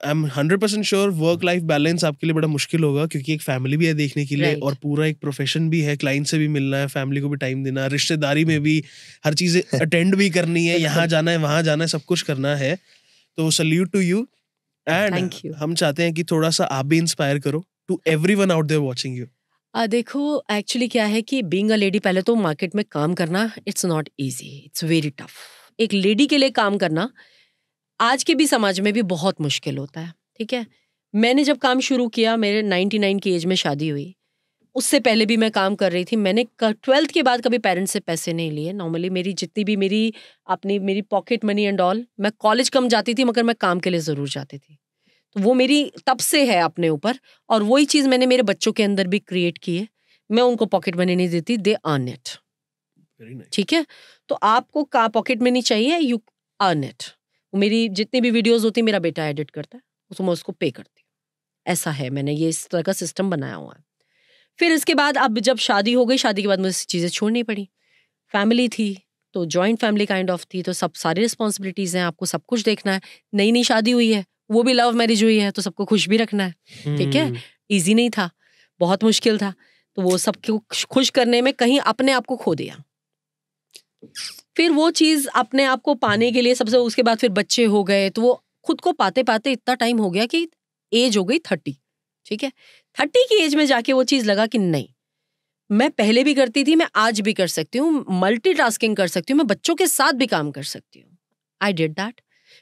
I'm 100% sure work life balance आपके लिए बड़ा मुश्किल होगा, क्योंकि एक फैमिली भी है देखने के लिए, और पूरा एक प्रोफेशन भी है, क्लाइंट से भी मिलना है, फैमिली को भी टाइम देना, रिश्तेदारी में भी हर चीजें अटेंड भी करनी है, यहाँ जाना है वहाँ जाना है, सब कुछ करना है। तो सल्यूट टू यू, एंड हम चाहते हैं कि थोड़ा सा आप भी इंस्पायर करो to everyone out there watching you. देखो, एक्चुअली क्या है कि बीइंग अ लेडी, पहले तो मार्केट में काम करना it's not easy, it's very tough. एक लेडी के लिए काम करना आज के भी समाज में भी बहुत मुश्किल होता है। ठीक है, मैंने जब काम शुरू किया, मेरे 99 की एज में शादी हुई, उससे पहले भी मैं काम कर रही थी। मैंने 12th के बाद कभी पेरेंट्स से पैसे नहीं लिए। नॉर्मली मेरी जितनी भी मेरी पॉकेट मनी एंड ऑल, मैं कॉलेज कम जाती थी मगर मैं काम के लिए ज़रूर जाती थी। तो वो मेरी तब से है अपने ऊपर, और वही चीज़ मैंने मेरे बच्चों के अंदर भी क्रिएट की है। मैं उनको पॉकेट मनी नहीं देती, दे अर्न इट। ठीक है, तो आपको का पॉकेट मनी चाहिए, यू अर्न इट। मेरी जितनी भी वीडियोस होती मेरा बेटा एडिट करता है, उसको मैं उसको पे करती हूँ। ऐसा है, मैंने ये इस तरह का सिस्टम बनाया हुआ है। फिर इसके बाद अब जब शादी हो गई, शादी के बाद मुझे चीज़ें छोड़नी पड़ी। फैमिली थी तो जॉइंट फैमिली काइंड ऑफ थी, तो सब सारी रिस्पॉन्सिबिलिटीज़ हैं, आपको सब कुछ देखना है। नई नई शादी हुई है, वो भी लव मैरिज हुई है, तो सबको खुश भी रखना है। ठीक है, इजी नहीं था, बहुत मुश्किल था। तो वो सबको खुश करने में कहीं अपने आप को खो दिया। फिर वो चीज़ अपने आप को पाने के लिए सबसे, उसके बाद फिर बच्चे हो गए, तो वो खुद को पाते पाते इतना टाइम हो गया कि एज हो गई 30। ठीक है, 30 की एज में जाके वो चीज़ लगा कि नहीं, मैं पहले भी करती थी, मैं आज भी कर सकती हूँ, मल्टीटास्किंग कर सकती हूँ, मैं बच्चों के साथ भी काम कर सकती हूँ। I did that.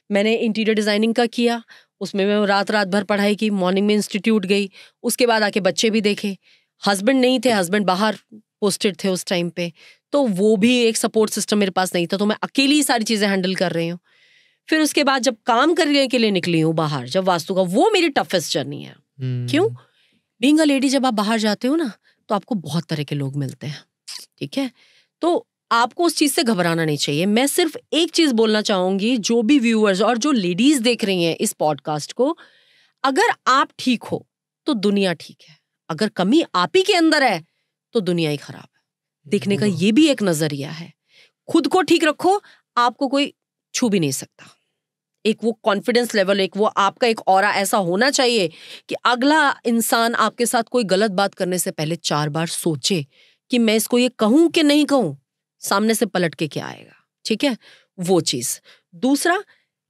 मैंने इंटीरियर डिज़ाइनिंग का किया, उसमें मैं रात भर पढ़ाई की, मॉर्निंग में इंस्टीट्यूट गई, उसके बाद आके बच्चे भी देखे, हस्बैंड नहीं थे, हस्बैंड बाहर पोस्टेड थे उस टाइम पे, तो वो भी एक सपोर्ट सिस्टम मेरे पास नहीं था, तो मैं अकेली ही सारी चीज़ें हैंडल कर रही हूँ। फिर उसके बाद जब काम करने के लिए निकली हूँ बाहर, जब वास्तु का, वो मेरी टफेस्ट जर्नी है। क्यों? बीइंग अ लेडी, जब आप बाहर जाते हो ना, तो आपको बहुत तरह के लोग मिलते हैं, ठीक है? तो आपको उस चीज़ से घबराना नहीं चाहिए। मैं सिर्फ एक चीज़ बोलना चाहूँगी, जो भी व्यूअर्स और जो लेडीज़ देख रही हैं इस पॉडकास्ट को, अगर आप ठीक हो तो दुनिया ठीक है, अगर कमी आप ही के अंदर है तो दुनिया ही खराब है। देखने का ये भी एक नजरिया है। खुद को ठीक रखो, आपको कोई छू भी नहीं सकता। एक वो कॉन्फिडेंस लेवल, एक वो आपका एक ऑरा ऐसा होना चाहिए कि अगला इंसान आपके साथ कोई गलत बात करने से पहले 4 बार सोचे कि मैं इसको ये कहूं कि नहीं कहूं, सामने से पलट के क्या आएगा, ठीक है? वो चीज। दूसरा,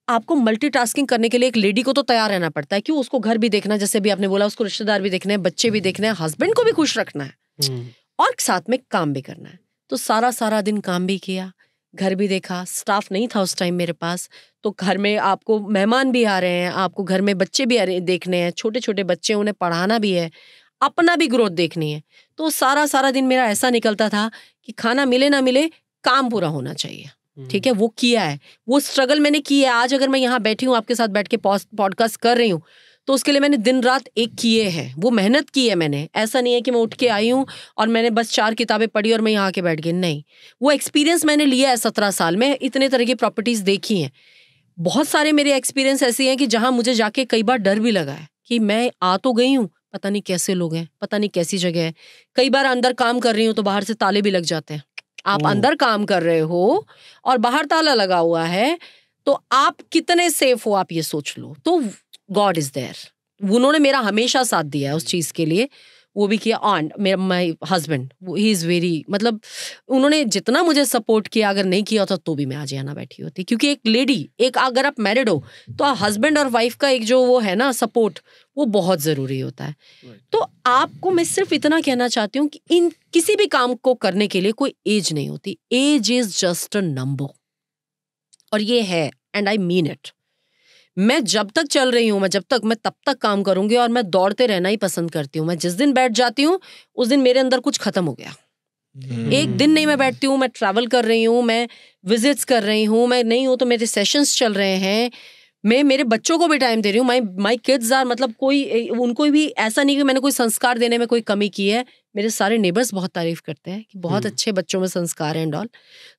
आपको मल्टीटास्किंग करने के लिए एक लेडी को तो तैयार रहना पड़ता है, क्यों? उसको घर भी देखना, जैसे भी आपने बोला, उसको रिश्तेदार भी देखने हैं, बच्चे भी देखने हैं, हस्बैंड को भी खुश रखना है और साथ में काम भी करना है। तो सारा दिन काम भी किया, घर भी देखा, स्टाफ नहीं था उस टाइम मेरे पास, तो घर में आपको मेहमान भी आ रहे हैं, आपको घर में बच्चे भी देखने हैं, छोटे छोटे बच्चे, उन्हें पढ़ाना भी है, अपना भी ग्रोथ देखनी है। तो सारा दिन मेरा ऐसा निकलता था कि खाना मिले ना मिले, काम पूरा होना चाहिए, ठीक है? वो किया है, वो स्ट्रगल मैंने की है। आज अगर मैं यहाँ बैठी हूँ आपके साथ बैठ के पॉडकास्ट कर रही हूँ, तो उसके लिए मैंने दिन रात एक किए हैं, वो मेहनत की है मैंने। ऐसा नहीं है कि मैं उठ के आई हूँ और मैंने बस 4 किताबें पढ़ी और मैं यहाँ के बैठ गई, नहीं। वो एक्सपीरियंस मैंने लिया है 17 साल में, इतने तरह की प्रॉपर्टीज देखी हैं। बहुत सारे मेरे एक्सपीरियंस ऐसे हैं कि जहाँ मुझे जाके कई बार डर भी लगा है कि मैं आ तो गई हूँ, पता नहीं कैसे लोग हैं, पता नहीं कैसी जगह है। कई बार अंदर काम कर रही हूँ तो बाहर से ताले भी लग जाते हैं। आप अंदर काम कर रहे हो और बाहर ताला लगा हुआ है, तो आप कितने सेफ हो, आप ये सोच लो। तो गॉड इज देयर, उन्होंने मेरा हमेशा साथ दिया है उस चीज के लिए, वो भी किया। एंड मेरा my husband, he is very, मतलब उन्होंने जितना मुझे सपोर्ट किया, अगर नहीं किया होता तो भी मैं आज यहाँ ना बैठी होती। क्योंकि एक लेडी, एक अगर आप मैरिड हो तो हस्बैंड और वाइफ का एक जो वो है ना सपोर्ट, वो बहुत जरूरी होता है। तो आपको मैं सिर्फ इतना कहना चाहती हूँ कि इन किसी भी काम को करने के लिए कोई एज नहीं होती। Age is just a number, और ये है, एंड आई मीन इट। मैं जब तक चल रही हूँ, मैं तब तक काम करूंगी, और मैं दौड़ते रहना ही पसंद करती हूँ। मैं जिस दिन बैठ जाती हूँ उस दिन मेरे अंदर कुछ खत्म हो गया। एक दिन नहीं मैं बैठती हूँ, मैं ट्रैवल कर रही हूँ, मैं विजिट्स कर रही हूँ, मैं नहीं हूँ तो मेरे सेशंस चल रहे हैं, मैं मेरे बच्चों को भी टाइम दे रही हूँ। माई किड्स आर, मतलब कोई उनको भी ऐसा नहीं कि मैंने कोई संस्कार देने में कोई कमी की है। मेरे सारे नेबर्स बहुत तारीफ करते हैं कि बहुत अच्छे बच्चों में संस्कार है एंड ऑल।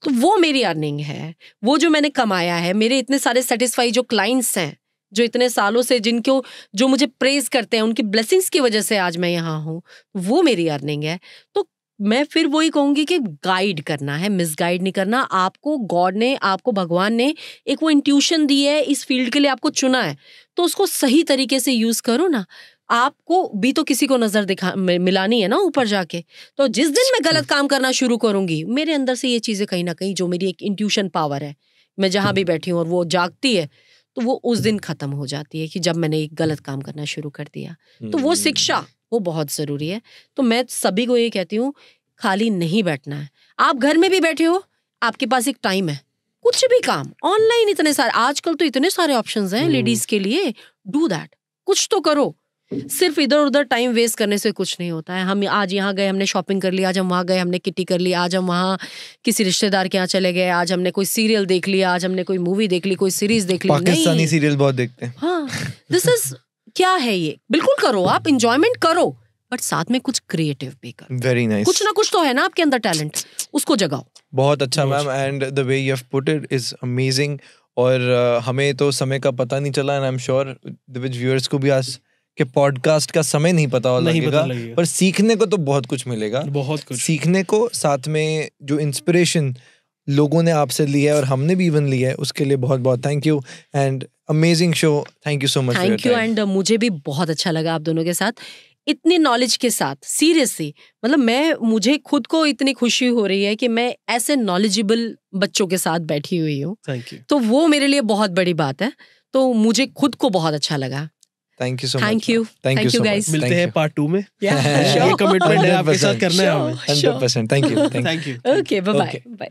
तो वो मेरी अर्निंग है, वो जो मैंने कमाया है। मेरे इतने सारे सेटिस्फाई जो क्लाइंट्स हैं, जो इतने सालों से जिनको जो मुझे प्रेज करते हैं, उनकी ब्लेसिंग्स की वजह से आज मैं यहाँ हूँ, वो मेरी अर्निंग है। तो मैं फिर वही कहूंगी कि गाइड करना है, मिसगाइड नहीं करना। आपको गॉड ने, आपको भगवान ने एक वो इंट्यूशन दी है, इस फील्ड के लिए आपको चुना है, तो उसको सही तरीके से यूज करो ना। आपको भी तो किसी को नजर मिलानी है ना ऊपर जाके। तो जिस दिन मैं गलत काम करना शुरू करूंगी, मेरे अंदर से ये चीजें कहीं ना कहीं, जो मेरी एक इंट्यूशन पावर है, मैं जहां भी बैठी हूँ और वो जागती है, तो वो उस दिन खत्म हो जाती है कि जब मैंने एक गलत काम करना शुरू कर दिया। तो वो शिक्षा, वो बहुत जरूरी है। तो मैं सभी को ये कहती हूँ, खाली नहीं बैठना है। आप घर में भी बैठे हो, आपके पास एक टाइम है, कुछ भी काम ऑनलाइन, इतने सारे आजकल तो इतने सारे ऑप्शंस हैं लेडीज के लिए। डू दैट, कुछ तो करो। सिर्फ इधर उधर टाइम वेस्ट करने से कुछ नहीं होता है। हम आज यहाँ गए, हमने शॉपिंग कर ली, आज हम वहाँ गए, हमने किट्टी कर ली, आज हम वहाँ किसी रिश्तेदार के यहाँ चले गए, आज हमने कोई सीरियल देख लिया, आज हमने कोई मूवी देख ली, कोई सीरीज देख ली। पाकिस्तानी सीरियल बहुत देखते हैं। हाँ, दिस इज क्या है ये। बिल्कुल करो, आप इंजॉयमेंट करो, बट साथ में कुछ क्रिएटिव भी करो। Very nice. कुछ ना कुछ तो है ना आपके अंदर टैलेंट, उसको जगाओ। बहुत अच्छा ma'am, and the way you have put it is amazing. और हमें तो समय का पता नहीं चला, and I am sure the viewers को भी आज के पॉडकास्ट का समय नहीं पता लगेगा, पर सीखने को तो बहुत कुछ मिलेगा, बहुत कुछ सीखने को। साथ में जो इंस्पिरेशन लोगों ने आपसे ली है और हमने भी इवन ली है, उसके लिए बहुत बहुत thank you, and amazing show. Thank you so much. Thank you, and मुझे भी बहुत अच्छा लगा आप दोनों के साथ इतनी नॉलेज के साथ। सीरियसली, मतलब मुझे खुद को इतनी खुशी हो रही है कि मैं ऐसे नॉलेजेबल बच्चों के साथ बैठी हुई हूँ। तो वो मेरे लिए बहुत बड़ी बात है। तो मुझे खुद को बहुत अच्छा लगा। Thank you so much. Thank you guys. मिलते हैं पार्ट 2 में। ये कमिटमेंट है आपके साथ करना है हमें। 100%। Thank you. Okay, bye bye.